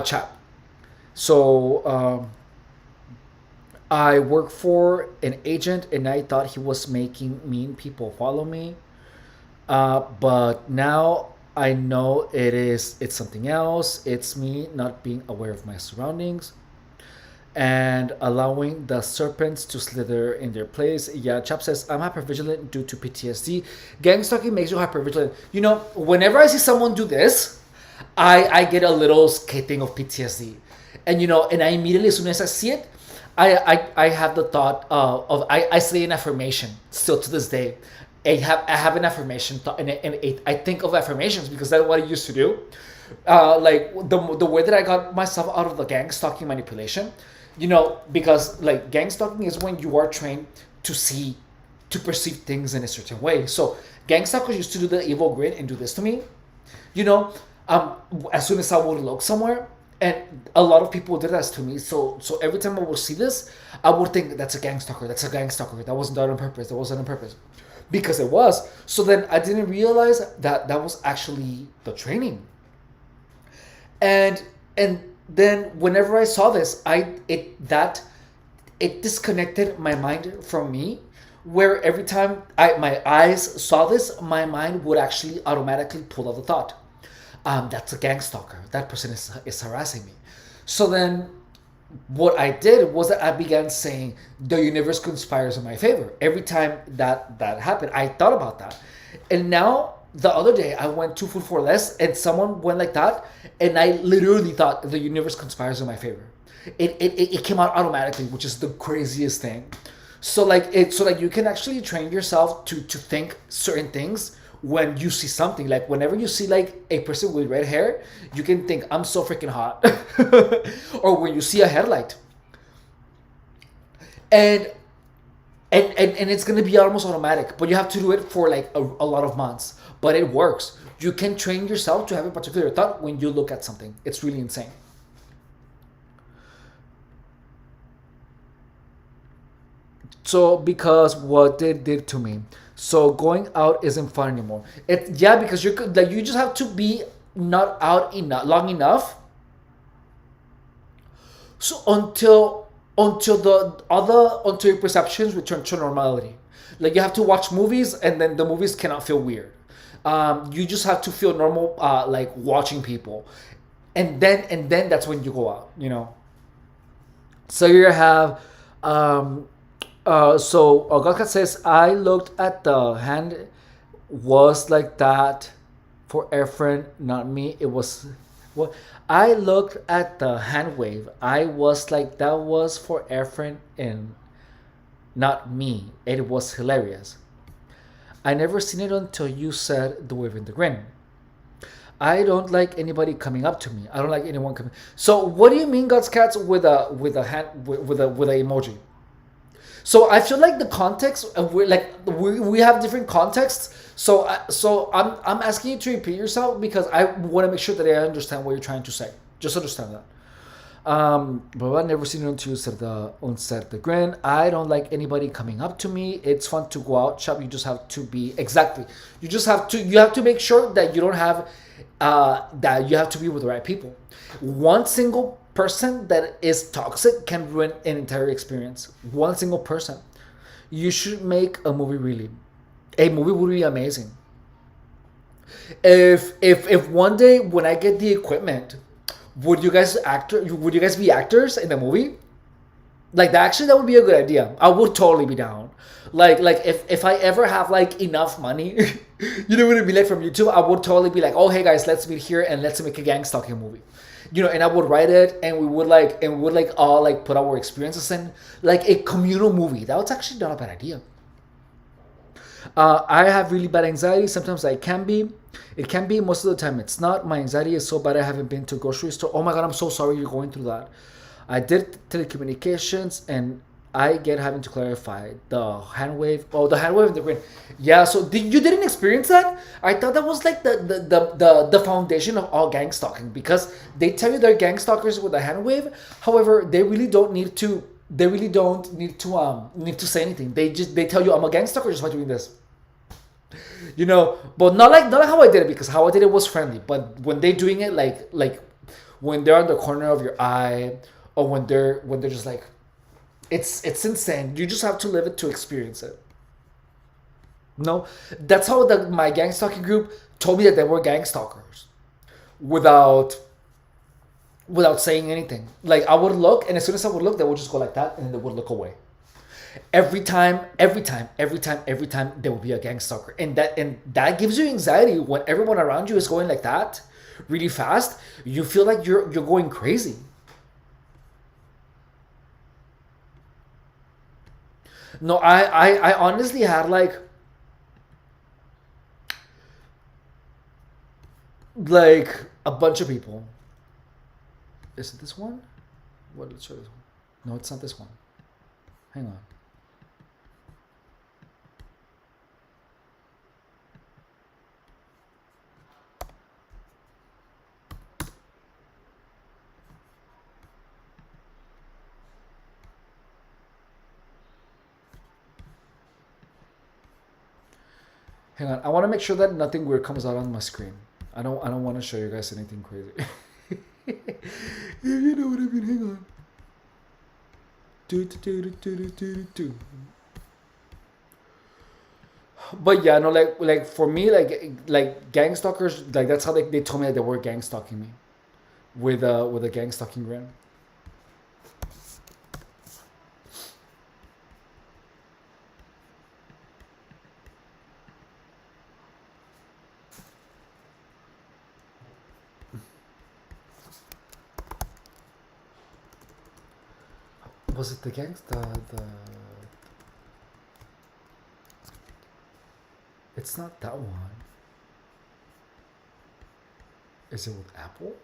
Chat. So I work for an agent, and I thought he was making mean people follow me. But now I know it's something else. It's me not being aware of my surroundings. and allowing the serpents to slither in their place. Yeah, Chap says, I'm hypervigilant due to PTSD. Gang stalking makes you hypervigilant. You know, whenever I see someone do this, I get a little scathing of PTSD. And, you know, and I immediately, as soon as I see it, I have the thought I say an affirmation still to this day. I have an affirmation thought, and I think of affirmations because that's what I used to do. Like the way that I got myself out of the gang stalking manipulation, you know, because like gang stalking is when you are trained to perceive things in a certain way. So gang stalkers used to do the evil grin and do this to me, you know, as soon as I would look somewhere. And a lot of people did that to me. So every time I would see this, I would think that's a gang stalker. That's a gang stalker. That wasn't done on purpose. That wasn't on purpose, because it was. So then I didn't realize that that was actually the training. And then whenever I saw this, it disconnected my mind from me. Where every time my eyes saw this, my mind would actually automatically pull out the thought. That's a gang stalker. That person is harassing me. So then what I did was that I began saying the universe conspires in my favor. Every time that happened, I thought about that. And now the other day I went 2 food for less and someone went like that. And I literally thought the universe conspires in my favor. It came out automatically, which is the craziest thing. So like you can actually train yourself to think certain things. When you see something, like whenever you see like a person with red hair, you can think, I'm so freaking hot. Or when you see a headlight. And it's going to be almost automatic, but you have to do it for like a lot of months. But it works. You can train yourself to have a particular thought when you look at something. It's really insane. So because what they did to me. So going out isn't fun anymore. Because you just have to be not out long enough. So until your perceptions return to normality. Like you have to watch movies and then the movies cannot feel weird. You just have to feel normal, like watching people, and then that's when you go out. You know. So you have. So Godcat says, I looked at the hand was like that for Efren, not me. It was, well, I looked at the hand wave. I was like, that was for Efren and not me. It was hilarious. I never seen it until you said the wave and the grin. I don't like anybody coming up to me. I don't like anyone coming. So what do you mean, Godcats, with a hand with a emoji? So I feel like the context we have different contexts. So I'm asking you to repeat yourself because I want to make sure that I understand what you're trying to say. Just understand that. But I've never seen it until you said the grin. I don't like anybody coming up to me. It's fun to go out shop. You just have to be you have to make sure that you don't have that you have to be with the right people. One single person that is toxic can ruin an entire experience. One single person. You should make a movie. Really, a movie would be amazing. If one day when I get the equipment, would you guys be actors in the movie? Like that, actually, that would be a good idea. I would totally be down. Like if I ever have like enough money, you know what it'd be like from YouTube. I would totally be like, oh hey guys, let's meet here and let's make a gang stalking movie. You know, and I would write it, and we would all like put our experiences in, like a communal movie. That was actually not a bad idea. I have really bad anxiety. Sometimes it can be. Most of the time it's not. My anxiety is so bad I haven't been to a grocery store. Oh my God, I'm so sorry you're going through that. I did telecommunications, and I get having to clarify the hand wave. Oh, the hand wave and the grin. Yeah, so you didn't experience that? I thought that was like the foundation of all gang stalking, because they tell you they're gang stalkers with a hand wave. However, they really don't need to. They really don't need to say anything. They tell you, I'm a gang stalker just by doing this. You know, but not like how I did it, because how I did it was friendly. But when they're doing it like when they're on the corner of your eye, or when they're just like, it's insane. You just have to live it to experience it. No, that's how my gang stalking group told me that they were gang stalkers, without without saying anything. Like I would look, and as soon as I would look, they would just go like that, and then they would look away. Every time, there will be a gang stalker, and that gives you anxiety when everyone around you is going like that, really fast. You feel like you're going crazy. No, I honestly had like a bunch of people. Is it this one? What? Let's try this one. No, it's not this one. Hang on. Hang on. I want to make sure that nothing weird comes out on my screen. I don't want to show you guys anything crazy. You know what I mean? Hang on. But yeah, no, like for me, like gang stalkers, like that's how they told me that they were gang stalking me, with a gang stalking grin. Was it the gangsta? It's not that one. Is it with Apple?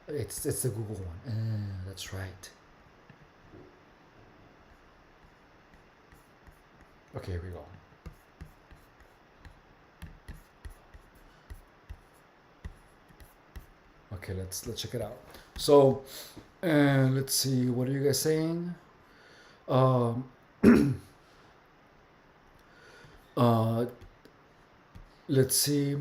It's the Google one. That's right. Okay, here we go. Okay, let's check it out. So, let's see. What are you guys saying? Let's see.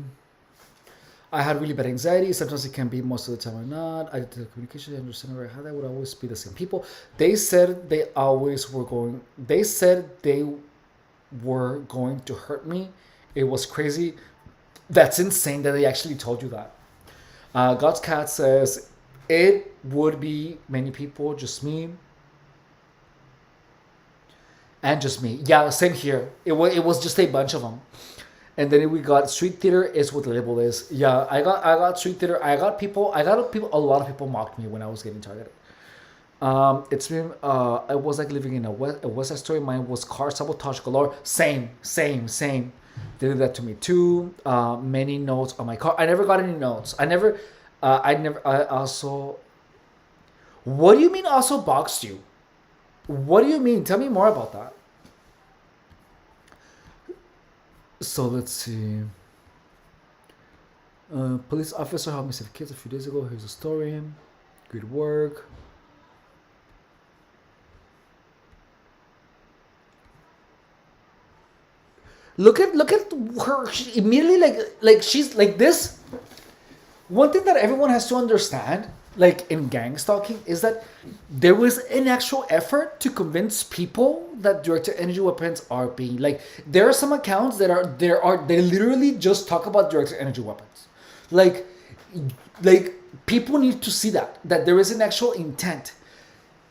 I had really bad anxiety. Sometimes it can be, most of the time I'm not. I did the communication. I understand where I had that would always be the same people. They said they always were going. They said they were going to hurt me. It was crazy. That's insane that they actually told you that. God's Cat says it would be many people, just me. And just me. Yeah, same here. It was just a bunch of them. And then we got street theater is what the label is. Yeah, I got street theater. A lot of people mocked me when I was getting targeted. It's been I was like living in a West Side Story. Mine was car sabotage galore. Same. They did that to me too. Many notes on my car. I never got any notes. I also. What do you mean also boxed you? What do you mean? Tell me more about that. So let's see. Police officer helped me save kids a few days ago. Here's the story. Good work. Look at her. She immediately like she's like this. One thing that everyone has to understand, like in gang stalking, is that there was an actual effort to convince people that directed energy weapons are being like. There are some accounts that they literally just talk about directed energy weapons, like people need to see that there is an actual intent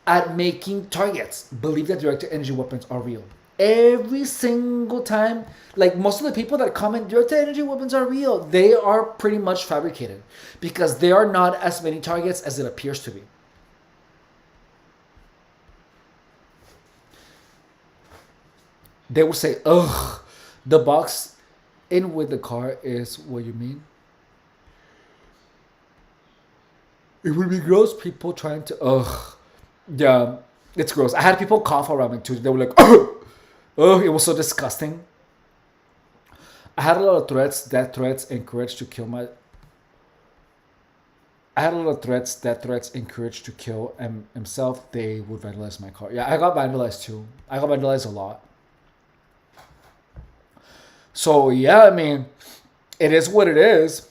at making targets believe that directed energy weapons are real. Every single time, like most of the people that comment directed energy weapons are real, they are pretty much fabricated because there are not as many targets as it appears to be. They will say, ugh, the box in with the car is what you mean. It would be gross, people trying to, ugh. Yeah, it's gross. I had people cough around me too. They were like, ugh. Oh, it was so disgusting. I had a lot of threats, death threats, encouraged to kill my... I had a lot of threats, death threats, encouraged to kill himself. They would vandalize my car. Yeah, I got vandalized too. I got vandalized a lot. So, yeah, I mean, it is what it is.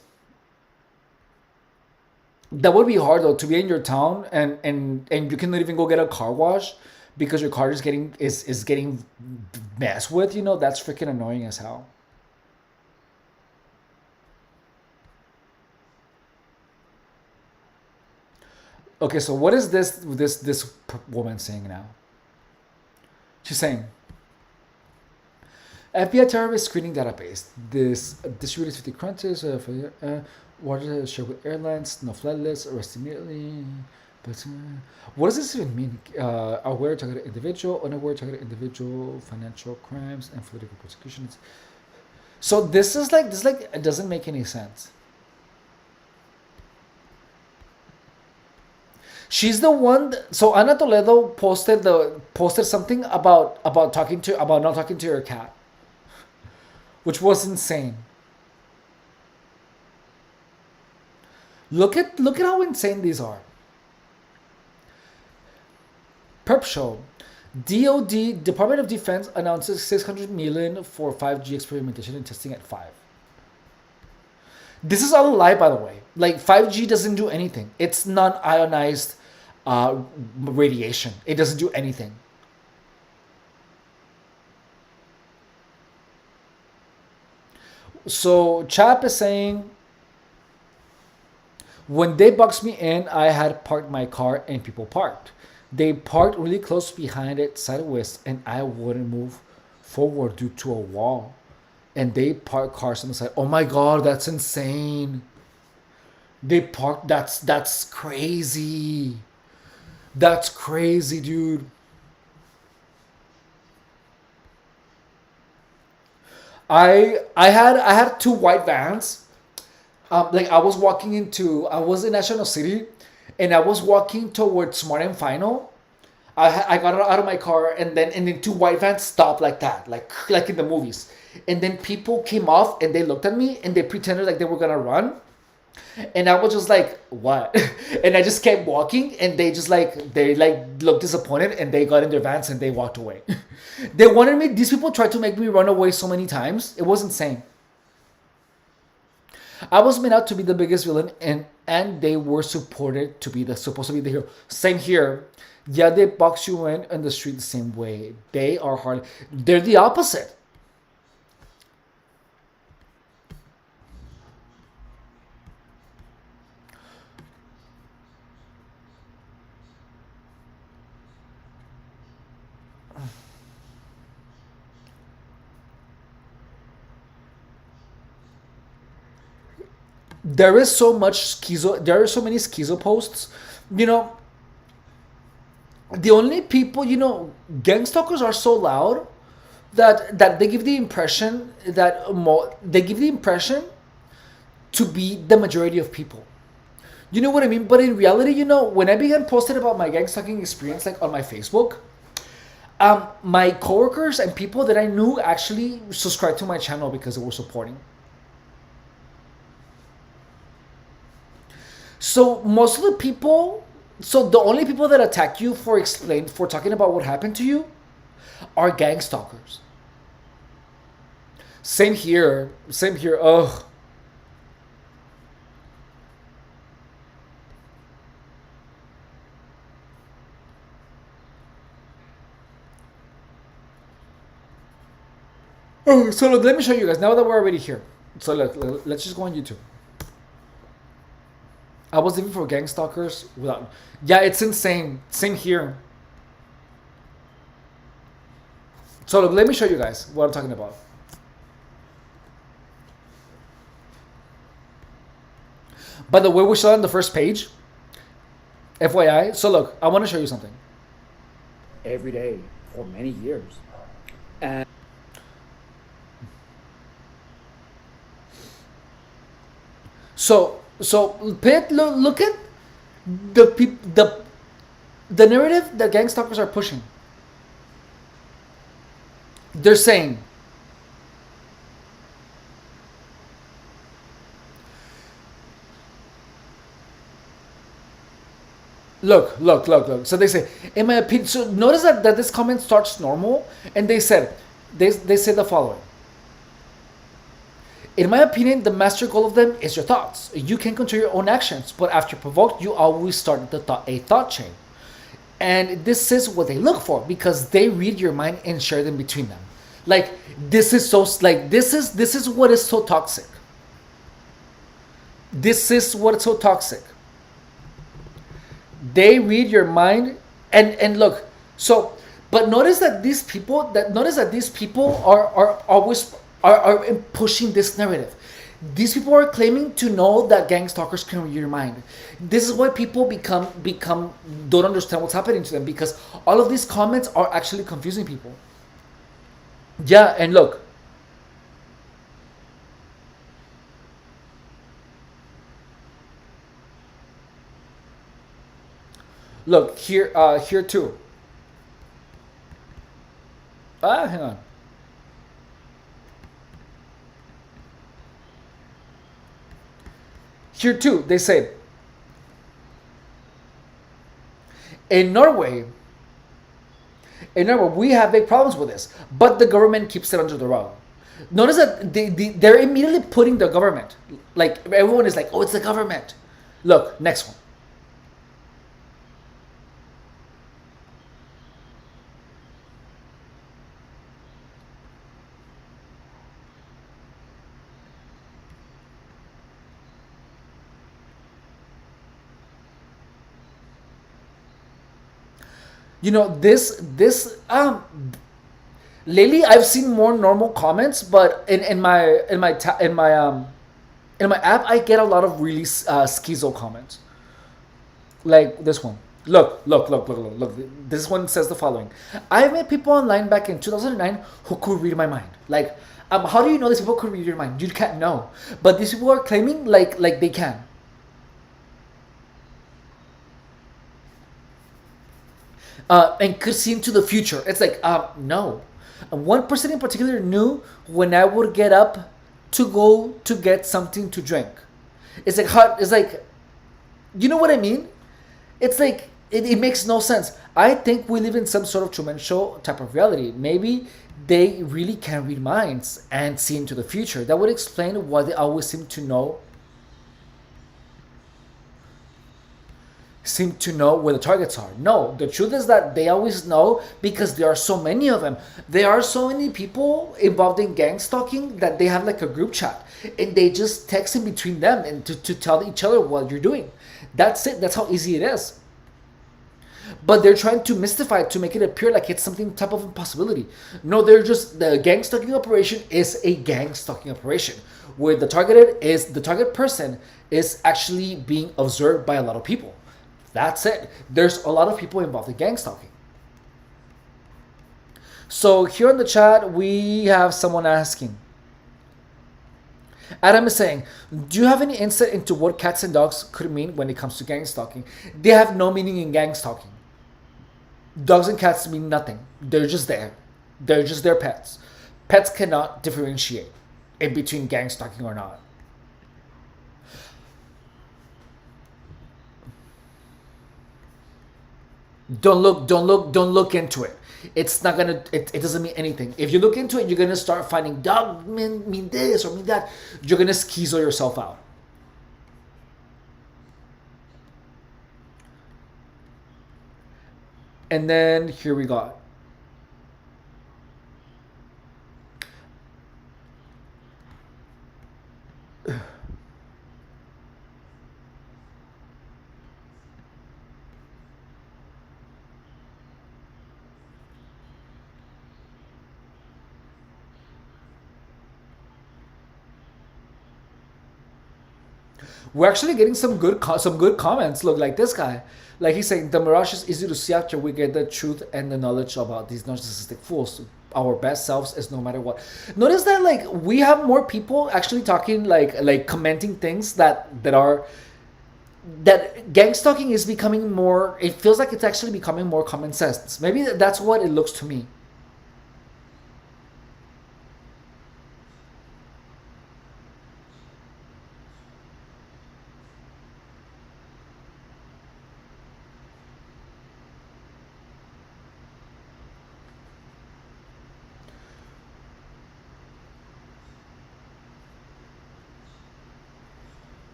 That would be hard, though, to be in your town and you cannot even go get a car wash because your car is getting messed with, you know. That's freaking annoying as hell. Okay, so what is this woman saying now? She's saying, FBI terrorist screening database. This distributed 50 crunches. Water share with airlines. No flight list. Arrest immediately. But what does this even mean? Aware targeted individual, unaware targeted individual, financial crimes, and political persecutions. So this is like it doesn't make any sense. She's the one. So Ana Toledo posted something about not talking to your cat, which was insane. Look at how insane these are. Perp show. DOD, Department of Defense, announces $600 million for 5G experimentation and testing at 5. This is all a lie, by the way. Like, 5G doesn't do anything. It's non-ionized radiation. It doesn't do anything. So Chap is saying, when they boxed me in, I had parked my car and people parked. They parked really close behind it, sideways, and I wouldn't move forward due to a wall. And they parked cars on the side. Oh my God, that's insane. They parked, that's crazy. That's crazy, dude. I had 2 white vans. Like I was in National City, and I was walking towards Smart and Final. I got out of my car, and then 2 white vans stopped like that, like in the movies. And then people came off, and they looked at me, and they pretended like they were gonna run. And I was just like, what? And I just kept walking, and they looked disappointed, and they got in their vans and they walked away. These people tried to make me run away so many times. It was insane. I was made out to be the biggest villain, and they were supposed to be the hero. Same here. Yeah, they box you in the street the same way. They are hard. They're the opposite. There is so much schizo. There are so many schizo posts. You know, the only people, gang stalkers are so loud that they give the impression to be the majority of people. You know what I mean? But in reality, when I began posting about my gang stalking experience, like on my Facebook, my coworkers and people that I knew actually subscribed to my channel because they were supporting. So most of the people, the only people that attack you for talking about what happened to you are gang stalkers. Same here. Ugh. Oh, so look, let me show you guys now that we're already here. So look, let's just go on YouTube. I was looking for gang stalkers without. Yeah, it's insane. Same here. So look, let me show you guys what I'm talking about. By the way, we're still on the first page. FYI. So look, I want to show you something. Every day for many years. And So look at the narrative that gang stalkers are pushing. They're saying, look. So they say, in my opinion, so notice that this comment starts normal, and they said the following. In my opinion, the master goal of them is your thoughts. You can control your own actions, but after provoked, you always start a thought chain. And this is what they look for, because they read your mind and share them between them. Like, this is what is so toxic. This is what is so toxic. They read your mind, and look. So, but notice that these people are always are pushing this narrative. These people are claiming to know that gang stalkers can read your mind. This is why people become don't understand what's happening to them, because all of these comments are actually confusing people. Yeah, and look. Look here, here too. Hang on. Here too, they say, in Norway, we have big problems with this, but the government keeps it under the rug. Notice that they're immediately putting the government, like everyone is like, oh, it's the government. Look, next one. You know, this lately I've seen more normal comments, but in my app I get a lot of really schizo comments, like this one. Look. This one says the following: I met people online back in 2009 who could read my mind. Like, how do you know these people could read your mind? You can't know, but these people are claiming like they can. And could see into the future. It's like, no. One person in particular knew when I would get up to go to get something to drink. It's like, you know what I mean? It's like, it makes no sense. I think we live in some sort of Truman Show type of reality. Maybe they really can read minds and see into the future. That would explain why they always seem to know where the targets are. No, the truth is that they always know because there are so many of them. There are so many people involved in gang stalking that they have like a group chat and they just text in between them and to tell each other what you're doing. That's it. That's how easy it is. But they're trying to mystify it to make it appear like it's something type of impossibility. No, the gang stalking operation is a gang stalking operation where the target person is actually being observed by a lot of people. That's it. There's a lot of people involved in gang stalking. So here in the chat, we have someone asking. Adam is saying, do you have any insight into what cats and dogs could mean when it comes to gang stalking? They have no meaning in gang stalking. Dogs and cats mean nothing. They're just there. They're just their pets. Pets cannot differentiate in between gang stalking or not. Don't look into it. It's not gonna. It doesn't mean anything. If you look into it, you're gonna start finding dog mean this or mean that. You're gonna schizo yourself out. And then here we got. We're actually getting some good comments. Look, like this guy, like he's saying, the mirage is easy to see after we get the truth and the knowledge about these narcissistic fools. Our best selves is no matter what. Notice that like we have more people actually talking like commenting things that gang stalking is becoming more. It feels like it's actually becoming more common sense. Maybe that's what it looks to me.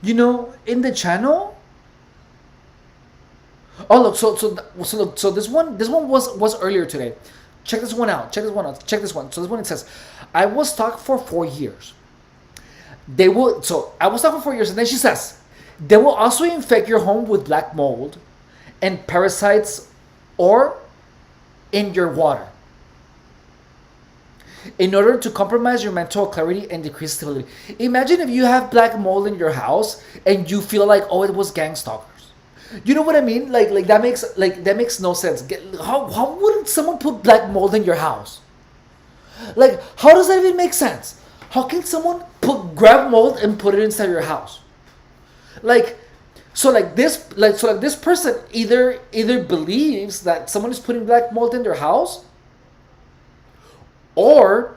You know, in the channel. Oh look, so this one was earlier today. check this one out. Check this one out. Check this one. So this one, it says, I was stalked for 4 years. I was stalked for 4 years, and then she says, they will also infect your home with black mold and parasites or in your water in order to compromise your mental clarity and decrease stability. Imagine if you have black mold in your house and you feel like, oh, it was gang stalkers. You know what I mean? Like that makes no sense. How wouldn't someone put black mold in your house? Like, how does that even make sense? How can someone grab mold and put it inside your house? So this person either believes that someone is putting black mold in their house, or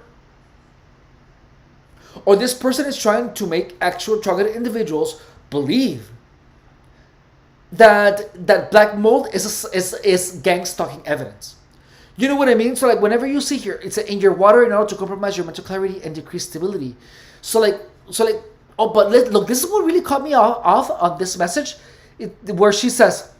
this person is trying to make actual targeted individuals believe that black mold is gang stalking evidence. You know what I mean? So like whenever you see here, it's in your water in order to compromise your mental clarity and decrease stability. So like, oh, but look, this is what really caught me off on this message, where she says,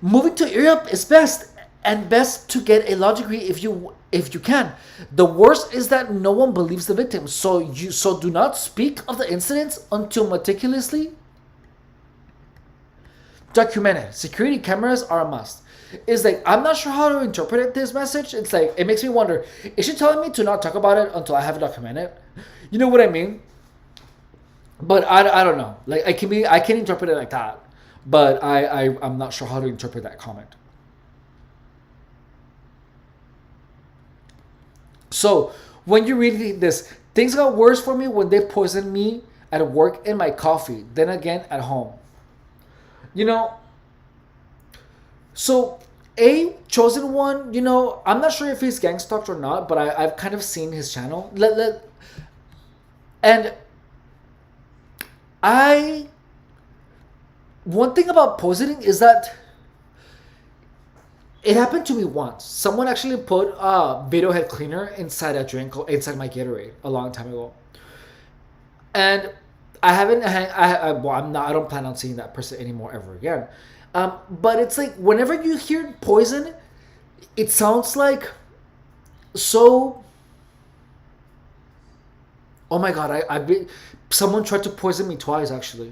moving to Europe is best, and best to get a law degree if you can. The worst is that no one believes the victim. So do not speak of the incidents until meticulously documented. Security cameras are a must. It's like, I'm not sure how to interpret this message. It's like, it makes me wonder, is she telling me to not talk about it until I have it documented? You know what I mean? But I don't know. Like, I can interpret it like that, but I'm not sure how to interpret that comment. So when you read this, things got worse for me when they poisoned me at work in my coffee, then again at home. You know, so a chosen one, you know, I'm not sure if he's gang stalked or not, but I've kind of seen his channel. And one thing about poisoning is that it happened to me once. Someone actually put a Vito head cleaner inside a drink, inside my Gatorade a long time ago. And I don't plan on seeing that person anymore ever again. But it's like, whenever you hear poison, it sounds like so. Oh my God, someone tried to poison me twice, actually.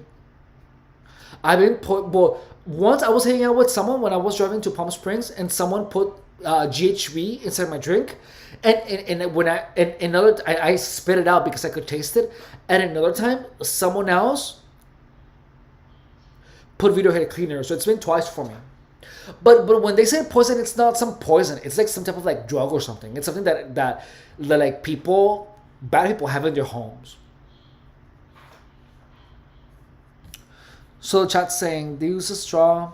Once I was hanging out with someone when I was driving to Palm Springs, and someone put GHB inside my drink, and when I spit it out because I could taste it. And another time, someone else put Vito head cleaner. So it's been twice for me. But when they say poison, it's not some poison. It's like some type of like drug or something. It's something that like bad people have in their homes. So the chat's saying they use a straw.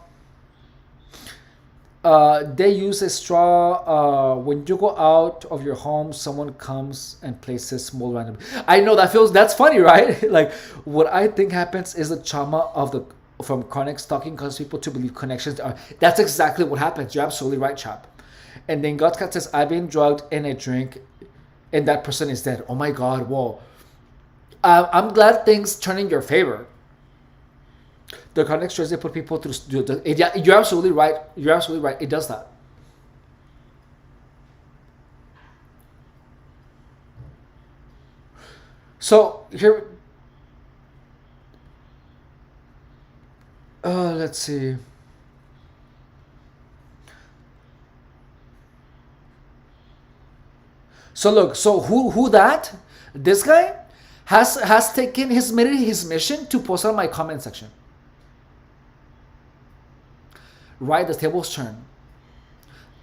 They use a straw when you go out of your home. Someone comes and places small random. I know that's funny, right? Like, what I think happens is the trauma from chronic stalking causes people to believe connections are. That's exactly what happens. You're absolutely right, chap. And then Godcat says, I've been drugged in a drink, and that person is dead. Oh my God, whoa. I'm glad things turn in your favor. The chronic stress they put people through. Yeah, you're absolutely right. You're absolutely right. It does that. So here, let's see. So look. So who that? This guy has taken made it his mission to post on my comment section. Right, the tables turn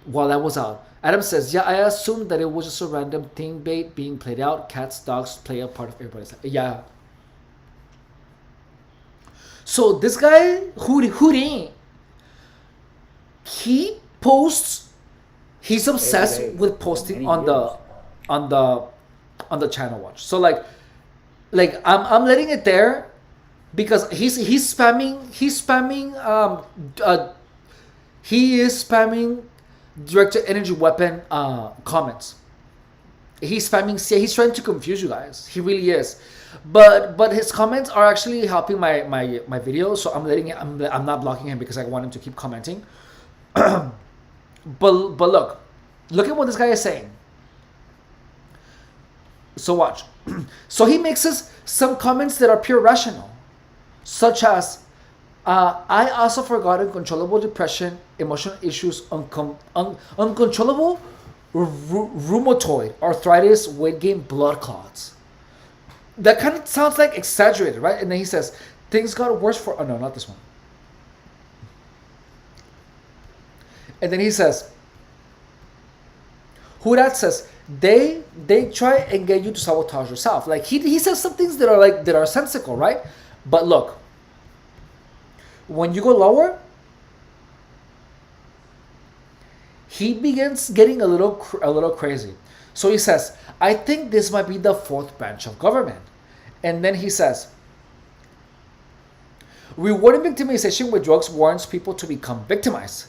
while I was out. Adam says, yeah, I assumed that it was just a random thing bait being played out. Cats, dogs play a part of everybody's life. Yeah. So this guy, Huri, he posts, he's obsessed with posting on the channel watch. So like I'm letting it there because he is spamming directed energy weapon comments. He's trying to confuse you guys. He really is. But his comments are actually helping my video, so I'm not blocking him because I want him to keep commenting. but look, Look at what this guy is saying. So watch. So he mixes some comments that are pure rational, such as, I also forgot uncontrollable depression, emotional issues, uncontrollable rheumatoid arthritis, weight gain, blood clots. That kind of sounds like exaggerated, right? And then he says, things got worse for... Oh, no, not this one. And then he says, who that says, they try and get you to sabotage yourself. Like, he says some things that are sensical, right? But look, when you go lower, he begins getting a little crazy. So he says, I think this might be the fourth branch of government. And then he says, rewarding victimization with drugs warrants people to become victimized.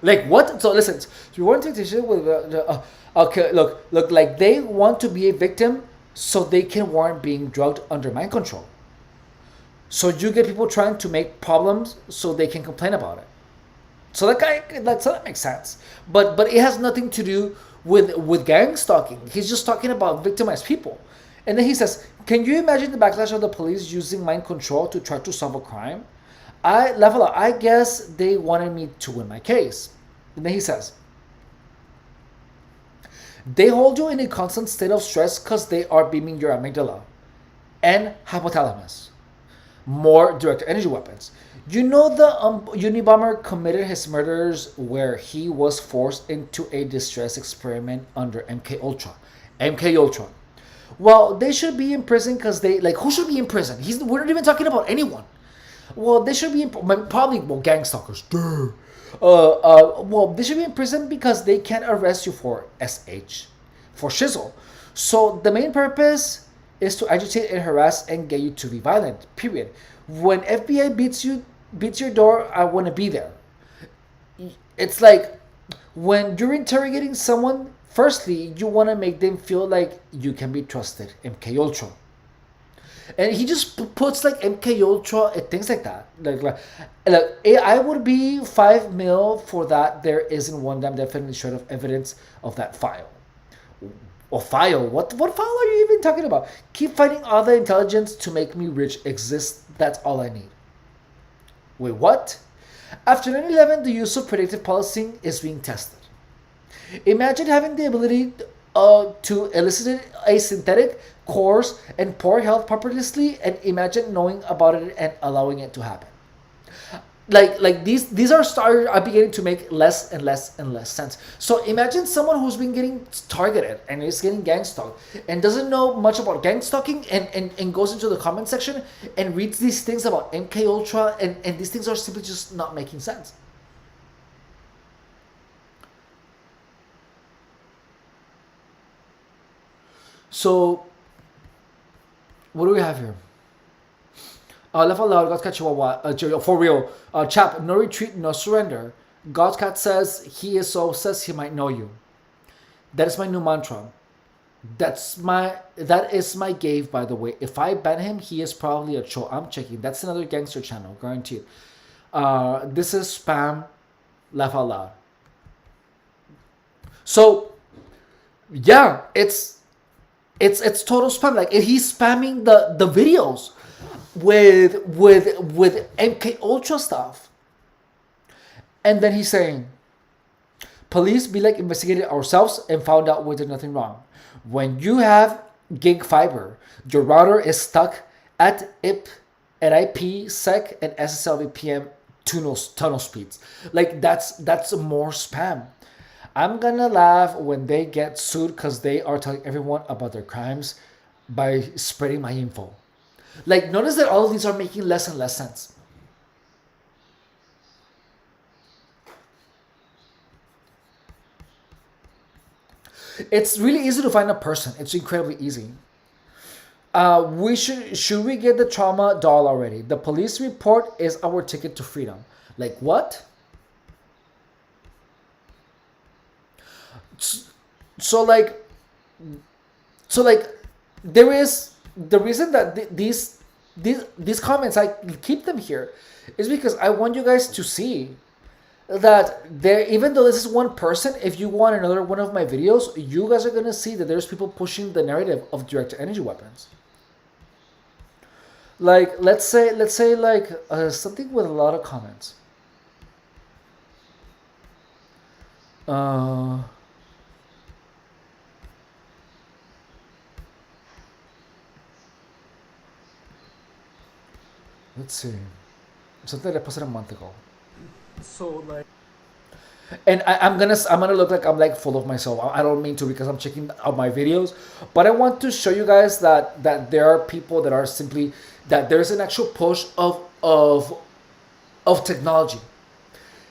Like what? So listen, rewarding victimization with okay, look, like they want to be a victim so they can warrant being drugged under mind control. So you get people trying to make problems so they can complain about it. So that makes sense. But it has nothing to do with gang stalking. He's just talking about victimized people. And then he says, can you imagine the backlash of the police using mind control to try to solve a crime? I guess they wanted me to win my case. And then he says, they hold you in a constant state of stress because they are beaming your amygdala and hypothalamus. More direct energy weapons. You know the Unabomber committed his murders where he was forced into a distress experiment under MK Ultra. MK Ultra. Well, they should be in prison because they... Like, who should be in prison? We're not even talking about anyone. Well, they should be in... Probably, gang stalkers. Well, they should be in prison because they can't arrest you for SH. For shizzle. So, the main purpose is to agitate and harass and get you to be violent. Period. When FBI beats your door, I want to be there. It's like when you're interrogating someone, firstly, you want to make them feel like you can be trusted. MK Ultra. And he just puts like MK Ultra and things like that. Like I would be 5 mil for that. There isn't one damn definite shred of evidence of that file. Or file? What file are you even talking about? Keep finding all the intelligence to make me rich exists. That's all I need. Wait, what? After 9/11, the use of predictive policing is being tested. Imagine having the ability to elicit a synthetic, coarse, and poor health populously, and imagine knowing about it and allowing it to happen. Like these are beginning to make less and less and less sense. So imagine someone who's been getting targeted and is getting gang stalked and doesn't know much about gang stalking and goes into the comment section and reads these things about MK Ultra and these things are simply just not making sense. So what do we have here? Laugh out loud, God's Cat Chihuahua, for real. Chap, no retreat, no surrender. God's Cat says he is so obsessed he might know you. That is my new mantra. That is my gave, by the way. If I ban him, he is probably a troll. I'm checking. That's another gangster channel, guaranteed. This is spam. Laugh out loud. So, yeah, it's total spam. Like he's spamming the videos with MK Ultra stuff. And then he's saying, police be like investigated ourselves and found out we did nothing wrong. When you have gig fiber, your router is stuck at IP, sec, and SSL VPN tunnel speeds. Like that's more spam. I'm gonna laugh when they get sued because they are telling everyone about their crimes by spreading my info. Like, notice that all of these are making less and less sense. It's really easy to find a person. It's incredibly easy. Should we get the trauma doll already? The police report is our ticket to freedom. Like what? So like there is the reason that these comments, I keep them here is because I want you guys to see that there, even though this is one person, if you want another one of my videos, you guys are gonna see that there's people pushing the narrative of direct energy weapons. Like let's say like something with a lot of comments. Let's see. Something that I posted a month ago. So like, and I'm gonna look like I'm like full of myself. I don't mean to, because I'm checking out my videos, but I want to show you guys that there are people that are simply, that there's an actual push of technology.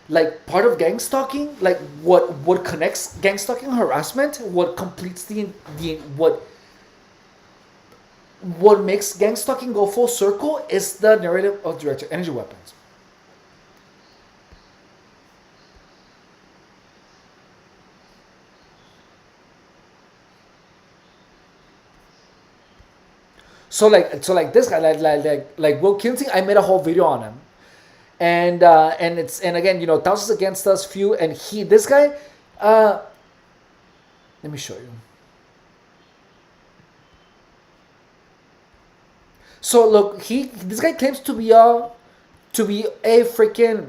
Like part of gang stalking, like what connects gang stalking and harassment, what completes the what makes gang stalking go full circle is the narrative of direct energy weapons. So like this guy, like Will Kinsey, I made a whole video on him, and again, you know, thousands against us, few, and this guy, let me show you. So look, this guy claims to be a freaking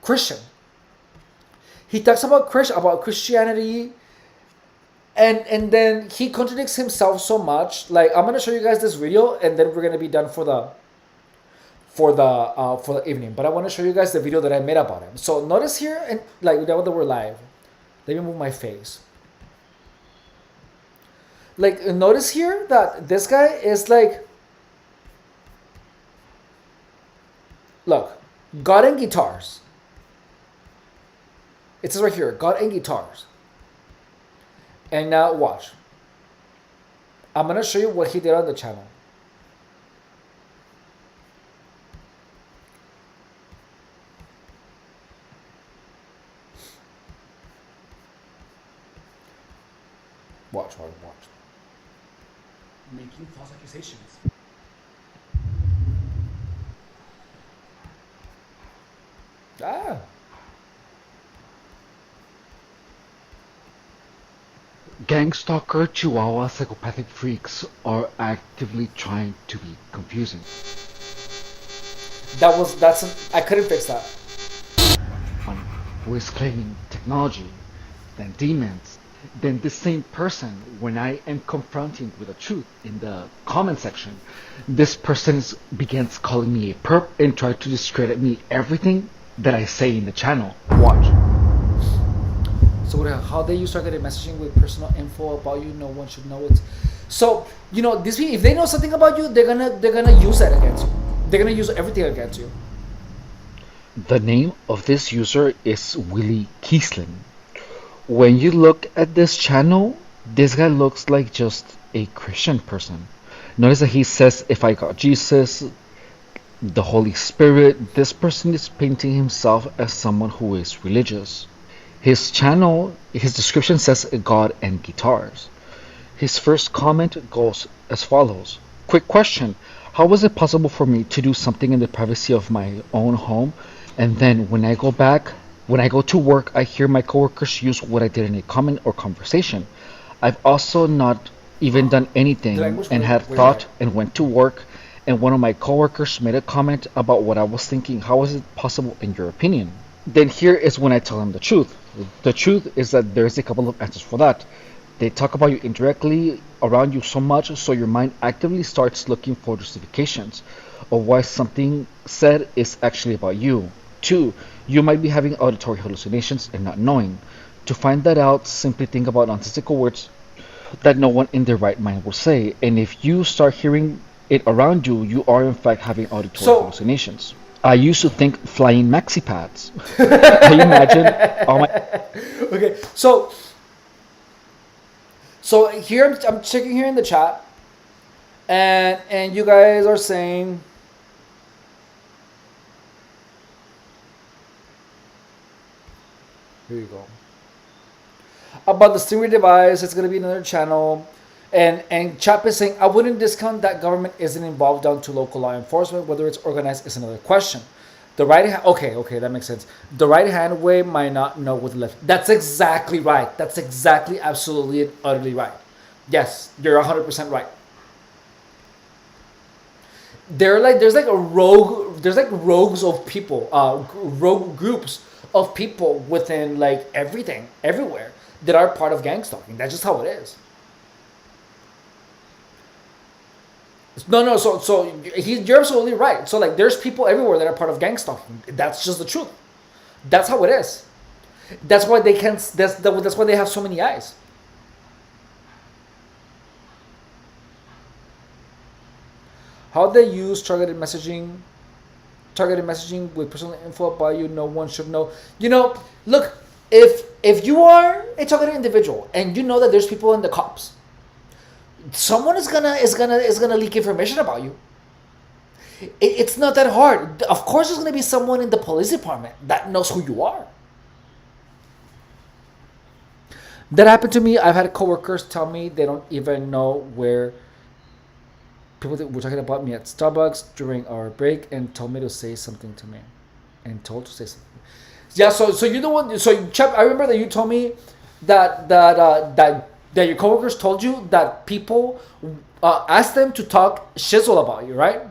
Christian. He talks about Christianity. And then he contradicts himself so much. Like, I'm gonna show you guys this video, and then we're gonna be done for the evening. But I want to show you guys the video that I made about him. So notice here, and like now that we're live, let me move my face. Like, notice here that this guy is like, look, God and guitars. It says right here, God and guitars. And now watch. I'm going to show you what he did on the channel. Watch. making false accusations. Ah. Gangstalker Chihuahua psychopathic freaks are actively trying to be confusing. I couldn't fix that. Who is claiming technology, then demons, then the same person, when I am confronting with the truth in the comment section, this person begins calling me a perp and try to discredit me everything that I say in the channel. Watch. So how they use targeted messaging with personal info about you, no one should know it. So, you know, these people, if they know something about you, they're gonna use that against you. They're gonna use everything against you. The name of this user is Willie Kiesling. When you look at this channel, this guy looks like just a Christian person. Notice that he says, if I got Jesus, the Holy Spirit, this person is painting himself as someone who is religious. His channel, his description says God and guitars. His first comment goes as follows. Quick question. How was it possible for me to do something in the privacy of my own home, and then when I go to work, I hear my coworkers use what I did in a comment or conversation? I've also not even done anything and had thought and went to work, and one of my coworkers made a comment about what I was thinking. How is it possible in your opinion? Then here is when I tell them the truth. The truth is that there's a couple of answers for that. They talk about you indirectly around you so much, so your mind actively starts looking for justifications of why something said is actually about you. 2, you might be having auditory hallucinations and not knowing. To find that out, simply think about nonsensical words that no one in their right mind will say. And if you start hearing it around you, you are in fact having auditory hallucinations. I used to think flying maxi pads. Can you imagine? Oh my. Okay, so here I'm checking here in the chat, and you guys are saying, here you go, about the streaming device. It's gonna be another channel, And Chap is saying, I wouldn't discount that government isn't involved down to local law enforcement. Whether it's organized is another question. The right hand, okay, that makes sense. The right hand way might not know what the left. That's exactly right. That's exactly, absolutely, and utterly right. Yes, you're 100% right. There's like rogues of people, rogue groups of people within like everything, everywhere that are part of gangstalking. That's just how it is. No. So you're absolutely right. So like, there's people everywhere that are part of gangstalking. That's just the truth. That's how it is. That's why they can't. That's why they have so many eyes. How they use targeted messaging with personal info about you. No one should know. Look, if you are a targeted individual and you know that there's people in the cops, someone is gonna leak information about you. It's not that hard. Of course, there's gonna be someone in the police department that knows who you are. That happened to me. I've had coworkers tell me they don't even know where people that were talking about me at Starbucks during our break and told me to say something to me. Yeah, so you're the one. So Chep, I remember that you told me that your coworkers told you that people asked them to talk shizzle about you, right?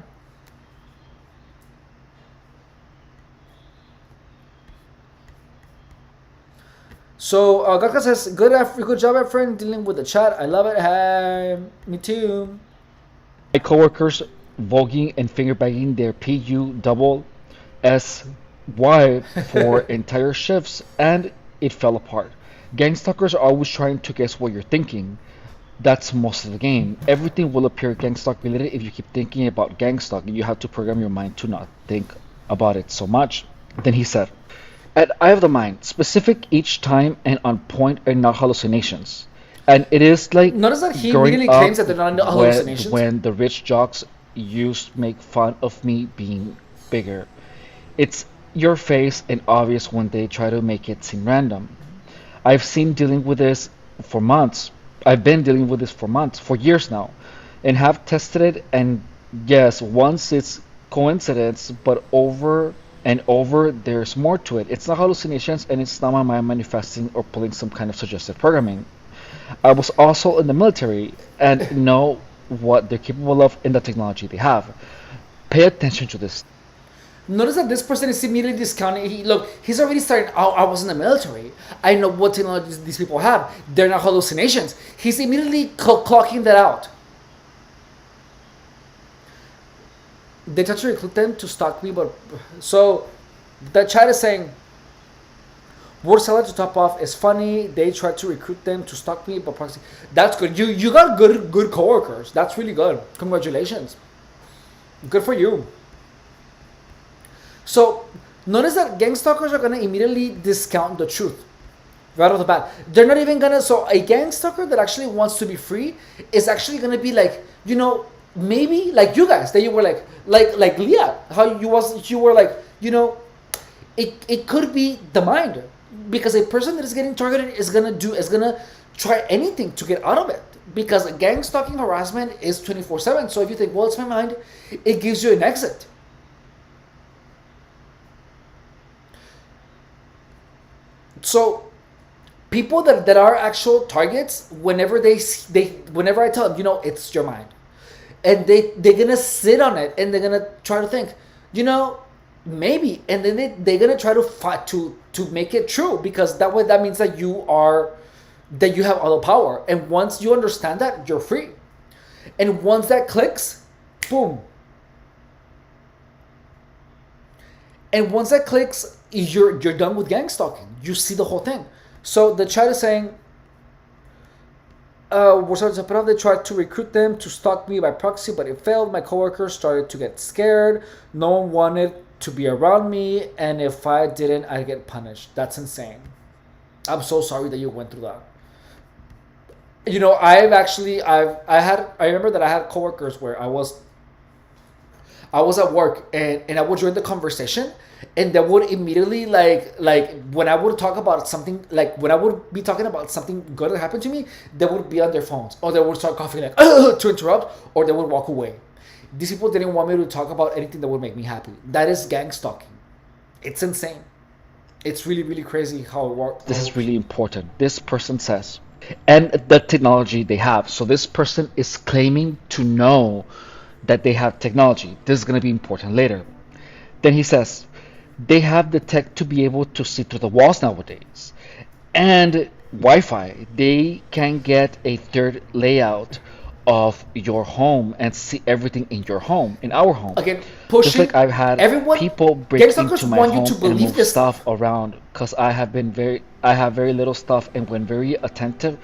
So Gaka says, good job, friend, dealing with the chat. I love it. Hey, me too. My coworkers voguing and finger bagging their PU SY for entire shifts, and it fell apart. Gangstalkers are always trying to guess what you're thinking. That's most of the game. Everything will appear gangstalk related if you keep thinking about gangstalk, and you have to program your mind to not think about it so much. Then he said, at Eye of the Mind, specific each time and on point and not hallucinations. And it is like notice that he immediately claims that they're not hallucinations. When the rich jocks used to make fun of me being bigger. It's your face and obvious when they try to make it seem random. I've been dealing with this for months, for years now, and have tested it, and yes, once it's coincidence, but over and over there's more to it. It's not hallucinations, and it's not my mind manifesting or pulling some kind of suggestive programming. I was also in the military and know what they're capable of in the technology they have. Pay attention to this. Notice that this person is immediately discounting. He's already starting. Oh, I was in the military. I know what technologies these people have. They're not hallucinations. He's immediately clocking that out. They tried to recruit them to stalk me, but so the chat is saying, word salad to top off is funny. They tried to recruit them to stalk me, but proxy. That's good. You got good coworkers. That's really good. Congratulations. Good for you. So notice that gangstalkers are gonna immediately discount the truth right off the bat. They're not even gonna. So a gangstalker that actually wants to be free is actually gonna be like, maybe like you guys that you were like Leah, how you were like, it could be the mind, because a person that is getting targeted is gonna try anything to get out of it, because gang stalking harassment is 24/7. So if you think, well, it's my mind, it gives you an exit. So people that are actual targets, whenever whenever I tell them, it's your mind, and they're gonna sit on it and they're gonna try to think, maybe, and then they're gonna try to fight to make it true, because that means that you have all the power, and once you understand that, you're free, and once that clicks, boom, and once that clicks, you're done with gang stalking. You see the whole thing. So the chat is saying, they tried to recruit them to stalk me by proxy, but it failed. My coworkers started to get scared. No one wanted to be around me, and if I didn't, I'd get punished. That's insane. I'm so sorry that you went through that. I remember that I had coworkers where I was at work and I would join the conversation, and they would immediately like when I would talk about something, like when I would be talking about something good that happened to me, they would be on their phones, or they would start coughing like to interrupt, or they would walk away. These people didn't want me to talk about anything that would make me happy. That is gang stalking. It's insane. It's really, really crazy how it works. This is really important. This person says, and the technology they have. So this person is claiming to know that they have technology. This is going to be important later. Then he says, they have the tech to be able to see through the walls nowadays. And Wi-Fi. They can get a third layout of your home and see everything in your home, in our home. Again, just like I've had people break into my home and move stuff around, because I have very little stuff and been very attentive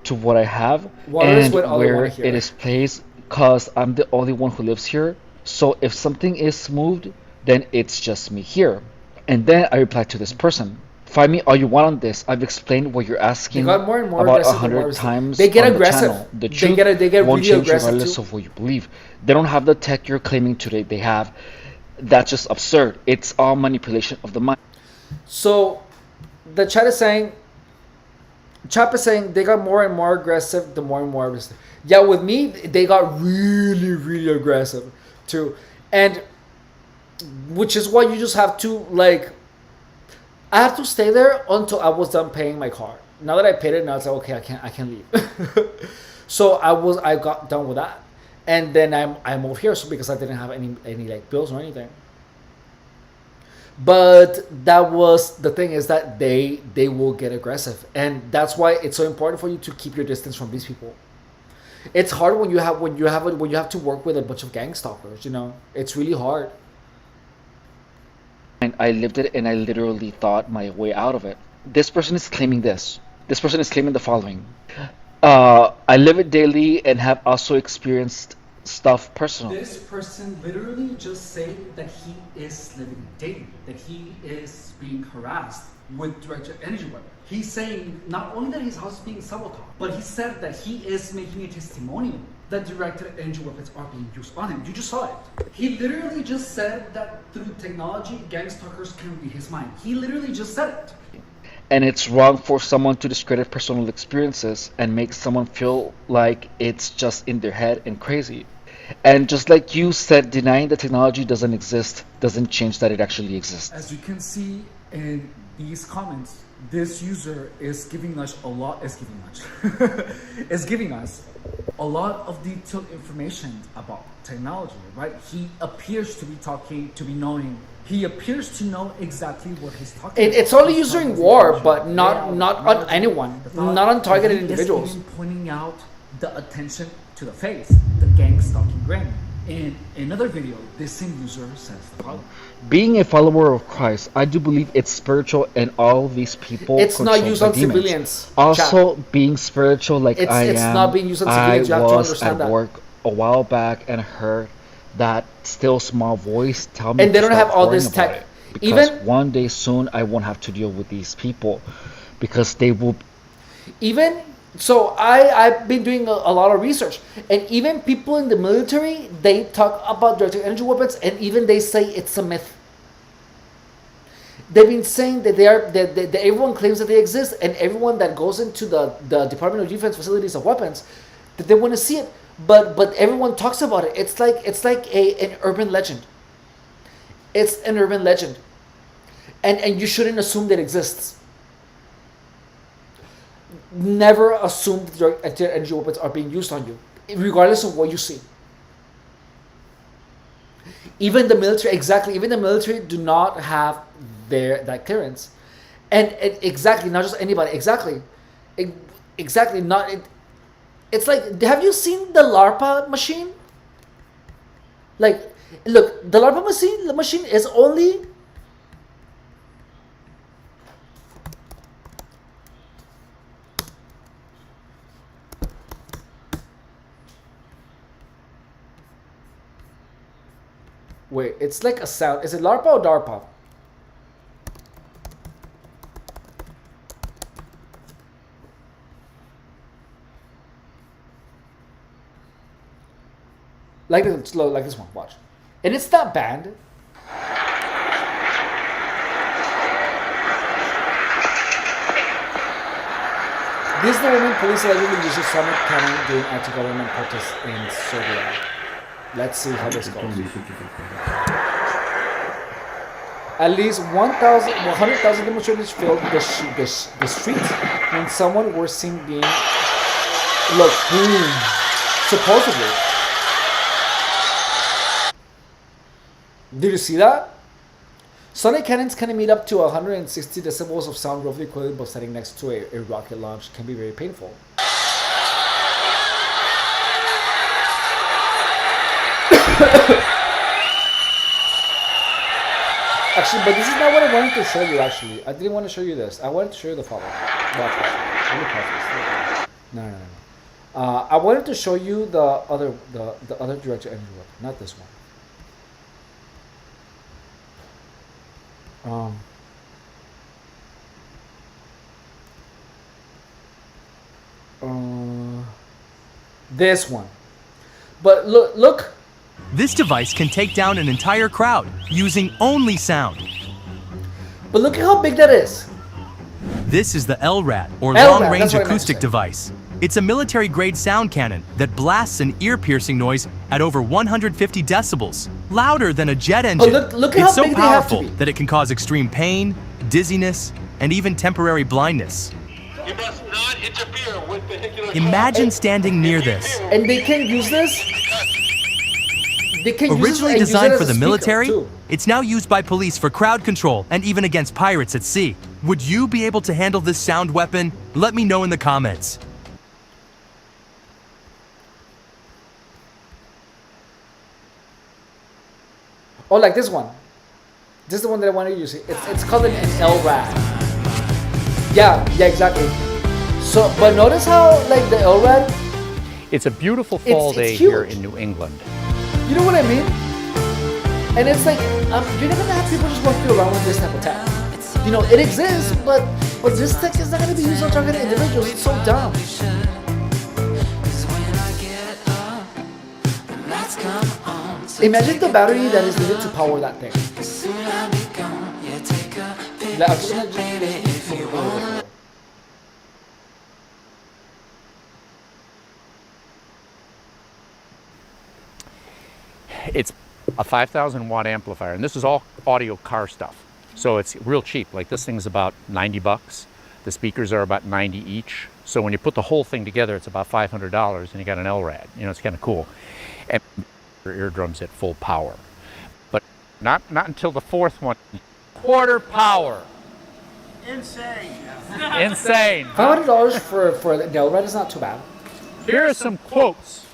to what I have and where it is placed, because I'm the only one who lives here. So if something is moved, then it's just me here. And then I reply to this person, find me all you want on this. I've explained what you're asking more and more about 100 times. They get on aggressive. The channel. The truth they get won't really change aggressive regardless too. of what you believe. They don't have the tech you're claiming today they have. That's just absurd. It's all manipulation of the mind. So the chat is saying they got more and more aggressive the more and more aggressive. Yeah, with me they got really, really aggressive too. And which is why you just have to like, I had to stay there until I was done paying my car. Now that I paid it, now it's like, okay, I can leave. So I got done with that, and then I moved here, so because I didn't have any like bills or anything. But that was the thing, is that they will get aggressive, and that's why it's so important for you to keep your distance from these people. It's hard when you have to work with a bunch of gang stalkers. You know, it's really hard. And I lived it, and I literally thought my way out of it. This person is claiming this. This person is claiming the following. I live it daily and have also experienced stuff personally. This person literally just said that he is living daily, that he is being harassed with directed energy weapon. He's saying not only that his house is being sabotaged, but he said that he is making a testimonial that directed energy weapons are being used on him. You just saw it. He literally just said that through technology, gang stalkers can read his mind. He literally just said it. And it's wrong for someone to discredit personal experiences and make someone feel like it's just in their head and crazy. And just like you said, denying the technology doesn't exist doesn't change that it actually exists. As you can see in these comments, this user is giving us a lot of detailed information about technology, right? He appears to be talking, to be knowing. He appears to know exactly what he's talking about. It's only used during war, but not on anyone, not on targeted individuals. He is even pointing out the attention to the face, the gang stalking grin. In another video, this same user says the following. Being a follower of Christ, I do believe it's spiritual, and all these people it's not used on demons. Civilians. Also, being spiritual like it's I am, not being used on civilians. You have to understand that. I was at work a while back and heard that still small voice tell me and they don't have all this tech. Because one day soon I won't have to deal with these people, because they will. Even so, I've been doing a lot of research, and even people in the military, they talk about directed energy weapons, and even they say it's a myth. They've been saying that that everyone claims that they exist, and everyone that goes into the Department of Defense facilities of weapons, that they want to see it, but everyone talks about it. It's like an urban legend. It's an urban legend, and you shouldn't assume that it exists. Never assume that directed energy weapons are being used on you, regardless of what you see. Even the military do not have that clearance, and exactly, not just anybody. Exactly, not. It's like, have you seen the LARPA machine? Like, look, the LARPA machine. The machine is only. Wait, it's like a sound. Is it LARPA or DARPA? Like this one, watch. And it's that band. This is the woman police allegedly used a sonic cannon during anti-government protests in Serbia. Let's see how this goes. At least 100,000 demonstrators filled the streets when someone was seen being, look, boom, supposedly. Did you see that? Sonic cannons can emit up to 160 decibels of sound, roughly equivalent, but standing next to a rocket launch can be very painful. Actually, but this is not what I wanted to show you, actually. I didn't want to show you this. I wanted to show you the following. Watch this. Let me pause this. No. I wanted to show you the other director energy work, not this one. This one. But look. This device can take down an entire crowd using only sound. But look at how big that is. This is the LRAD, or LRAD, long-range acoustic device. It's a military-grade sound cannon that blasts an ear-piercing noise at over 150 decibels, louder than a jet engine. Look at it's how so big they have to powerful be. that it can cause extreme pain, dizziness, and even temporary blindness. You must not interfere with vehicular Imagine standing near this. And they can use this. They can Originally use it designed as for a the speaker, military, too. it's now used by police for crowd control and even against pirates at sea. Would you be able to handle this sound weapon? Let me know in the comments. Oh, like this one. This is the one that I want to use. It's called an LRAD. Yeah, exactly. So, but notice how like the LRAD. It's a beautiful fall day here in New England. You know what I mean? And it's like you're not gonna have people just walking around with this type of tech. You know, it exists, but this tech is not gonna be used on targeted individuals. It's so dumb. Imagine the battery that is needed to power that thing. Like, I'm just gonna It's a 5,000 watt amplifier, and this is all audio car stuff. So it's real cheap. Like this thing's about 90 bucks. The speakers are about 90 each. So when you put the whole thing together, it's about $500, and you got an LRAD. You know, it's kind of cool. And your eardrums at full power. But not until the fourth one. Quarter power. Insane. Insane. $500 for the LRAD is not too bad. Here are some quotes.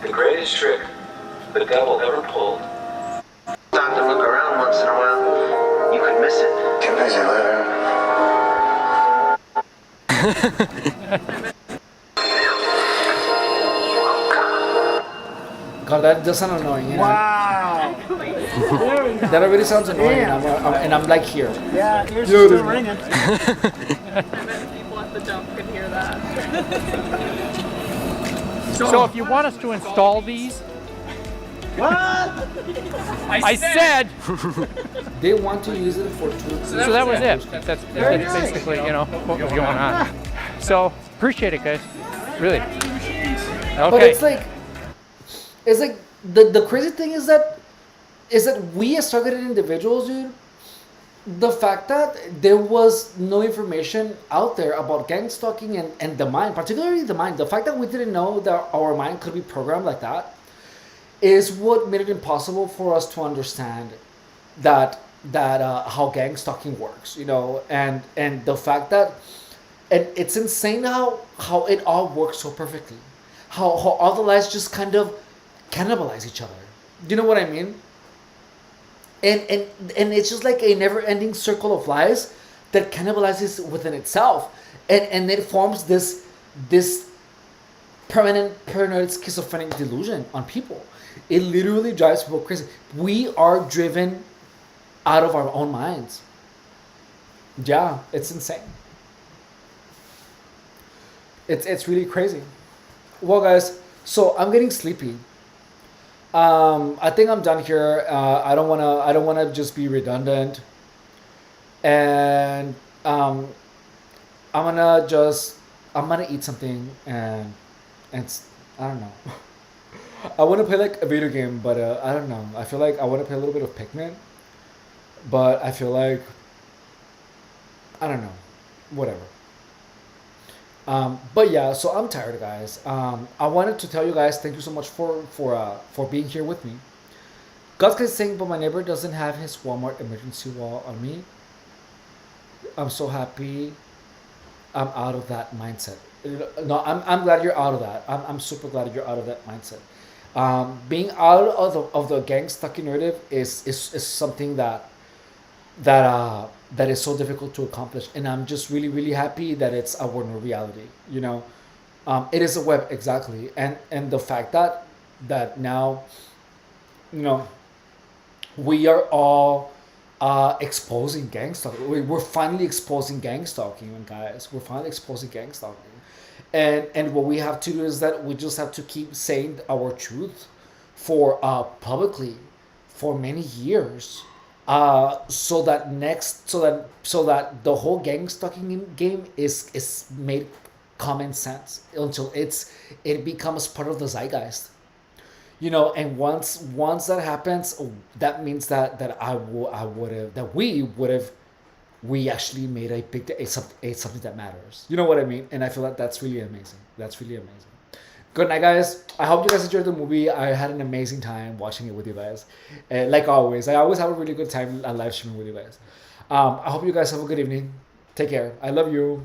The greatest trick the devil ever pulled. Stop to look around once in a while. You could miss it. Too busy God, that does sound annoying. You know? Wow. That already sounds annoying, and I'm like here. Yeah, ears are still ringing. I bet people at the dump could hear that. So if you want us to install these, what? I said. They want to use it for two. So that was it. That's basically, you know, what was going on. So appreciate it, guys. Really. Okay. But it's like the crazy thing is that we as targeted individuals, dude. The fact that there was no information out there about gang stalking and the mind, particularly the mind, the fact that we didn't know that our mind could be programmed like that is what made it impossible for us to understand that how gang stalking works, you know, and the fact that, and it's insane how it all works so perfectly, how all the lies just kind of cannibalize each other. Do you know what I mean? And it's just like a never-ending circle of lies that cannibalizes within itself, and it forms this permanent paranoid schizophrenic delusion on people. It literally drives people crazy. We are driven out of our own minds. Yeah, it's insane. It's really crazy. Well, guys, so I'm getting sleepy. I think I'm done here. I don't wanna just be redundant, and I'm gonna eat something and I don't know. I want to play like a video game, but I don't know. I feel like I want to play a little bit of Pikmin, but I feel like I don't know, whatever. But yeah, so I'm tired, guys. I wanted to tell you guys thank you so much for being here with me. God's is saying, but my neighbor doesn't have his Walmart emergency wall on me. I'm so happy. I'm out of that mindset. No, I'm glad you're out of that. I'm super glad you're out of that mindset. Being out of the gang-stalking narrative is something that is so difficult to accomplish, and I'm just really really happy that it's our new reality. You know, it is a web exactly, and the fact that now, you know, we are all exposing gang stalking. We're finally exposing gang stalking, guys. We're finally exposing gang stalking. And what we have to do is that we just have to keep saying our truth for publicly for many years, so that the whole gang stalking game is made common sense until it becomes part of the zeitgeist. You know, and once that happens, that means that we actually made something that matters. You know what I mean? And I feel like that's really amazing. That's really amazing. Good night, guys. I hope you guys enjoyed the movie. I had an amazing time watching it with you guys. Like always, I always have a really good time live streaming with you guys. I hope you guys have a good evening. Take care. I love you.